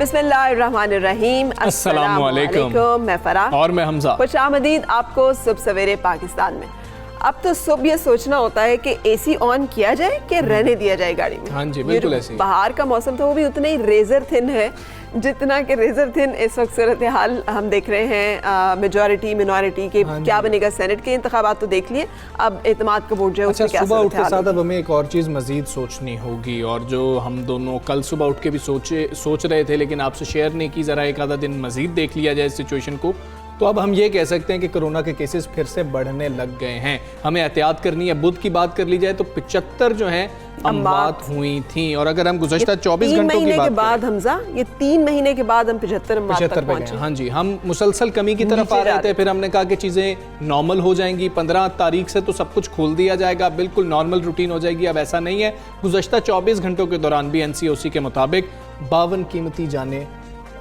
बिस्मिल्लाहिर्रहमानिर्रहीम, अस्सलामु अलैकुम। मैं फराह और मैं हमजा। खुश आमदीद आपको सुबह सवेरे पाकिस्तान में। अब तो सुबह ये सोचना होता है कि एसी ऑन किया जाए कि रहने दिया जाए गाड़ी में। हाँ जी, बिल्कुल ऐसे ही। बाहर का मौसम था वो भी उतना ही रेजर थिन है जितना कि रेजर थिन इस वक्त सूरत हाल हम देख रहे हैं। मेजॉरिटी मिनॉरिटी के क्या बनेगा, सेनेट के इंतखाबात तो देख लिए, अब एतमाद का वोट जो है उसमें क्या सुबह उठ के साथ अब हमें एक और चीज़ मजीद सोचनी होगी, और जो हम दोनों कल सुबह उठ के भी सोच रहे थे लेकिन आपसे शेयर नहीं की, ज़रा एक आधा दिन मजीद देख लिया जाए इस सिचुएशन को, तो अब हम ये कह सकते हैं कि कोरोना के केसेस फिर से बढ़ने लग गए हैं। हमें एहतियात करनी है। बुध की बात कर ली जाए तो 75 जो है अमवात हुई थी, और अगर हम गुज़श्ता 24 घंटों की बात के बाद हमजा ये 3 महीने के बाद हम 75 अमवात तक पहुंचे। हाँ जी, हम मुसलसल कमी की तरफ आ रहे थे, फिर हमने कहा कि चीज़ें नॉर्मल हो जाएंगी, 15 तारीख से तो सब कुछ खोल दिया जाएगा, बिल्कुल नॉर्मल रूटीन हो जाएगी। अब ऐसा नहीं है। गुज़श्ता 24 घंटों के दौरान भी NCOC के मुताबिक 52 कीमती जाने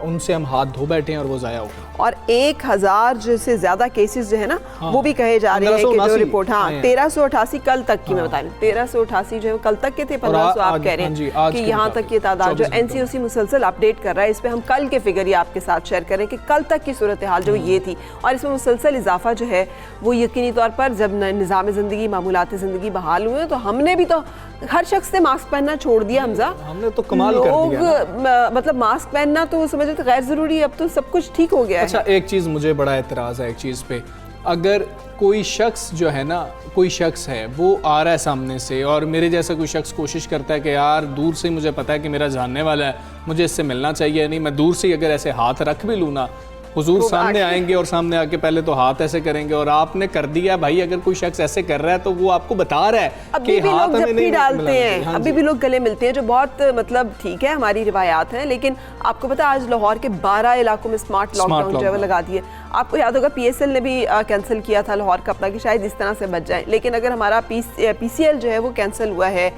उनसे हम हाथ धो बैठे हैं और वो ज़ाया हो गए। और 1000 से ज़्यादा केसेस जो है ना वो भी कहे जा रहे हैं कि जो रिपोर्ट 1388 कल तक की मैं बता रही हूँ, 1388 जो है कल तक के थे, 1500 आप कह रहे हैं कि यहाँ तक की तादाद जो NCOC मुसलसल अपडेट कर रहा है। इस पर हम कल के फिगर ही आपके साथ शेयर करें कि कल तक की सूरत हाल जो ये थी, और इसमें मुसलसल इजाफा जो है वो यकीनी तौर पर जब निज़ाम ज़िंदगी मामूलात ज़िंदगी बहाल हुए तो हमने भी तो हर शख्स ने मास्क पहनना छोड़ दिया। हमजा हमने तो कमाल कर दिया। मतलब मास्क पहनना तो समझ तो गैर जरूरी है, अब तो सब कुछ ठीक हो गया है। अच्छा, एक चीज़ मुझे बड़ा एतराज़ है एक चीज़ पे, अगर कोई शख्स जो है ना, कोई शख्स है वो आ रहा है सामने से और मेरे जैसा कोई शख्स कोशिश करता है कि यार दूर से मुझे पता है कि मेरा जानने वाला है, मुझे इससे मिलना चाहिए, नहीं मैं दूर से अगर ऐसे हाथ रख भी लूँ ना, हुजूर सामने आएंगे और सामने आके पहले तो हाथ ऐसे करेंगे, और आपने कर दिया भाई। अगर कोई शख्स ऐसे कर रहा है तो वो आपको बता रहा है कि हाथ हमें नहीं डालते हैं। हाँ, अभी भी लोग गले मिलते हैं, जो बहुत मतलब ठीक है, हमारी रिवायात हैं, लेकिन आपको पता है आज लाहौर के 12 इलाकों में स्मार्ट लॉकडाउन जो है वो लगा दिए। आपको याद होगा PSL ने भी कैंसिल किया था लाहौर का अपना कि शायद इस तरह से बच जाए, लेकिन अगर हमारा PCL जो है वो कैंसिल हुआ है,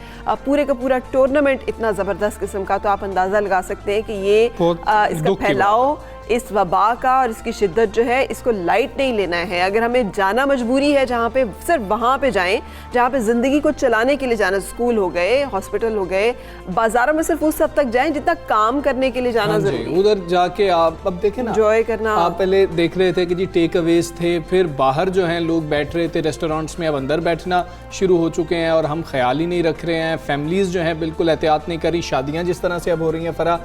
पूरे का पूरा टूर्नामेंट इतना ज़बरदस्त किस्म का, तो आप अंदाज़ा लगा सकते हैं कि ये इसका फैलाव इस वबा का और इसकी शिद्दत जो है इसको लाइट नहीं लेना है। अगर हमें जाना मजबूरी है जहाँ पे, सिर्फ वहाँ पे जाएं जहाँ पे ज़िंदगी को चलाने के लिए जाना, स्कूल हो गए, हॉस्पिटल हो गए, बाज़ारों में सिर्फ उस हद तक जाएं जितना काम करने के लिए जाना ज़रूरी। उधर जाके आप अब देखें ना, एंजॉय करना। आप पहले देख रहे थे कि जी टेक अवेज थे, फिर बाहर जो हैं लोग बैठ रहे थे रेस्टोरेंट्स में, अब अंदर बैठना शुरू हो चुके हैं और हम ख्याल ही नहीं रख रहे हैं। फैमिलीज़ जो हैं बिल्कुल एहतियात नहीं करी, शादियाँ जिस तरह से अब हो रही हैं फरा,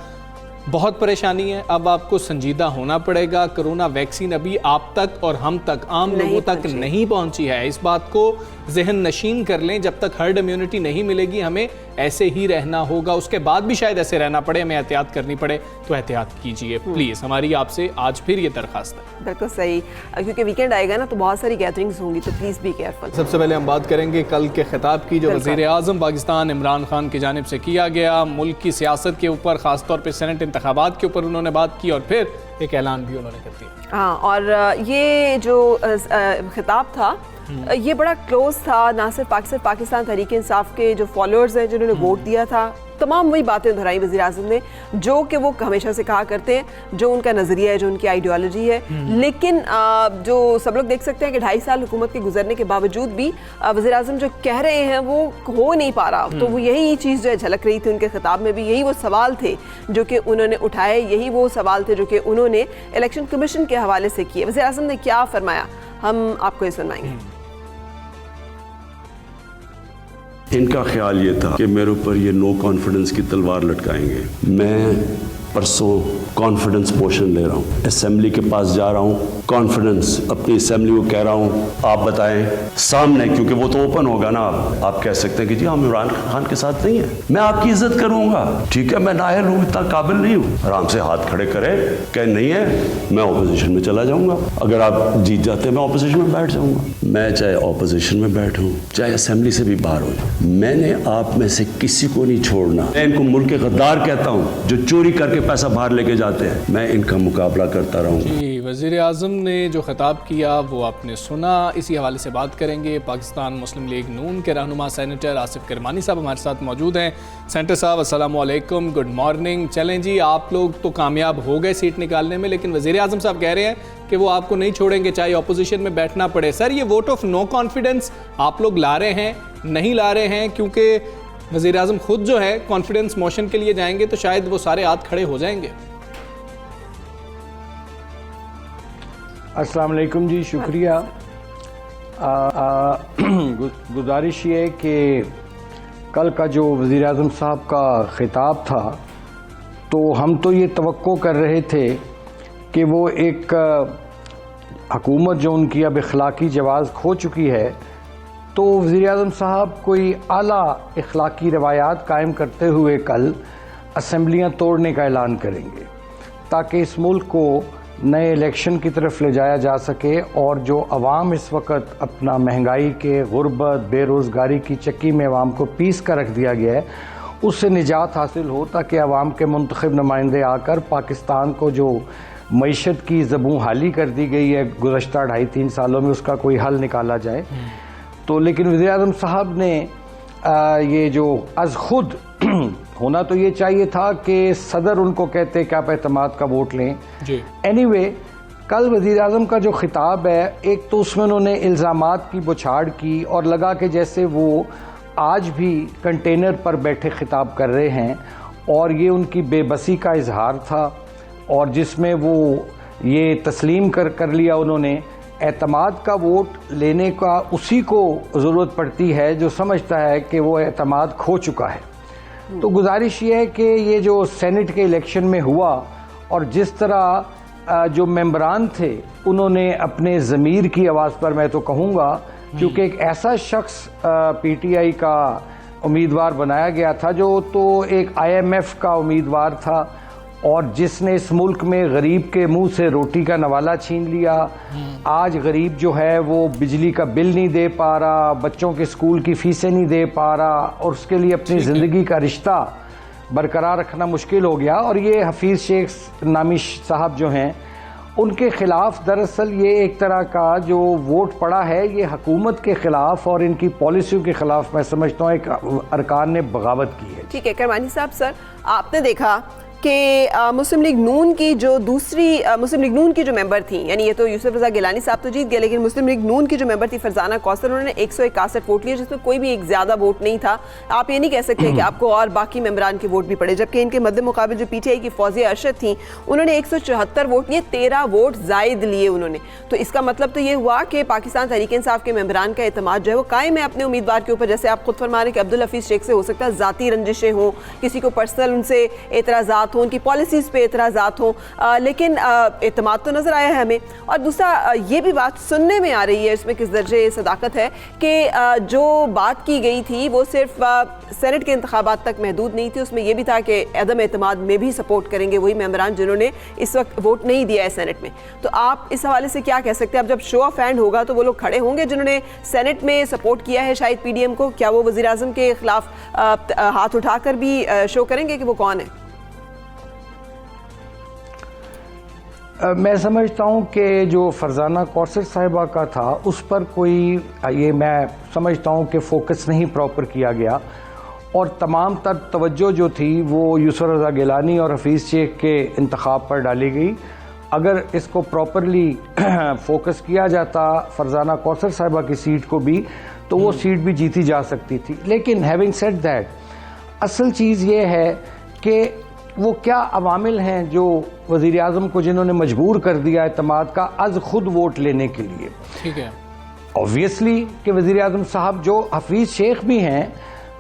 बहुत परेशानी है। अब आपको संजीदा होना पड़ेगा। कोरोना वैक्सीन अभी आप तक और हम तक, आम लोगों तक नहीं पहुंची है। इस बात को जहन नशीन कर लें, जब तक हर्ड इम्यूनिटी नहीं मिलेगी हमें ऐसे ही रहना होगा। उसके बाद भी शायद ऐसे रहना पड़े, हमें एहतियात करनी पड़े, तो एहतियात कीजिए प्लीज़। हमारी आपसे आज फिर ये दरख्वास्त है। बिल्कुल सही, क्योंकि वीकेंड आएगा ना तो बहुत सारी गैदरिंग्स होंगी, तो प्लीज़ बी केयरफुल। सबसे पहले हम बात करेंगे कल के खिताब की, जो वज़ीर-ए-आज़म पाकिस्तान इमरान खान की जानिब से किया गया। मुल्क की सियासत के ऊपर, ख़ासतौर पर सेनेट इंतखाबात के ऊपर उन्होंने बात की और फिर एक ऐलान भी उन्होंने कर दिया। हाँ, और ये जो खिताब था ये बड़ा क्लोज था, ना सिर्फ पाकिस्तान तहरीक इंसाफ के जो फॉलोअर्स हैं जिन्होंने वोट दिया था, तमाम वही बातें दोहराई वज़ीर आज़म ने जो कि वो हमेशा से कहा करते हैं, जो उनका नज़रिया है, जो उनकी आइडियोलॉजी है। लेकिन जो सब लोग देख सकते हैं कि 2.5 साल हुकूमत के गुजरने के बावजूद भी वज़ीर आज़म जो कह रहे हैं वो हो नहीं पा रहा। तो वो यही चीज़ जो है झलक रही थी उनके खिताब में भी, यही वो सवाल थे जो कि उन्होंने उठाए, यही वो सवाल थे जो कि उन्होंने इलेक्शन कमीशन के हवाले से किए। वज़ीर आज़म ने क्या फरमाया हम आपको ये सुनाएंगे। इनका ख्याल ये था कि मेरे ऊपर ये नो कॉन्फिडेंस की तलवार लटकाएंगे। मैं परसों कॉन्फिडेंस मोशन ले रहा हूँ, असेंबली के पास जा रहा हूँ, कॉन्फिडेंस अपनी असेंबली को कह रहा हूँ आप बताएं सामने, क्योंकि वो तो ओपन होगा ना। आप कह सकते हैं कि जी हम इमरान खान के साथ नहीं है, मैं आपकी इज्जत करूँगा, ठीक है, मैं नाहल हूँ, इतना काबिल नहीं हूँ। आराम से हाथ खड़े करें, कह नहीं है मैं ऑपोजिशन में चला जाऊँगा, अगर आप जीत जाते मैं ऑपोजिशन में बैठ जाऊँगा। मैं चाहे ऑपोजिशन में बैठूँ, चाहे असेंबली से भी बाहर हो, मैंने आप में से किसी को नहीं छोड़ना। मैं इनको मुल्क के गद्दार कहता हूँ जो चोरी करके पैसा बाहर लेके जाते हैं, मैं इनका मुकाबला करता रहूँगा। जी, वज़ीर आज़म ने जो खिताब किया वो आपने सुना। इसी हवाले से बात करेंगे। पाकिस्तान मुस्लिम लीग नून के रहनुमा सेनेटर आसिफ किरमानी साहब हमारे साथ मौजूद हैं। सेनेटर साहब अस्सलामु अलैकुम, गुड मॉर्निंग। चलें जी, आप लोग तो कामयाब हो गए सीट निकालने में, लेकिन वज़ीर आज़म साहब कह रहे हैं कि वो आपको नहीं छोड़ेंगे चाहे अपोजिशन में बैठना पड़े। सर, ये वोट ऑफ नो कॉन्फिडेंस आप लोग ला रहे हैं, नहीं ला रहे हैं? क्योंकि वज़ीर आज़म खुद जो है कॉन्फिडेंस मोशन के लिए जाएंगे तो शायद वो सारे हाथ खड़े हो जाएंगे। अस्सलाम वालेकुम जी, शुक्रिया। गुजारिश ये कि कल का जो वज़ीर आज़म साहब का ख़िताब था, तो हम तो ये तवक्को कर रहे थे कि वो एक हुकूमत जो उनकी अब इखलाकी जवाज़ खो चुकी है, तो वज़ीर आज़म साहब कोई आला इखलाकी रवायात कायम करते हुए कल असम्बलियाँ तोड़ने का ऐलान करेंगे, ताकि इस मुल्क को नए इलेक्शन की तरफ ले जाया जा सके और जो अवाम इस वक्त अपना महंगाई के, गुर्बत, बेरोज़गारी की चक्की में अवाम को पीस कर रख दिया गया है, उससे निजात हासिल हो, ताकि अवाम के मुंतखब नुमाइंदे आकर पाकिस्तान को जो मईशत की ज़बूं हाली कर दी गई है गुज़श्ता 2.5-3 सालों में, उसका कोई हल निकाला जाए। तो लेकिन वज़ीर आज़म साहब ने ये जो अज़ खुद होना तो ये चाहिए था कि सदर उनको कहते कि आप एतमाद का वोट लें। एनीवे, कल वज़ीर आज़म का जो ख़िताब है, एक तो उसमें उन्होंने इल्ज़ामात की बुछाड़ की और लगा कि जैसे वो आज भी कंटेनर पर बैठे ख़िताब कर रहे हैं, और ये उनकी बेबसी का इजहार था, और जिसमें वो ये तस्लीम कर लिया उन्होंने एतमाद का वोट लेने का उसी को ज़रूरत पड़ती है जो समझता है कि वो एतमाद खो चुका है। तो गुजारिश ये है कि ये जो सेनेट के इलेक्शन में हुआ और जिस तरह जो मेंबरान थे उन्होंने अपने ज़मीर की आवाज़ पर, मैं तो कहूँगा, क्योंकि एक ऐसा शख्स पीटीआई का उम्मीदवार बनाया गया था जो तो एक IMF का उम्मीदवार था, और जिसने इस मुल्क में गरीब के मुंह से रोटी का नवाला छीन लिया। आज गरीब जो है वो बिजली का बिल नहीं दे पा रहा, बच्चों के स्कूल की फ़ीसें नहीं दे पा रहा, और उसके लिए अपनी ज़िंदगी का रिश्ता बरकरार रखना मुश्किल हो गया। और ये हफीज़ शेख नामी साहब जो हैं, उनके ख़िलाफ़ दरअसल ये एक तरह का जो वोट पड़ा है, ये हुकूमत के ख़िलाफ़ और इनकी पॉलिसियों के ख़िलाफ़ मैं समझता हूँ एक अरकान ने बगावत की है। ठीक है किरमानी साहब, सर आपने देखा कि मुस्लिम लीग नून की जो दूसरी मुस्लिम लीग नून की जो मेंबर थी, यानी ये तो यूसुफ रज़ा गिलानी साहब तो जीत गए, लेकिन मुस्लिम लीग नून की जो मेंबर थी फरजाना कौसर, उन्होंने 161 वोट लिए, जिसमें कोई भी एक ज़्यादा वोट नहीं था। आप ये नहीं कह सकते कि आपको और बाकी मेंबरान के वोट भी पड़े, जबकि इनके मद्दे मुकाबिल जो PTI की फौजिया अरशद थी, उन्होंने 174 वोट लिए, 13 वोट जायद लिए उन्होंने। तो इसका मतलब तो ये हुआ कि पाकिस्तान तहरीक इंसाफ के मेंबरान का एतमाद जो है वो कायम है अपने उम्मीदवार के ऊपर। जैसे आप खुद फरमा रहे कि अब्दुल हफीज़ शेख से हो सकता है ज़ाती रंजिशें हों, किसी को पर्सनल उनसे एतराज़ात हों, उनकी पॉलिसीज़ पे एतराज़ात हों, लेकिन एतमाद तो नज़र आया है हमें। और दूसरा ये भी बात सुनने में आ रही है, इसमें किस दर्जे सदाकत है कि जो बात की गई थी वो सिर्फ सेनेट के इंतखाबात तक महदूद नहीं थी, उसमें यह भी था कि अदम एतमाद में भी सपोर्ट करेंगे वही मेंबरान जिन्होंने इस वक्त वोट नहीं दिया है सेनेट में। तो आप इस हवाले से क्या कह सकते हैं? अब जब शो ऑफ हैंड होगा तो वो लोग खड़े होंगे जिन्होंने सेनेट में सपोर्ट किया है शायद PDM को, क्या वो वज़ीर आज़म के खिलाफ हाथ उठाकर भी शो करेंगे कि वो कौन है? मैं समझता हूँ कि जो फरजाना कौसर साहिबा का था उस पर कोई ये मैं समझता हूँ कि फोकस नहीं प्रॉपर किया गया, और तमाम तर तवज्जो जो थी वो यूसुफ रज़ा गिलानी और हफीज़ शेख के इंतखाब पर डाली गई। अगर इसको प्रॉपरली फोकस किया जाता फरजाना कौसर साहिबा की सीट को भी, तो वो सीट भी जीती जा सकती थी। लेकिन हैविंग सेड दैट, असल चीज़ ये है कि वो क्या अवामिल हैं जो वज़ीर आज़म को जिन्होंने मजबूर कर दिया एतमाद का अज़ खुद वोट लेने के लिए। ठीक है, ऑब्वियसली कि वज़ीर आज़म साहब जो हफीज़ शेख भी हैं,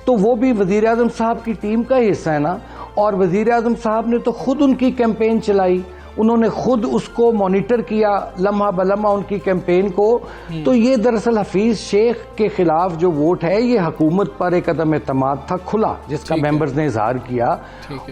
तो वो भी वज़ीर आज़म साहब की टीम का हिस्सा है ना, और वज़ीर आज़म साहब ने तो खुद उनकी कैंपेन चलाई, उन्होंने खुद उसको मॉनिटर किया लम्हा बलम्हा उनकी कैंपेन को। तो ये दरअसल हफीज़ शेख के ख़िलाफ़ जो वोट है ये हुकूमत पर एक अदम एतमाद था खुला, जिसका मेंबर्स ने इजहार किया।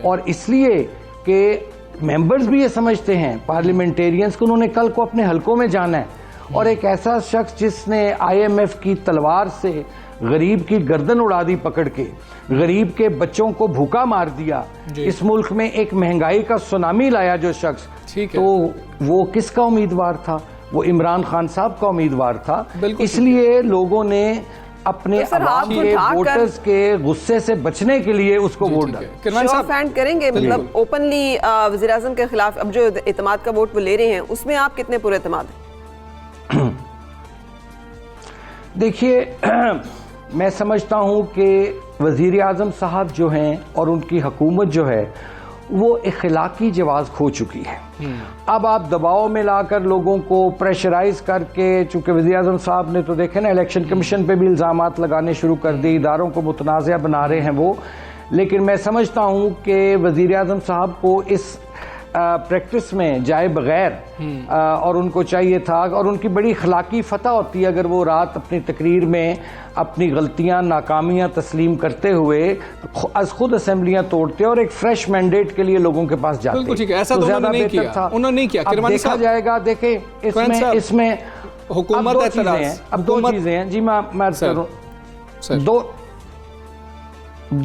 और इसलिए कि मेंबर्स भी ये समझते हैं पार्लियामेंटेरियंस को, उन्होंने कल को अपने हलकों में जाना है और एक ऐसा शख्स जिसने IMF की तलवार से गरीब की गर्दन उड़ा दी पकड़ के, गरीब के बच्चों को भूखा मार दिया, इस मुल्क में एक महंगाई का सुनामी लाया जो शख्स, तो वो किसका उम्मीदवार था? वो इमरान खान साहब का उम्मीदवार था। इसलिए लोगों ने अपने आवाम के वोटर्स के गुस्से से बचने के लिए उसको वोट डाला। करेंगे मतलब ओपनली वज़ीर आज़म के खिलाफ अब जो एतमाद का वोट वो ले रहे हैं, उसमें आप कितने पुर एतमाद हैं? देखिए, मैं समझता हूं कि वज़ीर आज़म साहब जो हैं और उनकी हुकूमत जो है वो इखलाकी जवाज़ खो चुकी है। अब आप दबाव में लाकर लोगों को प्रेशराइज करके, चूंकि वज़ीर आज़म साहब ने तो देखे ना इलेक्शन कमीशन पे भी इल्ज़ामात लगाने शुरू कर दिए, इदारों को मुतनाज़ा बना रहे हैं वो। लेकिन मैं समझता हूं कि वज़ीर आज़म साहब को इस प्रैक्टिस में जाए बगैर और उनको चाहिए था, और उनकी बड़ी अखलाकी फतह होती है अगर वो रात अपनी तकरीर में अपनी गलतियां नाकामियां तस्लीम करते हुए खुद असेंबलियां तोड़ते और एक फ्रेश मैंडेट के लिए लोगों के पास जाते। बिल्कुल ठीक है, ऐसा तो उन्होंने नहीं किया। उन्होंने नहीं किया। अब देखा जाएगा। देखें, इसमें हुकूमत अब दो चीजें हैं जी, मैं करूं,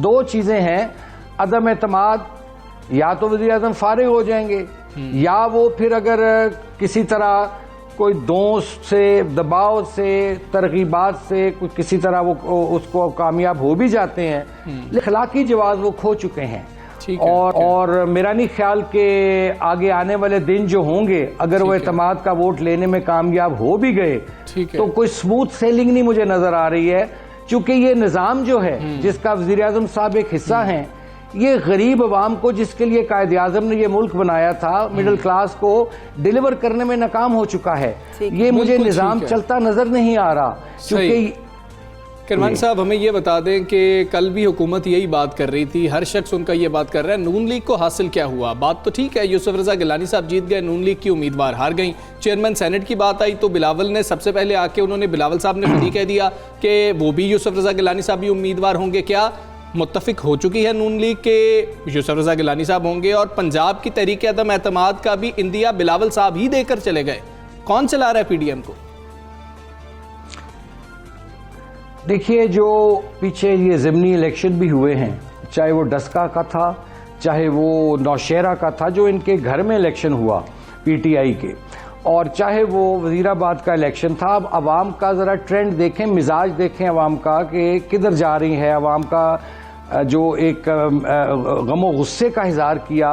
दो चीजें हैं। अदम एतमाद, या तो वज़ीर आज़म फारिग हो जाएंगे, या वो फिर अगर किसी तरह कोई दोस्त से, दबाव से, तरगीबात से किसी तरह वो उसको कामयाब हो भी जाते हैं, इखलाकी जवाब वो खो चुके हैं। और मेरा नहीं ख्याल कि आगे आने वाले दिन जो होंगे, अगर वो एतमाद का वोट लेने में कामयाब हो भी गए तो कोई स्मूथ सेलिंग नहीं मुझे नजर आ रही है, क्योंकि ये निज़ाम जो है जिसका वज़ीर आज़म साहब एक हिस्सा हैं, ये गरीब अवाम को, जिसके लिए कायदे आज़म ने ये मुल्क बनाया था, मिडिल क्लास को डिलीवर करने में नाकाम हो चुका है। ये मुझे निज़ाम चलता नजर नहीं आ रहा। क्योंकि किरमान साहब हमें ये बता दें कि कल भी हुकूमत यही बात कर रही थी, हर शख्स उनका ये बात कर रहा है, नून लीग को हासिल क्या हुआ? बात तो ठीक है, यूसुफ रज़ा गिलानी साहब जीत गए, नून लीग की उम्मीदवार हार गई। चेयरमैन सेनेट की बात आई तो बिलावल ने सबसे पहले आके, उन्होंने, बिलावल साहब ने खुद ही कह दिया कि वो भी यूसुफ रज़ा गिलानी साहब भी उम्मीदवार होंगे। क्या मुत्तफिक हो चुकी है नून लीग के यूसुफ रज़ा गिलानी साहब होंगे? और पंजाब की तहरीक अदम एतमाद का भी इंदिया बिलावल साहब ही देकर चले गए। कौन चला रहा है PDM को? देखिए, जो पीछे ये ज़िमनी इलेक्शन भी हुए हैं, चाहे वो डस्का का था, चाहे वो नौशेरा का था जो इनके घर में इलेक्शन हुआ PTI के, और चाहे वो वज़ीराबाद का इलेक्शन था। अब आवाम का ज़रा ट्रेंड देखें, मिजाज देखें आवाम का कि किधर जा रही है। आवाम का जो एक गमो गुस्से का इज़हार किया,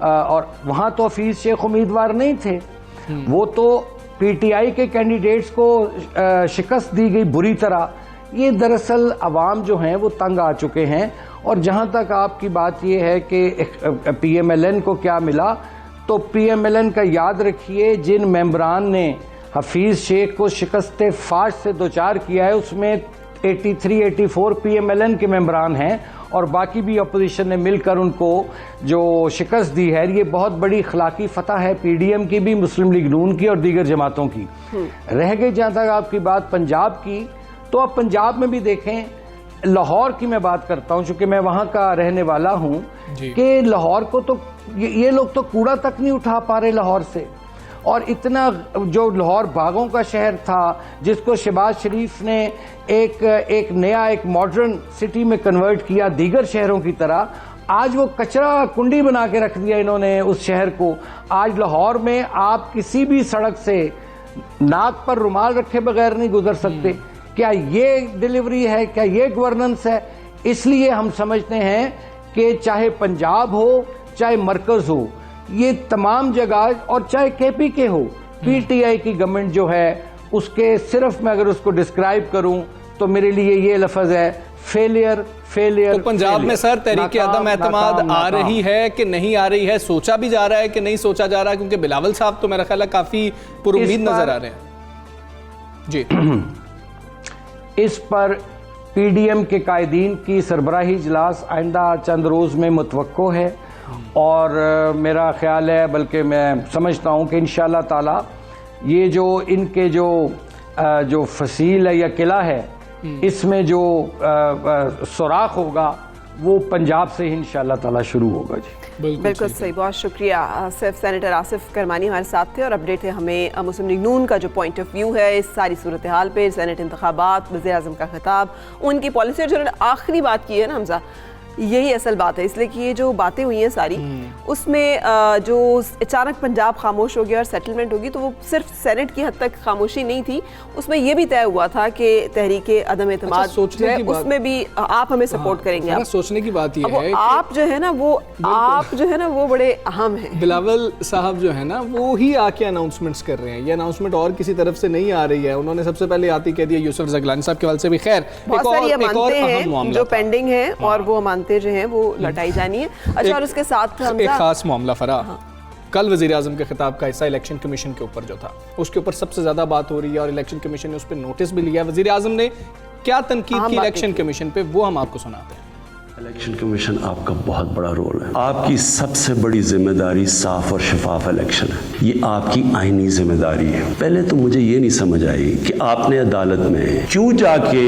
और वहाँ तो हफीज़ शेख उम्मीदवार नहीं थे, वो तो PTI के कैंडिडेट्स को शिकस्त दी गई बुरी तरह। ये दरअसल आवाम जो हैं वो तंग आ चुके हैं। और जहाँ तक आपकी बात ये है कि PMLN को क्या मिला, तो PMLN का याद रखिए, जिन मेंबरान ने हफीज़ शेख को शिकस्त फाश से दोचार किया है उसमें 83-84 PMLN के मेंबरान हैं, और बाकी भी अपोजिशन ने मिलकर उनको जो शिकस्त दी है। ये बहुत बड़ी इखलाकी फतह है PDM की भी, मुस्लिम लीग नून की और दीगर जमातों की। रह गई जहाँ तक आपकी बात पंजाब की, तो अब पंजाब में भी देखें, लाहौर की मैं बात करता हूँ चूंकि मैं वहाँ का रहने वाला हूँ, कि लाहौर को तो ये लोग तो कूड़ा तक नहीं उठा पा रहे लाहौर से। और इतना जो लाहौर बागों का शहर था, जिसको शहबाज शरीफ ने एक नया एक मॉडर्न सिटी में कन्वर्ट किया दीगर शहरों की तरह, आज वो कचरा कुंडी बना के रख दिया इन्होंने उस शहर को। आज लाहौर में आप किसी भी सड़क से नाक पर रुमाल रखे बगैर नहीं गुजर सकते। क्या ये डिलीवरी है? क्या ये गवर्नेंस है? इसलिए हम समझते हैं कि चाहे पंजाब हो, चाहे मरकज हो, ये तमाम जगह, और चाहे KPK हो, PTI की गवर्नमेंट जो है उसके सिर्फ मैं अगर उसको डिस्क्राइब करूं तो मेरे लिए ये लफ्ज है फेलियर। तो पंजाब में सर तहरीक अदम एतमाद आ रही है कि नहीं आ रही है? सोचा भी जा रहा है कि नहीं सोचा जा रहा है? क्योंकि बिलावल साहब तो मेरा ख्याल है काफी पुरुमीद नजर आ रहे हैं जी। इस पर PDM के कायदीन की सरबराही इजलास आइंदा चंद रोज़ में मुतवक्को है, और मेरा ख्याल है, बल्कि मैं समझता हूँ कि इंशाअल्लाह ताला ये जो इनके जो फसील है या किला है, इसमें जो सुराख होगा वो पंजाब से ही इंशाअल्लाह ताला शुरू होगा जी। बिल्कुल सही, बहुत शुक्रिया। सिर्फ सेनेटर आसिफ करमानी हमारे साथ थे और अपडेट थे हमें मुस्लिम लीग नून का जो पॉइंट ऑफ व्यू है इस सारी सूरत हाल पे, सेनेट इंतखाबात, वज़ीर-ए-आज़म का खिताब, उनकी पॉलिसी, और जो उन्होंने आखिरी बात की है ना हमजा, यही असल बात है। इसलिए कि ये जो बातें हुई हैं सारी, उसमें जो अचानक पंजाब खामोश हो गया और सेटलमेंट होगी, तो वो सिर्फ सेनेट की हद तक खामोशी नहीं थी, उसमें ये भी तय हुआ था कि तहरीक अदम एतमाद जो है उसमें भी आप हमें सपोर्ट करेंगे। आप सोचने की बात ये है, आप जो है ना वो बड़े अहम हैं। बिलावल साहब जो है ना वो ही आके अनाउंसमेंट्स कर रहे हैं, ये अनाउंसमेंट और किसी तरफ से नहीं आ रही है। उन्होंने सबसे पहले आती कह दिया यूसुफ ज़गलानी साहब के हवाले से भी। खैर बहुत सारी मानते हैं जो पेंडिंग है और वो मानते जो हैं वो लटाई जानी है। अच्छा, और उसके साथ एक खास मामला फराह, कल वज़ीर-ए-आज़म के खिताब का हिस्सा इलेक्शन कमीशन के ऊपर जो था, उसके ऊपर सबसे ज्यादा बात हो रही है और इलेक्शन कमीशन ने उस पर नोटिस भी लिया। वज़ीर-ए-आज़म ने क्या तनकीद की इलेक्शन कमीशन पे, वो हम आपको सुनाते हैं। इलेक्शन कमीशन आपका बहुत बड़ा रोल है। आपकी सबसे बड़ी जिम्मेदारी साफ और शफाफ इलेक्शन है। ये आपकी आईनी जिम्मेदारी है। पहले तो मुझे ये नहीं समझ आई कि आपने अदालत में क्यों जाके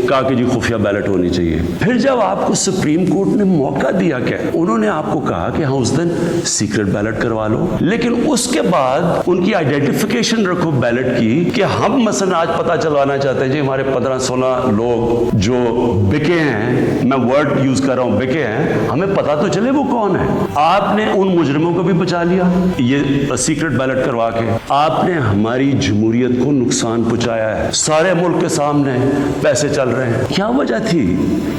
कहा कि जी खुफिया बैलेट होनी चाहिए। फिर जब आपको सुप्रीम कोर्ट ने मौका दिया, क्या उन्होंने आपको कहा कि हाँ उस दिन सीक्रेट बैलेट करवा लो, लेकिन उसके बाद उनकी आइडेंटिफिकेशन रखो बैलेट की कि हम मसलन आज पता चलवाना चाहते हैं जी हमारे 15-16 लोग जो बिके हैं, मैं वर्ड यूज कर रहा हूं, बिके हैं, हमें पता तो चले वो कौन है। आपने उन मुजरिमों को भी बचा लिया ये सीक्रेट बैलेट करवा के। आपने हमारी जमहूरियत को नुकसान पहुंचाया है। सारे मुल्क के सामने पैसे चल रहे हैं। क्या वजह थी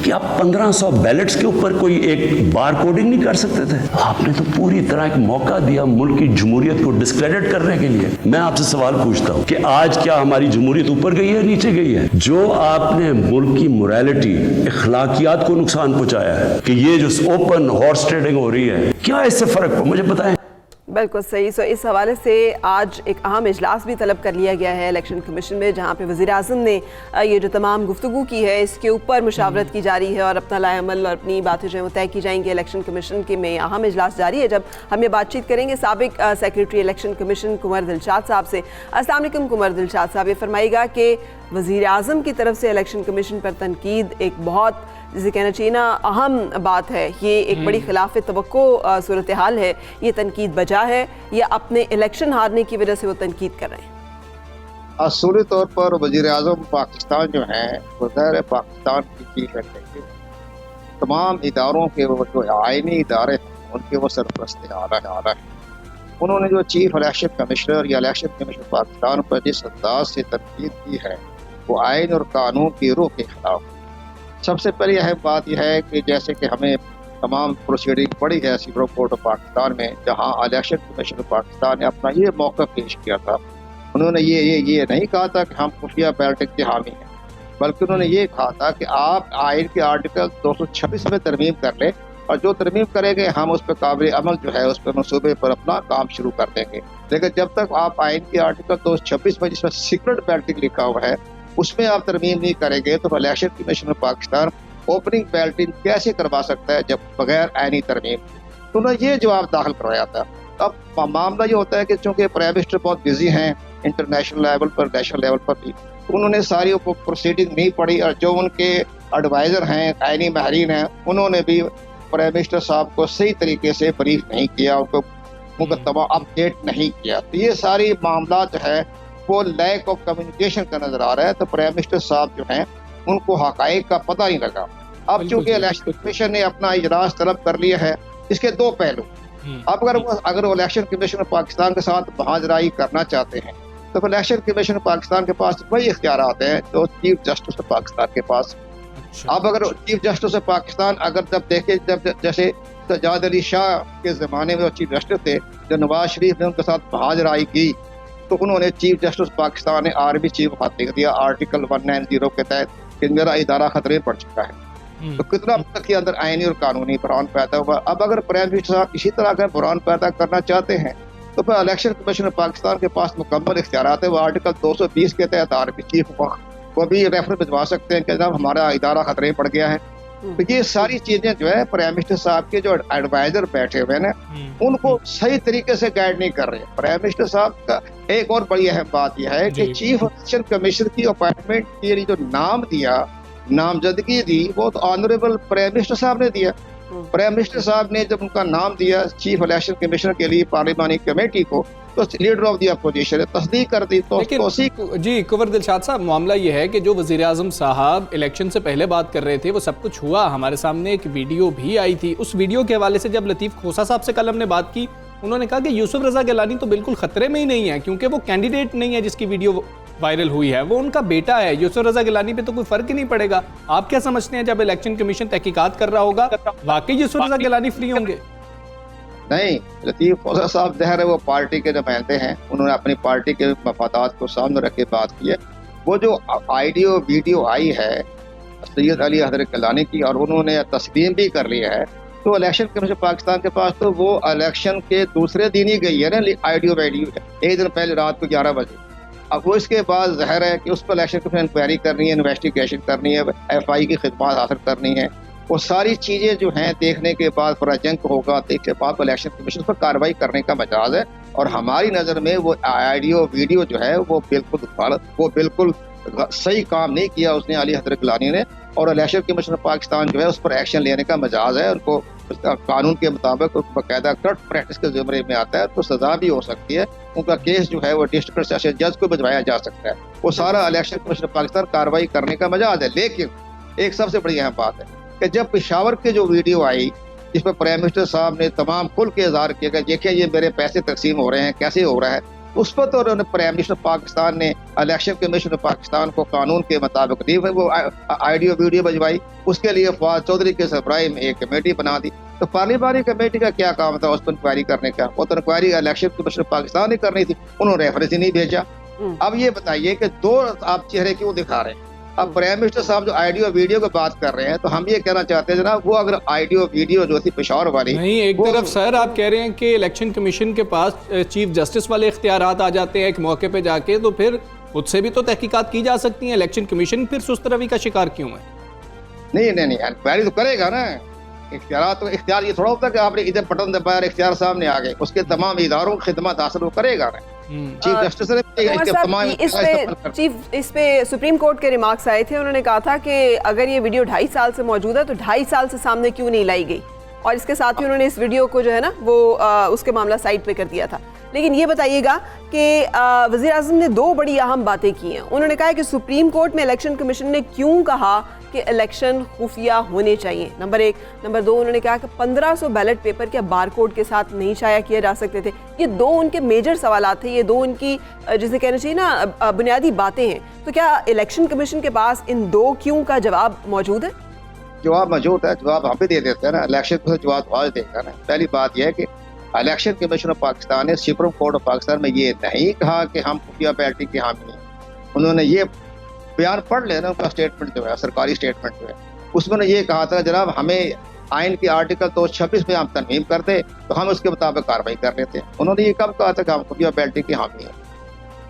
कि आप 1500 बैलेट्स के ऊपर कोई एक बार कोडिंग नहीं कर सकते थे? आपने तो पूरी तरह एक मौका दिया मुल्क की जमहूरियत को डिस्क्रेडिट करने के लिए। मैं आपसे सवाल पूछता हूं कि आज क्या हमारी जमहूरियत ऊपर गई है, नीचे गई है? जो आपने मुल्क की मोरालिटी, अखलाकियात को नुकसान पहुंचाया है कि ये जो ओपन हॉर्स ट्रेडिंग हो रही है, क्या इससे फर्क मुझे बताएं। बिल्कुल सही। सो इस हवाले से आज एक अहम इजलास भी तलब कर लिया गया है इलेक्शन कमीशन में, जहाँ पे वज़ीर-ए-आज़म ने ये जो तमाम गुफ्तगू की है इसके ऊपर मुशावरत की जा रही है और अपना लाएअमल और अपनी बातें जो है वो तय की जाएंगी। इलेक्शन कमीशन के में अहम इजलास जारी है, जब हम ये बातचीत करेंगे साबिक सेक्रेटरी इलेक्शन कमीशन कुंवर दिलशाद साहब से। अस्सलाम वालेकुम कुंवर दिलशाद साहब, ये फरमाइएगा कि वज़ीर-ए-आज़म की तरफ से इलेक्शन कमीशन पर तनकीद एक बहुत, जिसे कहना चाहिए ना, अहम बात है। ये एक बड़ी खिलाफ तवक्को सूरत हाल है। ये तनकीद बजा है या अपने इलेक्शन हारने की वजह से वो तनकीद कर रहे हैं? असूली तौर पर वज़ीर-ए-आज़म पाकिस्तान जो है वो ज़ाहिर है पाकिस्तान की चीफ है। तमाम इदारों के वो जो आईनी इदारे हैं उनके वो सरपरस्त आला है। उन्होंने जो चीफ इलेक्शन कमिश्नर या इलेक्शन कमीशन पाकिस्तान पर जिस अंदाज से तनकीद की है वो आइन और कानून की रूह के खिलाफ। सबसे पहले यह बात यह है कि जैसे कि हमें तमाम प्रोसीडिंग पड़ी है सुप्रीम कोर्ट ऑफ पाकिस्तान में, जहां इलेक्शन कमीशन ऑफ पाकिस्तान ने अपना ये मौक़िफ़ पेश किया था। उन्होंने ये नहीं कहा था कि हम खुफिया बैलेटिंग के हामी हैं, बल्कि उन्होंने ये कहा था कि आप आइन के आर्टिकल 226 में तरमीम कर लें और जो तरमीम करेंगे हम उस पर काबिल अमल जो है उस पर मनसूबे पर अपना काम शुरू कर देंगे। लेकिन जब तक आप आइन के आर्टिकल 226 में जिसमें सीक्रेट बैलेटिंग लिखा हुआ है उसमें आप तरमीम नहीं करेंगे तो election commission of Pakistan opening balloting कैसे करवा सकता है जब बगैर आईनी तरमीम। तो उन्होंने ये जवाब दाखिल करवाया था। अब मामला ये होता है कि चूँकि प्राइम मिनिस्टर बहुत बिजी हैं इंटरनेशनल लेवल पर, नेशनल लेवल पर भी, तो उन्होंने सारी प्रोसीडिंग नहीं पढ़ी और जो उनके एडवाइज़र हैं, आईनी माहिरीन हैं, उन्होंने भी प्राइम मिनिस्टर साहब को सही तरीके से ब्रीफ नहीं किया, उनको मुकदमा अपडेट नहीं किया। तो ये सारी मामला जो है वो लैक ऑफ कम्युनिकेशन का नजर आ रहा है। तो प्राइम मिनिस्टर साहब जो हैं उनको हकाइक का पता नहीं लगा। अब चूंकि इलेक्शन कमीशन ने अपना इजलास तलब कर लिया है, इसके दो पहलू। अब अगर वो इलेक्शन कमीशन ऑफ पाकिस्तान के साथ बहाजराई करना चाहते हैं तो इलेक्शन कमीशन ऑफ पाकिस्तान के पास वही इख्तियारात हैं जो चीफ जस्टिस ऑफ पाकिस्तान के पास। अब अगर चीफ जस्टिस ऑफ पाकिस्तान जब जैसे सज्जाद अली शाह के ज़माने में वो चीफ जस्टिस थे, जो नवाज शरीफ ने उनके साथ बहाजराई की तो उन्होंने चीफ जस्टिस पाकिस्तान ने आर्मी चीफ को खत लिख दिया आर्टिकल 190 के तहत कि मेरा इदारा खतरे पड़ चुका है। तो कितना तक के अंदर आईनी और कानूनी बुरान पैदा हुआ। अब अगर प्राइम मिनिस्टर साहब इसी तरह का बुरान पैदा करना चाहते हैं तो फिर इलेक्शन कमीशन पाकिस्तान के पास मुकम्मल इख्तियारात है। वो आर्टिकल 220 के तहत आर्मी चीफ को भी रेफर भिजवा सकते हैं कि जनाब हमारा इदारा खतरे पड़ गया है। तो ये सारी चीजें जो है प्राइम मिनिस्टर साहब के जो एडवाइजर बैठे हुए हैं उनको सही तरीके से गाइड नहीं कर रहे। प्राइम मिनिस्टर साहब का एक और बड़ी अहम बात यह है कि चीफ इलेक्शन कमीशन की अपॉइंटमेंट के लिए जो नाम दिया, नामजदगी दी, वो तो ऑनरेबल प्राइम मिनिस्टर साहब ने दिया। प्राइम मिनिस्टर साहब ने जब उनका नाम दिया चीफ इलेक्शन कमीशनर के लिए पार्लिमानी कमेटी को, तो लीडर ऑफ द अपोजिशन ने तस्दीक कर दी। तो जी कुंवर दिलशाद साहब, मामला ये है कि जो वज़ीर आज़म साहब इलेक्शन से पहले बात कर रहे थे वो सब कुछ हुआ, हमारे सामने एक वीडियो भी आई थी। उस वीडियो के हवाले से जब लतीफ़ खोसा साहब से कल हमने बात की, उन्होंने कहा कि यूसुफ रज़ा गिलानी तो बिल्कुल ख़तरे में ही नहीं है, क्योंकि वो कैंडिडेट नहीं है जिसकी वीडियो वायरल हुई है, वो उनका बेटा है। यूसुफ रज़ा गिलानी पे तो कोई फ़र्क ही नहीं पड़ेगा। आप क्या समझते हैं, जब इलेक्शन कमीशन तहकीकात कर रहा होगा वाकई यूसुफ रज़ा गिलानी फ्री होंगे? नहीं, लतीफ़ खोसा साहब ज़ाहिर है वो पार्टी के नुमाइंदे हैं, उन्होंने अपनी पार्टी के मफादात को सामने रख के बात की है। वो जो आइडियो वीडियो आई है सैयद अली हज़रत गिलानी की, और उन्होंने तस्लीम भी कर लिया है, तो इलेक्शन कमीशन पाकिस्तान के पास तो वो इलेक्शन के दूसरे दिन ही गई है ना आइडियो वीडियो, एक दिन पहले रात को 11 बजे। अब वो इसके बाद ज़ाहिर है कि उस पर इलेक्शन कमीशन इंक्वायरी करनी है, इन्वेस्टिगेशन करनी है, FI की खिदमत हासिल करनी है, वो सारी चीज़ें जो हैं देखने के बाद फराजंक होगा, देखने के बाद इलेक्शन कमीशन पर कार्रवाई करने का मजाज है। और हमारी नज़र में वो आइडियो वीडियो जो है वो बिल्कुल गलत, वो बिल्कुल सही काम नहीं किया उसने अली हज़रत गिलानी ने, और इलेक्शन कमीशन पाकिस्तान जो है उस पर एक्शन लेने का मजाज है। उनको कानून के मुताबिक बाकायदा करप्ट प्रैक्टिस के ज़िम्मे में आता है तो सज़ा भी हो सकती है। उनका केस जो है वो डिस्ट्रिक्ट सेशन जज को भिजवाया जा सकता है। वो सारा इलेक्शन कमीशन पाकिस्तान कार्रवाई करने का मजाज है। लेकिन एक सबसे बड़ी अहम बात है कि जब पेशावर के जो वीडियो आई जिस पर प्राइम मिनिस्टर साहब ने तमाम खुल के इज़हार किया कि देखिए ये मेरे पैसे तकसीम हो रहे हैं, कैसे हो रहा है, उस पर तो उन्होंने प्राइम मिनिस्टर पाकिस्तान ने इलेक्शन कमीशन पाकिस्तान को कानून के मुताबिक दी, वो आइडियो वीडियो भिजवाई। उसके लिए फवाद चौधरी के सरबराही में एक कमेटी बना दी। तो पार्लिमानी कमेटी का क्या काम था उस पर इंक्वायरी करने का? वो तो इंक्वायरी इलेक्शन कमीशन पाकिस्तान ही करनी थी, उन्होंने रेफरेंस ही नहीं भेजा। अब ये बताइए कि दो आप चेहरे क्यों दिखा रहे हैं? अब प्राइम मिनिस्टर साहब जो आइडियो वीडियो की बात कर रहे हैं, तो हम ये कहना चाहते हैं जनाब, वो अगर आइडियो वीडियो जो थी पेशावर वाली नहीं, एक तरफ सर आप कह रहे हैं कि इलेक्शन कमीशन के पास चीफ जस्टिस वाले इख्तियारात आ जाते हैं एक मौके पे जाके, तो फिर खुद से भी तो तहकीकात की जा सकती है। इलेक्शन कमीशन फिर सुस्त रवि का शिकार क्यों है? नहीं, इंक्वायरी तो करेगा ना। इख्तियार ये थोड़ा होता है कि आपने इधर बटन दबाया इख्तियार सामने आ गए, उसके तमाम इदारों की खिदमत हासिल वो करेगा ना। चीफ जस्टिस ने इस पे सुप्रीम कोर्ट के रिमार्क्स आए थे, उन्होंने कहा था कि अगर ये वीडियो 2.5 साल से मौजूद है तो 2.5 साल से सामने क्यों नहीं लाई गई, और इसके साथ ही उन्होंने इस वीडियो को जो है ना वो उसके मामला साइड पे कर दिया था। लेकिन ये बताइएगा कि वज़ीर आज़म ने 2 बड़ी अहम बातें की हैं। उन्होंने कहा है कि सुप्रीम कोर्ट में इलेक्शन कमीशन ने क्यों कहा कि इलेक्शन खुफिया होने चाहिए, नंबर 1। नंबर 2, उन्होंने कहा कि 1500 बैलेट पेपर क्या बारकोड के साथ नहीं शाया किया जा सकते थे। ये 2 उनके मेजर सवालात थे, ये 2 उनकी जिसे कहना चाहिए ना बुनियादी बातें हैं। तो क्या इलेक्शन कमीशन के पास इन 2 क्यों का जवाब मौजूद है? जवाब मौजूद है, जवाब हम भी दे देते हैं ना। इलेक्शन कमीशन जवाब आज देगा ना। पहली बात यह है कि इलेक्शन कमीशन ऑफ पाकिस्तान ने सुप्रीम कोर्ट ऑफ पाकिस्तान में ये नहीं कहा कि हम खुफिया बैलेटिंग के हामी हैं। उन्होंने ये बयान पढ़ लेना, उनका स्टेटमेंट जो है सरकारी स्टेटमेंट जो है, उसमें ये कहा था जनाब हमें आइन के आर्टिकल 226 में हम तरमीम करते तो हम उसके मुताबिक कार्रवाई कर लेते हैं। उन्होंने ये कब कहा था कि हम खुफिया बैलेटिंग के हामी हैं?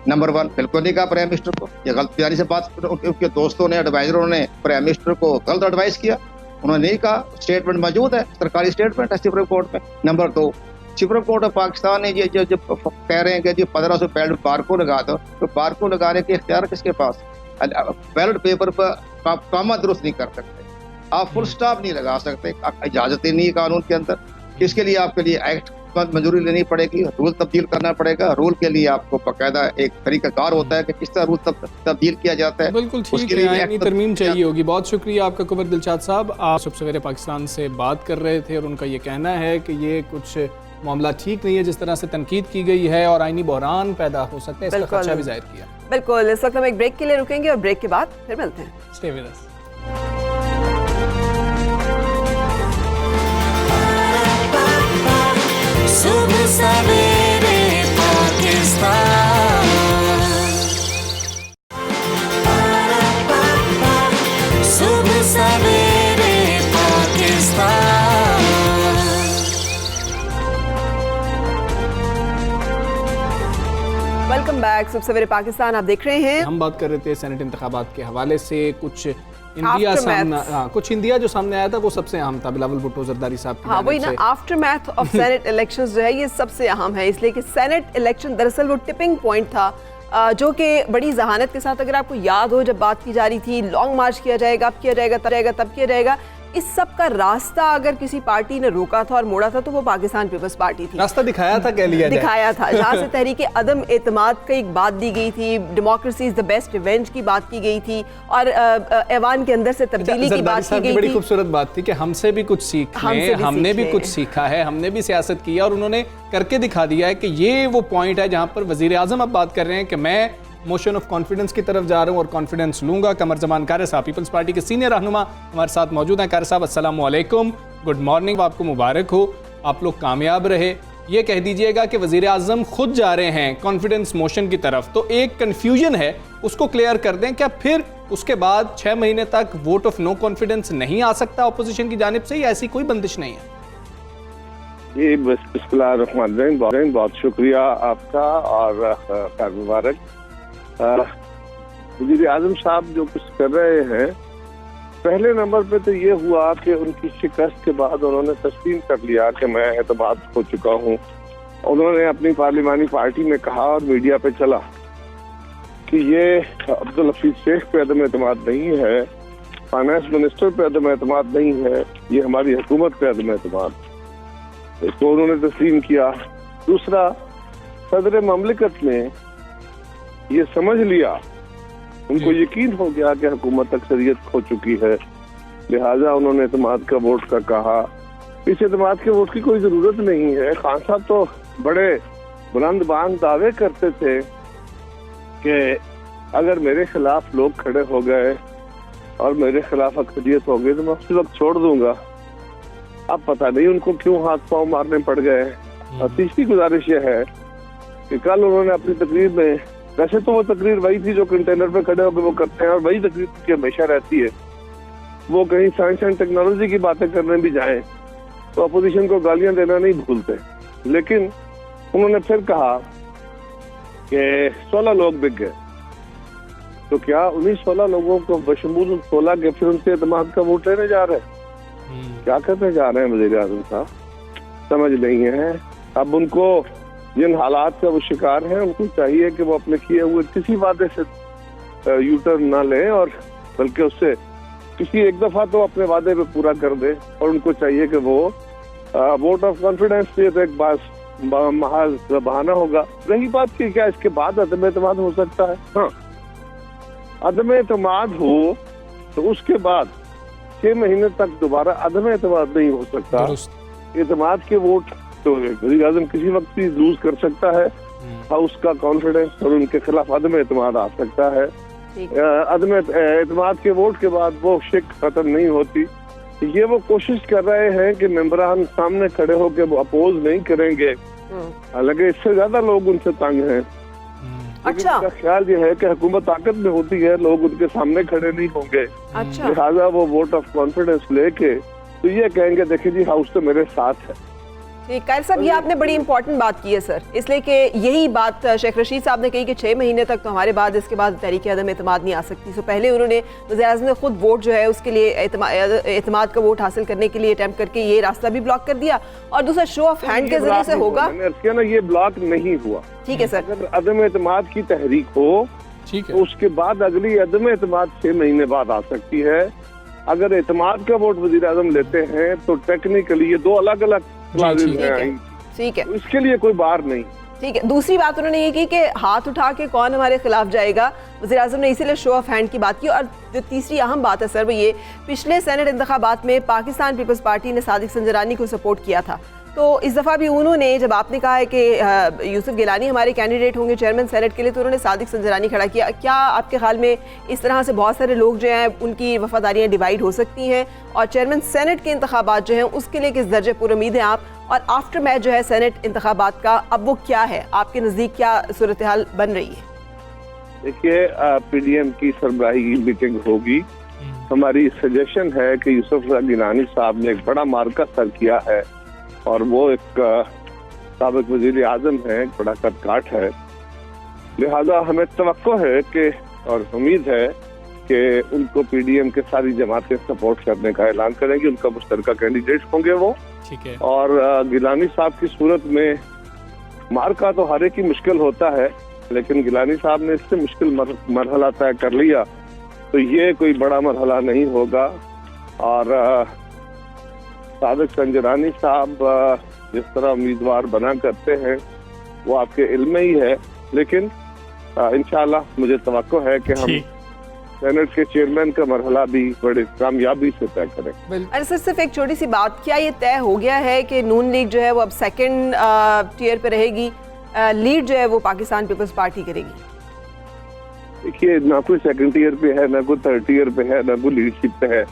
नंबर 1 बिल्कुल नहीं कहा प्राइम मिनिस्टर को, ये गलत बयानी से बात। उनके दोस्तों ने, एडवाइजरों ने प्राइम मिनिस्टर को गलत एडवाइस किया, उन्होंने नहीं कहा। स्टेटमेंट मौजूद है, सरकारी स्टेटमेंट है सुप्रीम कोर्ट में। Number 2, supreme court of Pakistan ने ये जो कह रहे हैं कि जी 1500 बैलेट बारकोड लगा दो, तो बारकोड लगाने के इख्तियार किसके पास? बैलेट पेपर पर कामा दुरुस्त नहीं कर सकते, आप फुल स्टॉप नहीं लगा सकते, इजाजत ही नहीं है कानून के अंदर। इसके लिए आपके लिए एक्ट मंजूरी लेनी पड़ेगी, रूल तब्दील करना पड़ेगा। रूल के लिए आपको बाकायदा एक तरीकाकार होता है कि किस तरह रूल तब्दील किया जाता है। बिल्कुल ठीक है, आईनी तरमीम चाहिए होगी। बहुत शुक्रिया आपका कुंवर दिलशाद साहब। आप सबसे पहले पाकिस्तान से बात कर रहे थे और उनका ये कहना है कि ये कुछ मामला ठीक नहीं है जिस तरह से तनकीद की गई है और आईनी बहरान पैदा हो सकता है, इसका खदशा भी जाहिर किया। बिल्कुल, इस वक्त हम एक ब्रेक के लिए रुकेंगे और ब्रेक के बाद फिर मिलते हैं। Stay with us. सुबह सवेरे पाकिस्तान, सुबह सवेरे पाकिस्तान। वेलकम बैक, सुबह सवेरे पाकिस्तान आप देख रहे हैं। हम बात कर रहे थे सेनेट इंतखाबात के हवाले से कुछ इंडिया सामने, कुछ इंडिया जो सामने आया था वो सबसे अहम था, बिलावल भुट्टो जरदारी साहब की। हाँ वही ना, after math of senate elections जो है ये सबसे अहम है, इसलिए कि सेनेट इलेक्शन दरअसल वो टिपिंग पॉइंट था जो कि बड़ी जहानत के साथ, अगर आपको याद हो, जब बात की जा रही थी लॉन्ग मार्च किया जाएगा, अब किया जाएगा, तब किया जाएगा, इस सब का रास्ता अगर किसी पार्टी ने रोका था और मोड़ा था तो वो पाकिस्तान पीपल्स पार्टी थी। रास्ता दिखाया था, कह लिया जाए। दिखाया था, जहाँ से तहरीक अदम एतमाद का एक बात दी गई थी, democracy is the best revenge की बात की गई थी, और ऐवान के अंदर से तब्दीली की बात की गई थी। बड़ी खूबसूरत बात थी कि हमसे भी कुछ सीख लें, हमने भी कुछ सीखा है, हमने भी सियासत की है, और उन्होंने करके दिखा दिया है कि ये वो पॉइंट है जहाँ पर वजीर आजम अब बात कर रहे हैं कि मैं मोशन ऑफ कॉन्फिडेंस की तरफ जा रहा हूं और कॉन्फिडेंस लूंगा। कमर जमान कारी साहब पीपल्स पार्टी के सीनियर रहनुमा हमारे साथ मौजूद हैं। कारी साहब अस्सलाम वालेकुम, गुड मॉर्निंग, आपको मुबारक हो, आप लोग कामयाब रहे। ये कह दीजिएगा कि वजीर आजम खुद जा रहे हैं कॉन्फिडेंस मोशन की तरफ, तो एक कन्फ्यूजन है, उसको क्लियर कर दें। क्या फिर उसके बाद 6 महीने तक वोट ऑफ नो कॉन्फिडेंस नहीं आ सकता अपोजिशन की जानिब से, या ऐसी कोई बंदिश नहीं है? जी बिस्मिल्लाहिर्रहमानिर्रहीम, बहुत शुक्रिया आपका और खैर मुबारक। वज़ीर आज़म साहब जो कुछ कर रहे हैं, पहले नंबर पे तो ये हुआ कि उनकी शिकस्त के बाद उन्होंने तस्लीम कर लिया कि मैं एतमाद हो चुका हूँ। उन्होंने अपनी पार्लिमानी पार्टी में कहा और मीडिया पे चला कि ये अब्दुल हफीज शेख पे अदम एतमाद नहीं है, फाइनेंस मिनिस्टर पे अदम एतमाद नहीं है, ये हमारी हुकूमत पे अदम एतमाद, इसको उन्होंने तस्लीम किया। दूसरा, सदर ममलिकत ने ये समझ लिया, उनको यकीन हो गया कि हुकूमत अक्सरियत खो चुकी है, लिहाजा उन्होंने एतमाद का वोट का कहा। इस एतमाद के वोट की कोई जरूरत नहीं है। खान साहब तो बड़े बुलंद बांग दावे करते थे कि अगर मेरे खिलाफ लोग खड़े हो गए और मेरे खिलाफ अक्सरियत हो गई तो मैं उसी वक्त छोड़ दूंगा। अब पता नहीं उनको क्यों हाथ पांव मारने पड़ गए। और तीसरी गुजारिश यह है कि कल उन्होंने अपनी तकरीर में, वैसे तो वो तकरीर वही थी जो कंटेनर पे खड़े होकर वो करते हैं और वही तकरीर की हमेशा रहती है, वो कहीं साइंस एंड टेक्नोलॉजी की बातें करने भी जाएं तो अपोजिशन को गालियां देना नहीं भूलते। लेकिन उन्होंने फिर कहा कि 16 लोग बिक गए, तो क्या उन्हीं 16 लोगों को बशमूल 16 के फिर उनसे एतमाद का वोट लेने जा रहे हैं? क्या करने जा रहे हैं वज़ीर आज़म साहब, समझ नहीं है। अब उनको जिन हालात का वो शिकार हैं, उनको चाहिए कि वो अपने किए हुए किसी वादे से यू टर्न ना लें, और बल्कि उससे किसी एक दफा तो अपने वादे पे पूरा कर दे। और उनको चाहिए कि वो वोट ऑफ कॉन्फिडेंस ये तो एक बात महज बहाना होगा। रही बात की क्या इसके बाद अदम एतमाद हो सकता है? हाँ, अदम एतमाद हो तो उसके बाद 6 महीने तक दोबारा अदम एतमाद नहीं हो सकता। एतमाद के वोट तो वज़ीर आज़म किसी वक्त भी लूज कर सकता है, हाउस का कॉन्फिडेंस, और उनके खिलाफ अदम एतमाद आ सकता है। अदम एतमाद के वोट के बाद वो शिक खत्म नहीं होती। ये वो कोशिश कर रहे हैं कि मेंबरान सामने खड़े होकर वो अपोज नहीं करेंगे, हालांकि इससे ज्यादा लोग उनसे तंग हैं। अच्छा, उनका ख्याल ये है कि हुकूमत ताकत में होती है, लोग उनके सामने खड़े नहीं होंगे। अच्छा, लिहाजा वो वोट ऑफ कॉन्फिडेंस लेके तो ये कहेंगे देखिए जी हाउस तो मेरे साथ है। ठीक, कारी साहब ये आपने बड़ी इंपॉर्टेंट बात की है सर, इसलिए कि यही बात शेख रशीद साहब ने कही कि 6 महीने तक तो हमारे बाद इसके बाद तहरीक अदम एतमाद नहीं आ सकती। सो पहले उन्होंने वज़ीर आज़म ने खुद वोट जो है उसके लिए एतमाद का वोट हासिल करने के लिए अटैम्प्ट करके ये रास्ता भी ब्लॉक कर दिया, और दूसरा शो ऑफ हैंड के जरिए से होगा। ना ये ब्लॉक नहीं हुआ। ठीक है सर, अगर अदम एतमाद की तहरीक हो ठीक है तो उसके बाद अगली अदम एतमाद 6 महीने बाद आ सकती है। अगर एतमाद का वोट वज़ीर आज़म लेते हैं तो टेक्निकली ये 2 अलग अलग ठीक है, इसके लिए कोई बार नहीं। ठीक है, दूसरी बात उन्होंने ये की कि हाथ उठा के कौन हमारे खिलाफ जाएगा, वज़ीर आज़म ने इसीलिए शो ऑफ हैंड की बात की। और जो तीसरी अहम बात है सर वो ये, पिछले सेनेट इंतखाबात में पाकिस्तान पीपल्स पार्टी ने सादिक संजरानी को सपोर्ट किया था, तो इस दफ़ा भी उन्होंने, जब आपने कहा है कि यूसुफ गिलानी हमारे कैंडिडेट होंगे चेयरमैन सेनेट के लिए, तो उन्होंने सादिक संजरानी खड़ा किया। क्या आपके ख्याल में इस तरह से बहुत सारे लोग जो हैं उनकी वफादारियाँ डिवाइड हो सकती हैं, और चेयरमैन सेनेट के इंतखाबात जो हैं उसके लिए किस दर्जे पर उम्मीद है आप, और आफ्टर मैच जो है सेनेट इंतखाबात का अब वो क्या है, आपके नज़दीक क्या सूरत हाल बन रही है? देखिए, PDM की सरबराही की मीटिंग होगी। हमारी सजेशन है कि यूसुफ गिलानी साहब ने एक बड़ा मार्का सर किया है, और वो एक साबिक वज़ीर आज़म है, एक बड़ा कदकाठ है। लिहाजा हमें तवक्को है कि और उम्मीद है कि उनको PDM के सारी जमातें सपोर्ट करने का ऐलान करेंगी, उनका मुश्तरका कैंडिडेट होंगे वो। ठीक है। और गिलानी साहब की सूरत में मार्का तो हर एक ही मुश्किल होता है, लेकिन गिलानी साहब ने इससे मुश्किल मरहला तय कर लिया, तो ये कोई बड़ा मरहला नहीं होगा। और सादिक संजरानी साहब जिस तरह उम्मीदवार बना करते हैं वो आपके इल्म में ही है, लेकिन इंशाल्लाह मुझे तवक्को है कि हम सेनेट के चेयरमैन का मरहला भी बड़ी कामयाबी से तय करें। अरे सर, सिर्फ एक छोटी सी बात, क्या ये तय हो गया है कि नून लीग जो है वो अब सेकंड टियर पे रहेगी, लीड जो है वो पाकिस्तान पीपल्स पार्टी करेगी? देखिए, ना कोई सेकंड टियर पे है, ना कोई थर्ड टियर पे है, ना कोई लीडरशिप पे है।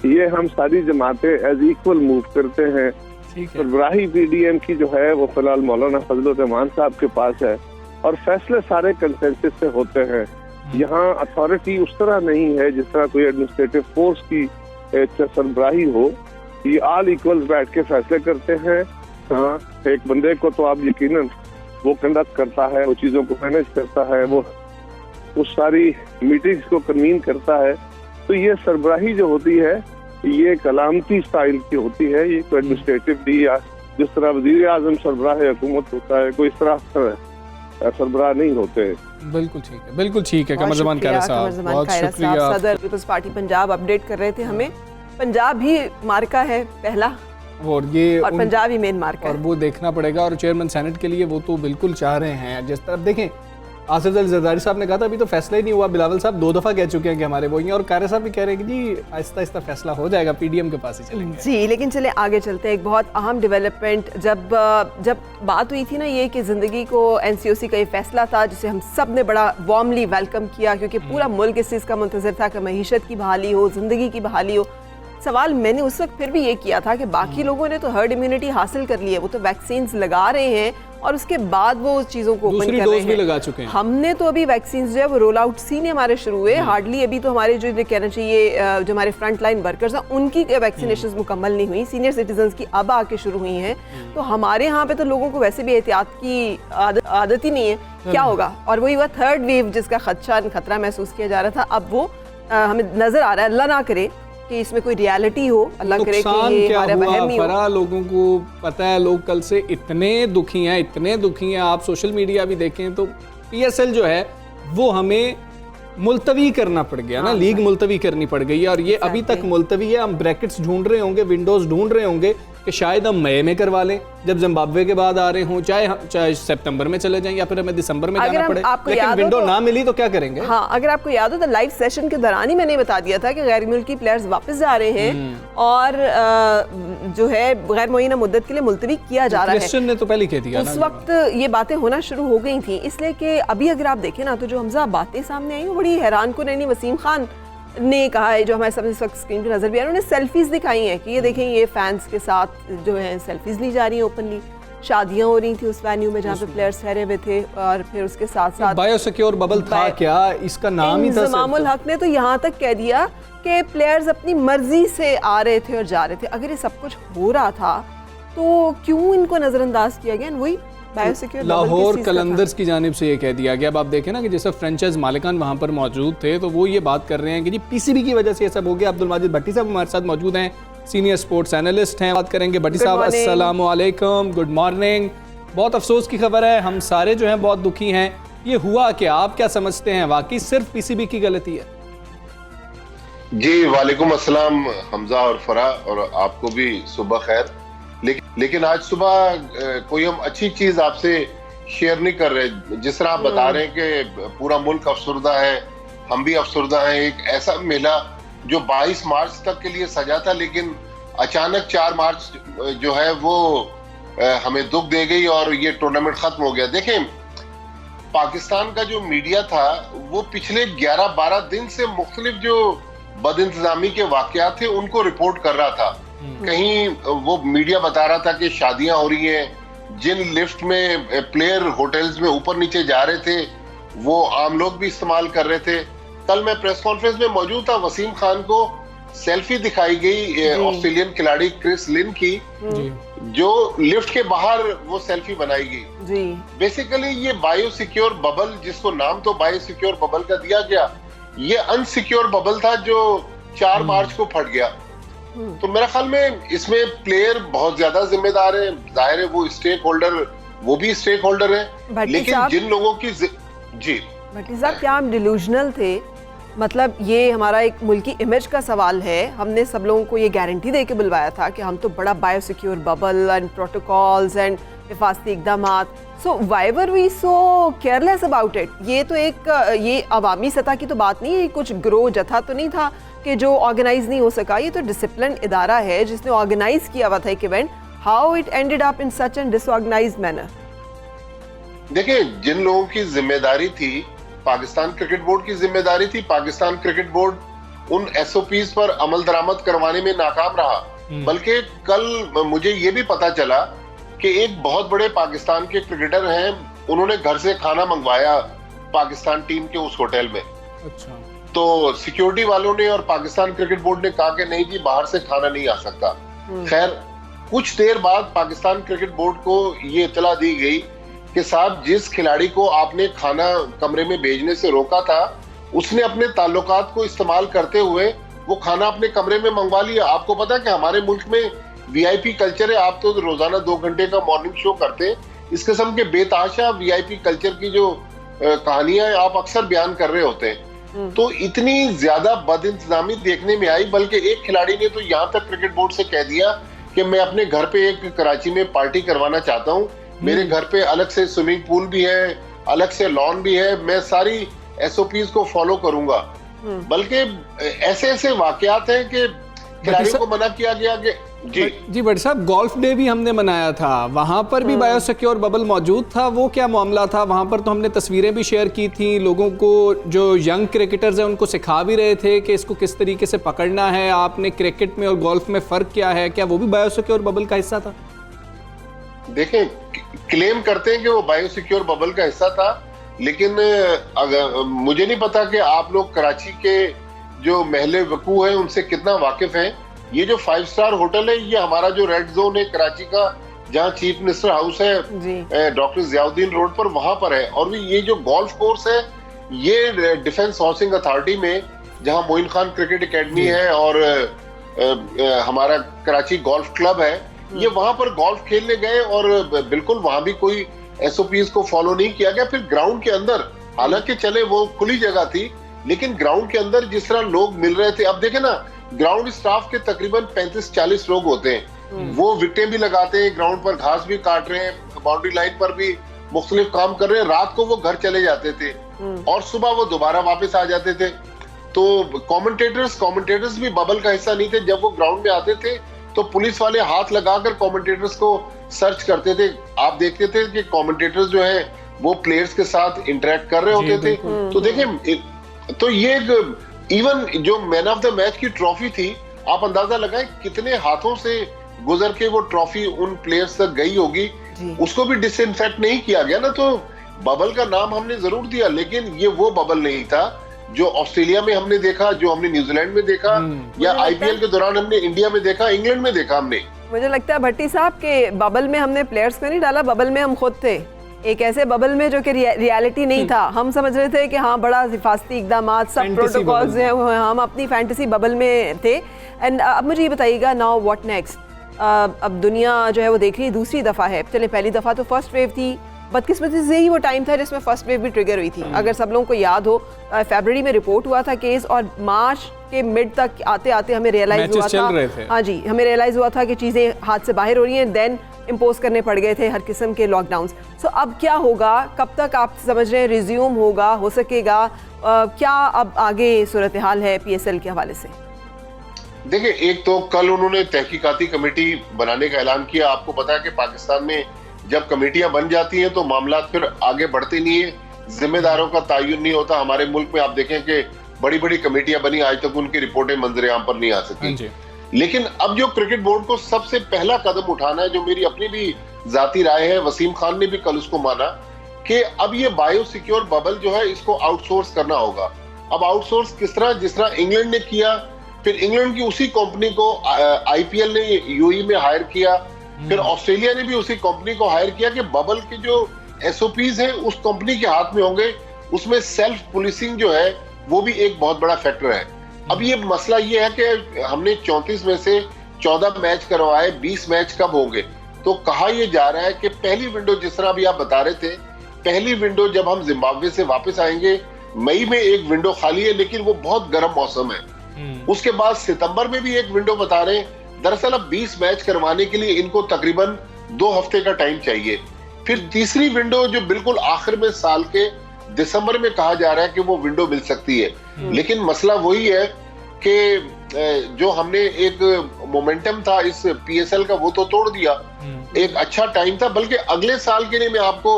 ये हम सारी जमातें एज इक्वल मूव करते हैं। सरबराही पीडीएम की जो है वो फिलहाल मौलाना फजल रहमान साहब के पास है और फैसले सारे कंसेंसस से होते हैं। यहाँ अथॉरिटी उस तरह नहीं है जिस तरह कोई एडमिनिस्ट्रेटिव फोर्स की सरबराही हो। ये ऑल इक्वल्स बैठ के फैसले करते हैं। हाँ, एक बंदे को तो आप यकीनन वो कंडक्ट करता है, वो चीजों को मैनेज करता है, वो उस सारी मीटिंग्स को कन्वीन करता है। तो ये सरबराही जो होती है ये कलामती स्टाइल की होती है, ये कोई एडमिनिस्ट्रेटिव भी या जिस तरह वजीर आजम सरबराह हुकूमत होता है कोई इस तरह सरबराह नहीं होते। बिल्कुल ठीक है, बिल्कुल ठीक है। कमर ज़मान खैरा साहब, बहुत शुक्रिया। सदर पीपल्स पार्टी पंजाब अपडेट कर रहे थे हमें। पंजाब भी मार्का है पहला, और पंजाब ही मेन मार्का है, और वो देखना पड़ेगा। और चेयरमैन सेनेट के लिए वो तो बिल्कुल चाह रहे हैं। जिस तरह देखें, आसिफ अली जरदारी साहब ने कहा था अभी तो फैसला ही नहीं हुआ, बिलावल साहब 2 दफ़ा कह चुके हैं कि हमारे वो ही हैं, और कारे साहब भी कह रहे हैं कि जी आहिस्ता आहिस्ता फैसला हो जाएगा, पीडीएम के पास ही चलेंगे। जी, लेकिन चले आगे चलते हैं। एक बहुत अहम डेवलपमेंट, जब बात हुई थी ना ये कि ज़िंदगी को एनसीओसी का ये फैसला था जिसे हम सब ने बड़ा वार्मली वेलकम किया, क्योंकि पूरा मुल्क इस चीज़ का मुंतज़िर था कि मईशत की बहाली हो, ज़िंदगी की बहाली हो। सवाल मैंने उस वक्त फिर भी ये किया था कि बाकी लोगों ने तो हर्ड इम्यूनिटी हासिल कर ली है, वो तो वैक्सीन लगा रहे हैं और उसके बाद वो चीज़ों को ओपन कर रहे हैं। भी लगा चुके हैं। हमने तो अभी वैक्सीन जो है वो रोल आउट सीने हमारे शुरू हुए, हार्डली अभी तो हमारे जो कहना चाहिए जो हमारे फ्रंट लाइन वर्कर्स हैं उनकी वैक्सीनेशन मुकम्मल नहीं हुई, सीनियर सिटीजन्स की अब आके शुरू हुई हैं। तो हमारे यहाँ पे तो लोगों को वैसे भी एहतियात की आदत ही नहीं है, क्या होगा। और वही हुआ थर्ड वेव जिसका खतरा महसूस किया जा रहा था, अब वो हमें नजर आ रहा है। अल्लाह ना करे कि इसमें कोई रियलिटी हो, अल्लाह करे कि ये हमारा वहम ही हो। फरा लोगों को पता है, लोग कल से इतने दुखी हैं। आप सोशल मीडिया भी देखें तो पीएसएल जो है वो हमें मुलतवी करना पड़ गया ना, लीग मुलतवी करनी पड़ गई है, और ये अभी तक मुलतवी है। हम ब्रैकेट्स ढूंढ रहे होंगे, विंडोज ढूंढ रहे होंगे कि शायद हम मई में करवा लें जब जिम्बाब्वे के बाद आ रहे हों, चाहे सितंबर में चले जाएं या फिर हमें दिसंबर में जाना पड़े, लेकिन विंडो ना मिली तो क्या करेंगे। हाँ, अगर आपको याद हो तो लाइव सेशन के दौरान ही मैंने बता दिया था कि गैर मुल्की प्लेयर्स वापस जा रहे हैं और जो है गैर मुअय्यना मुद्दत के लिए मुलतवी किया जा रहा है। क्रिश्चियन ने तो पहले कह दिया उस वक्त ये बातें होना शुरू हो गई थी, इसलिए कि अभी अगर आप देखें ना तो जो हमजा बातें सामने आई वो बड़ी हैरान कुन। वसीम खान ने कहा है, जो हमारे सामने इस वक्त स्क्रीन पर नजर भी आ रहा है, उन्होंने सेल्फीज दिखाई हैं कि ये देखें ये फैंस के साथ जो है सेल्फीज ली जा रही हैं ओपनली। शादियां हो रही थी उस वेन्यू में जहाँ पे प्लेयर्स ठहरे हुए थे, और फिर उसके साथ साथ बायोसिक्योर बबल था, क्या इसका नाम ही था। इंज़मामुल हक ने तो यहाँ तक कह दिया कि प्लेयर्स अपनी मर्जी से आ रहे थे और जा रहे थे। अगर ये सब कुछ हो रहा था तो क्यों इनको नजरअंदाज किया गया? वही लाहौर कलंदर्स की जानिब से ये कह दिया गया। अब आप देखें ना कि जैसे फ्रेंचाइज मालिकान वहाँ पर मौजूद थे तो वो ये बात कर रहे हैं कि जी पीसीबी की वजह से ये सब हो गया। अब्दुल माजिद भट्टी साहब हमारे साथ मौजूद हैं, सीनियर स्पोर्ट्स एनालिस्ट हैं, बात करेंगे। भट्टी साहब अस्सलाम वालेकुम, गुड मॉर्निंग। बहुत अफसोस की खबर है, हम सारे जो हैं बहुत दुखी हैं। ये हुआ क्या, आप क्या समझते हैं, वाकई सिर्फ पीसीबी की गलती है? जी वालेकुम अस्सलाम हमजा और फरा, और आपको भी सुबह खैर। लेकिन आज सुबह कोई हम अच्छी चीज आपसे शेयर नहीं कर रहे। जिस तरह आप बता रहे हैं कि पूरा मुल्क अफसरदा है, हम भी अफसरदा हैं। एक ऐसा मेला जो 22 मार्च तक के लिए सजा था, लेकिन अचानक 4 मार्च जो है वो हमें दुख दे गई और ये टूर्नामेंट खत्म हो गया। देखें, पाकिस्तान का जो मीडिया था वो पिछले 11-12 दिन से मुख्तलिफ जो बदइंतजामी के वाकयात थे उनको रिपोर्ट कर रहा था। कहीं वो मीडिया बता रहा था कि शादियां हो रही हैं, जिन लिफ्ट में प्लेयर होटल्स में ऊपर नीचे जा रहे थे वो आम लोग भी इस्तेमाल कर रहे थे। कल मैं प्रेस कॉन्फ्रेंस में मौजूद था, वसीम खान को सेल्फी दिखाई गई ऑस्ट्रेलियन खिलाड़ी क्रिस लिन की, जो लिफ्ट के बाहर वो सेल्फी बनाई गई। बेसिकली ये बायोसिक्योर बबल, जिसको नाम तो बायोसिक्योर बबल का दिया गया, ये अनसिक्योर बबल था जो 4 मार्च को फट गया। तो मेरे ख्याल में इसमें प्लेयर बहुत ज्यादा जिम्मेदार है। जाहिर है वो स्टेक होल्डर, वो भी स्टेक होल्डर है, लेकिन जिन लोगों की जी भट्टी साहब, क्या हम डिल्यूजनल थे मतलब ये हमारा एक मुल्क की इमेज का सवाल है। हमने सब लोगों को ये गारंटी दे के बुलवाया था कि हम तो बड़ा biosecure bubble and protocols and हिफाजती इकदाम, so why were we so careless about it. ये तो एक ये अवामी सतह की तो बात नहीं है, कुछ ग्रो जथा तो नहीं था कि जो ऑर्गेनाइज नहीं हो सका। ये तो डिसिप्लिन इदारा है जिसने ऑर्गेनाइज किया हुआ था एक event. How it ended up in such an disorganised manner? देखिए, जिन लोगों की जिम्मेदारी थी, पाकिस्तान क्रिकेट बोर्ड की जिम्मेदारी थी, पाकिस्तान क्रिकेट बोर्ड उन एसओपीज पर अमल दरामद करवाने में नाकाम रहा। बल्कि कल मुझे ये भी पता चला कि एक बहुत बड़े पाकिस्तान के क्रिकेटर हैं, उन्होंने घर से खाना मंगवाया पाकिस्तान टीम के उस होटल में। अच्छा। तो सिक्योरिटी वालों ने और पाकिस्तान क्रिकेट बोर्ड ने कहा कि नहीं जी, बाहर से खाना नहीं आ सकता। खैर, कुछ देर बाद पाकिस्तान क्रिकेट बोर्ड को ये इत्तला दी गई कि साहब, जिस खिलाड़ी को आपने खाना कमरे में भेजने से रोका था, उसने अपने ताल्लुकात को इस्तेमाल करते हुए वो खाना अपने कमरे में मंगवा लिया। आपको पता है कि हमारे मुल्क में वीआईपी कल्चर है। आप तो रोजाना 2 घंटे का मॉर्निंग शो करते हैं, इस किस्म के बेतहाशा वीआईपी कल्चर की जो कहानियां आप अक्सर बयान कर रहे होते हैं। तो इतनी ज्यादा बदइंतजामी देखने में आई, बल्कि एक खिलाड़ी ने तो यहाँ तक क्रिकेट बोर्ड से कह दिया कि मैं अपने घर पे एक कराची में पार्टी करवाना चाहता हूँ, मेरे घर पे अलग से स्विमिंग पूल भी है, अलग से लॉन भी है, मैं सारी एसओपीज को फॉलो करूंगा। बल्कि ऐसे ऐसे वाकयात हैं कि खिलाड़ियों को मना किया गया कि जी बट साहब, गोल्फ डे भी हमने मनाया था, वहां पर भी बायोसिक्योर बबल मौजूद था। वो क्या मामला था वहां पर? तो हमने तस्वीरें भी शेयर की थी, लोगों को जो यंग क्रिकेटर्स हैं उनको सिखा भी रहे थे कि इसको किस तरीके से पकड़ना है, आपने क्रिकेट में और गोल्फ में फर्क क्या है। क्या वो भी बायोसिक्योर बबल का हिस्सा था? देखें, क्लेम करते हैं कि वो बायोसिक्योर बबल का हिस्सा था, लेकिन अगर मुझे नहीं पता कि आप लोग कराची के जो महले वकू हैं उनसे कितना वाकिफ हैं। ये जो 5 स्टार होटल है, ये हमारा जो रेड जोन है कराची का, जहाँ चीफ मिनिस्टर हाउस है डॉक्टर जियाउद्दीन रोड पर, वहां पर है। और भी ये जो गोल्फ कोर्स है, ये डिफेंस हाउसिंग अथॉरिटी में, जहाँ मोइन खान क्रिकेट एकेडमी है और हमारा कराची गोल्फ क्लब है, ये वहां पर गोल्फ खेलने गए और बिल्कुल वहां भी कोई एसओपीज को फॉलो नहीं किया गया। फिर ग्राउंड के अंदर, हालांकि चले वो खुली जगह थी, लेकिन ग्राउंड के अंदर जिस तरह लोग मिल रहे थे, अब देखे ना, ग्राउंड स्टाफ के तकरीबन 35-40 लोग होते हैं। वो विकेटें भी लगाते हैं, ग्राउंड पर घास भी काट रहे हैं, बाउंड्री लाइन पर भी मुख्तलिफ काम कर रहे हैं। रात को वो घर चले जाते थे और सुबह वो दोबारा वापस आ जाते थे। तो कमेंटेटर्स भी बबल का हिस्सा नहीं थे। जब वो ग्राउंड में आते थे तो पुलिस वाले हाथ लगाकर कमेंटेटर्स को सर्च करते थे। आप देखते थे कि कमेंटेटर्स जो हैं वो प्लेयर्स के साथ इंटरेक्ट कर रहे होते थे। तो देखिए, तो ये इवन जो मैन ऑफ द मैच की ट्रॉफी थी, आप अंदाजा लगाएं कितने हाथों से गुजर के वो ट्रॉफी उन प्लेयर्स तक गई होगी, उसको भी डिसइंफेक्ट नहीं किया गया ना। तो बबल का नाम हमने जरूर दिया, लेकिन ये वो बबल नहीं था जो ऑस्ट्रेलिया में हमने देखा, जो हमने न्यूजीलैंड में देखा, या आईपीएल के दौरान हमने इंडिया में देखा, इंग्लैंड में देखा हमने। मुझे लगता है भट्टी साहब के बबल में हमने प्लेयर्स को नहीं डाला, बबल में हम खुद थे। एक ऐसे बबल में जो कि रियलिटी नहीं था। हम समझ रहे थे कि हाँ, बड़ा हिफाजती इकदाम, सब प्रोटोकॉल्स हैं, हम अपनी फैंटेसी बबल में थे। एंड अब मुझे ये बताइएगा, नाउ व्हाट नेक्स्ट? अब दुनिया जो है वो देख रही है, दूसरी दफ़ा है। चले, पहली दफ़ा तो फर्स्ट वेव थी, बदकिस्मती से ही वो टाइम था जिसमें फर्स्ट वेव भी ट्रिगर हुई थी। अगर सब लोगों को याद हो, फरवरी में रिपोर्ट हुआ था केस, और मार्च के मिड तक आते आते हमें रियलाइज हुआ था, हाँ जी, हमें रियलाइज हुआ था कि चीज़ें हाथ से बाहर हो रही हैं। देन इम्पोज करने पड़ गए थे हर किस्म के लॉकडाउन्स। सो अब क्या होगा? कब तक आप समझ रहे हैं रिज्यूम होगा, हो सकेगा? क्या अब आगे सूरत हाल है पीएसएल के हवाले से? देखिए, एक तो कल उन्होंने तहकीकाती कमेटी बनाने का ऐलान किया। आपको पता है कि पाकिस्तान में जब कमेटियां बन जाती हैं तो मामला फिर आगे बढ़ते नहीं है, जिम्मेदारों का तायुन नहीं होता। हमारे मुल्क में आप देखें कि बड़ी बड़ी कमेटियां बनी, आज तक उनकी रिपोर्टें मंजर-ए-आम पर नहीं आ सकी। लेकिन अब जो क्रिकेट बोर्ड को सबसे पहला कदम उठाना है, जो मेरी अपनी भी जाती राय है, वसीम खान ने भी कल उसको माना, कि अब ये बायोसिक्योर बबल जो है इसको आउटसोर्स करना होगा। अब आउटसोर्स किस तरह? जिस तरह इंग्लैंड ने किया, फिर इंग्लैंड की उसी कंपनी को आईपीएल ने यूएई में हायर किया, फिर ऑस्ट्रेलिया ने भी उसी कंपनी को हायर किया कि बबल के जो एसओपीज हैं उस कंपनी के हाथ में होंगे। उसमें सेल्फ पुलिसिंग जो है वो भी एक बहुत बड़ा फैक्टर है। अब ये मसला ये है कि हमने 34 में से 14 मैच करवाए, 20 मैच कब होंगे? तो कहा यह जा रहा है कि पहली विंडो, जिस तरह अभी आप बता रहे थे, पहली विंडो जब हम जिम्बाब्वे से वापस आएंगे मई में एक विंडो खाली है, लेकिन वो बहुत गर्म मौसम है। उसके बाद सितंबर में भी एक विंडो बता रहे हैं। दरअसल अब 20 मैच करवाने के लिए इनको तकरीबन 2 हफ्ते का टाइम चाहिए। फिर तीसरी विंडो जो बिल्कुल आखिर में साल के दिसंबर में कहा जा रहा है कि वो विंडो मिल सकती है। लेकिन मसला वही है कि जो हमने एक मोमेंटम था इस पीएसएल का वो तो तोड़ दिया। एक अच्छा टाइम था, बल्कि अगले साल के लिए मैं आपको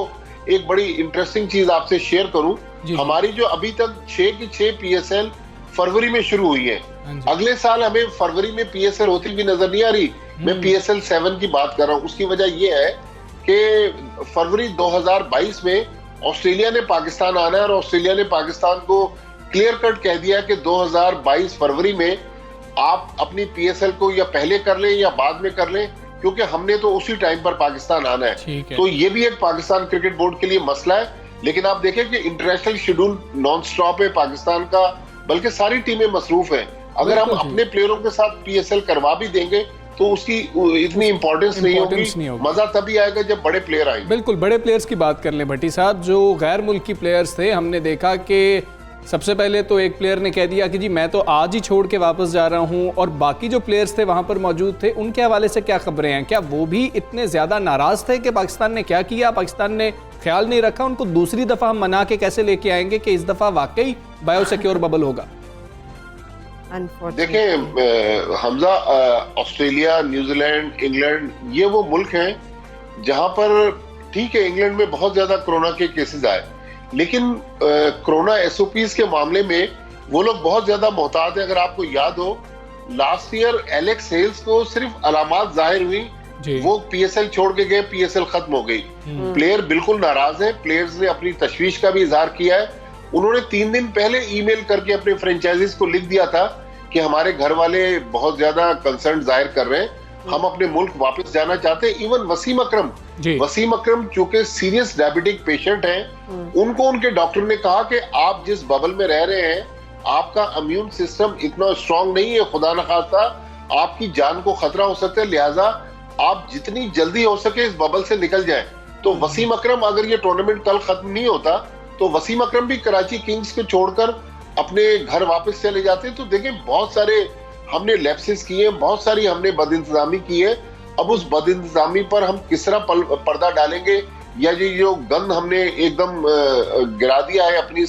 एक बड़ी इंटरेस्टिंग चीज आपसे शेयर करूं। हमारी जो अभी तक 6 की 6 पीएसएल फरवरी में शुरू हुई है। अगले साल हमें फरवरी में पीएसएल होती भी नजर नहीं आ रही। मैं पीएसएल 7 की बात कर रहा हूं। उसकी वजह यह है कि फरवरी 2022 में ऑस्ट्रेलिया ने पाकिस्तान आना है और ऑस्ट्रेलिया ने पाकिस्तान को क्लियर कट कह दिया कि 2022 फरवरी में आप अपनी पीएसएल को या पहले कर लें या बाद में कर लें, क्योंकि हमने तो उसी टाइम पर पाकिस्तान आना है। तो ये भी एक पाकिस्तान क्रिकेट बोर्ड के लिए मसला है। लेकिन आप देखें कि इंटरनेशनल शेड्यूल नॉन स्टॉप है पाकिस्तान का, बल्कि सारी टीमें मसरूफ हैं। अगर हम अपने प्लेयरों के साथ पीएसएल करवा भी देंगे तो उसकी इतनी इंपॉर्टेंस नहीं होगी। मजा तभी आएगा जब बड़े प्लेयर आएंगे। बिल्कुल, बड़े प्लेयर्स की बात कर लें भट्टी साहब। जो गैर मुल्की प्लेयर्स थे, हमने देखा कि सबसे पहले तो एक प्लेयर ने कह दिया कि जी मैं तो आज ही छोड़ के वापस जा रहा हूं, और बाकी जो प्लेयर्स थे वहां पर मौजूद थे उनके हवाले से क्या खबरें हैं? क्या वो भी इतने ज्यादा नाराज थे कि पाकिस्तान ने क्या किया, पाकिस्तान ने ख्याल नहीं रखा? उनको दूसरी दफा हम मना के कैसे लेके आएंगे कि इस दफा वाकई बायोसिक्योर बबल होगा? देखें हमजा, ऑस्ट्रेलिया, न्यूजीलैंड, इंग्लैंड, ये वो मुल्क हैं जहां पर ठीक है इंग्लैंड में बहुत ज्यादा कोरोना के केसेस आए, लेकिन कोरोना एसओपीज के मामले में वो लोग बहुत ज्यादा मोहतात हैं। अगर आपको याद हो, लास्ट ईयर एलेक्स हेल्स को सिर्फ अलामात जाहिर हुई, वो पीएसएल छोड़ के गए, पीएसएल खत्म हो गई। प्लेयर बिल्कुल नाराज है। प्लेयर्स ने अपनी तशवीश का भी इजहार किया है। उन्होंने 3 दिन पहले ईमेल करके अपने फ्रेंचाइजीज को लिख दिया था कि हमारे घर वाले बहुत ज्यादा कंसर्न जाहिर कर रहे हैं, हम अपने मुल्क वापस जाना चाहते हैं। इवन वसीम अकरम चूंकि सीरियस डायबिटिक पेशेंट हैं, उनको उनके डॉक्टर ने कहा कि आप जिस बबल में रह रहे हैं, आपका इम्यून सिस्टम इतना स्ट्रांग नहीं है, खुदा न खास्ता आपकी जान को खतरा हो सकता है, लिहाजा आप जितनी जल्दी हो सके इस बबल से निकल जाएं। तो वसीम अकरम, अगर ये टूर्नामेंट कल खत्म नहीं होता तो वसीम अकरम भी कराची किंग्स को छोड़कर अपने घर वापस चले जाते। तो देखिए बहुत सारे हमने लैप्सेस किए, बहुत सारी हमने बदइंतजामी की है। अब उस बदइंतजामी पर हम किस तरह पर्दा डालेंगे, या ये जो गंद हमने एकदम गिरा दिया है अपनी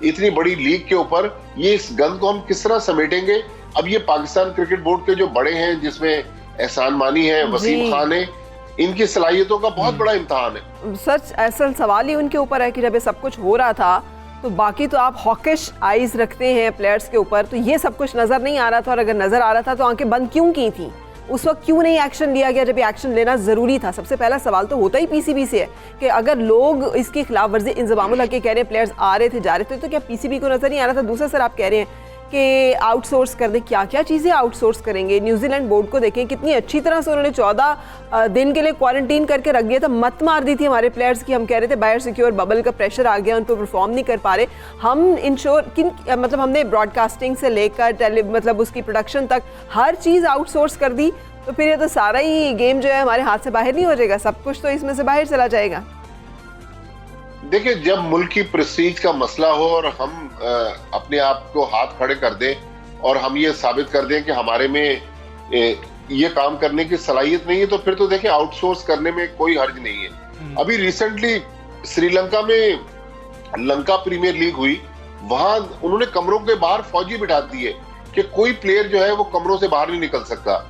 इतनी बड़ी लीग के ऊपर, ये इस गंद को हम किस तरह समेटेंगे? अब ये पाकिस्तान क्रिकेट बोर्ड के जो बड़े हैं, जिसमें एहसान मानी है, वसीम खान है, इनकी सलाहियतों का बहुत बड़ा इम्तिहान है। सच असल सवाल ही उनके ऊपर है कि जब ये सब कुछ हो रहा था तो बाकी तो आप हॉकिश आइज रखते हैं प्लेयर्स के ऊपर, तो ये सब कुछ नजर नहीं आ रहा था। और अगर नजर आ रहा था तो आंखें बंद क्यों की थी? उस वक्त क्यों नहीं एक्शन लिया गया जब ये एक्शन लेना जरूरी था? सबसे पहला सवाल तो होता ही पीसीबी से है कि अगर लोग इसकी खिलाफ वर्जी इंजमामुल हक के कह रहे हैं, प्लेयर्स आ रहे थे जा रहे थे, तो क्या पीसीबी को नजर नहीं आ रहा था? दूसरा सर आप कह रहे हैं कि आउटसोर्स कर दें, क्या क्या चीज़ें आउटसोर्स करेंगे? न्यूजीलैंड बोर्ड को देखें, कितनी अच्छी तरह से उन्होंने 14 दिन के लिए क्वारंटीन करके रख दिया था, मत मार दी थी हमारे प्लेयर्स की। हम कह रहे थे बायो सिक्योर बबल का प्रेशर आ गया, उन पर परफॉर्म नहीं कर पा रहे। हम मतलब हमने ब्रॉडकास्टिंग से लेकर मतलब उसकी प्रोडक्शन तक हर चीज़ आउटसोर्स कर दी, तो फिर ये तो सारा ही गेम जो है हमारे हाथ से बाहर नहीं हो जाएगा? सब कुछ तो इसमें से बाहर चला जाएगा। देखिए, जब मुल्क की प्रेस्टीज का मसला हो और हम अपने आप को हाथ खड़े कर दें और हम ये साबित कर दें कि हमारे में ये काम करने की सलाहियत नहीं है, तो फिर तो देखिए आउटसोर्स करने में कोई हर्ज नहीं है। अभी रिसेंटली श्रीलंका में लंका प्रीमियर लीग हुई, वहां उन्होंने कमरों के बाहर फौजी बिठा दिए कि कोई प्लेयर जो है वो कमरों से बाहर नहीं निकल सकता।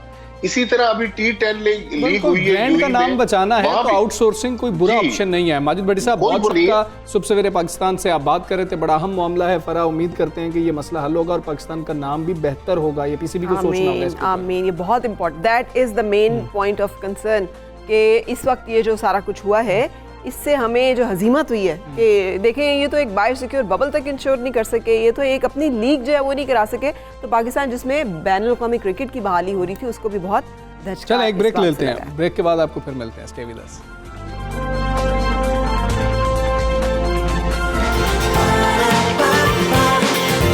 इसी तरह अभी T10 लीग हुई है, ब्रांड का नाम बचाना है तो आउटसोर्सिंग कोई बुरा ऑप्शन नहीं है। माजिद भट्टी साहब, बहुत शुक्रिया। सुबह सवेरे पाकिस्तान से आप बात कर रहे थे, बड़ा अहम मामला है फरा। उम्मीद करते हैं कि ये मसला हल होगा और पाकिस्तान का नाम भी बेहतर होगा। ये पीसीबी को सोचना होगा। आमीन, ये बहुत important, that is the main point of concern कि इस वक्त ये जो सारा कुछ हुआ है, इससे हमें जो हजीमत हुई है कि देखें, ये तो एक बायो सिक्योर बबल तक इंश्योर नहीं कर सके, ये तो एक अपनी लीग जो है वो नहीं करा सके, तो पाकिस्तान जिसमें बैनुल-अक़वामी क्रिकेट की बहाली हो रही थी उसको भी बहुत धचका। चलें एक ब्रेक लेते हैं, ब्रेक के बाद आपको फिर मिलते हैं। Stay with us.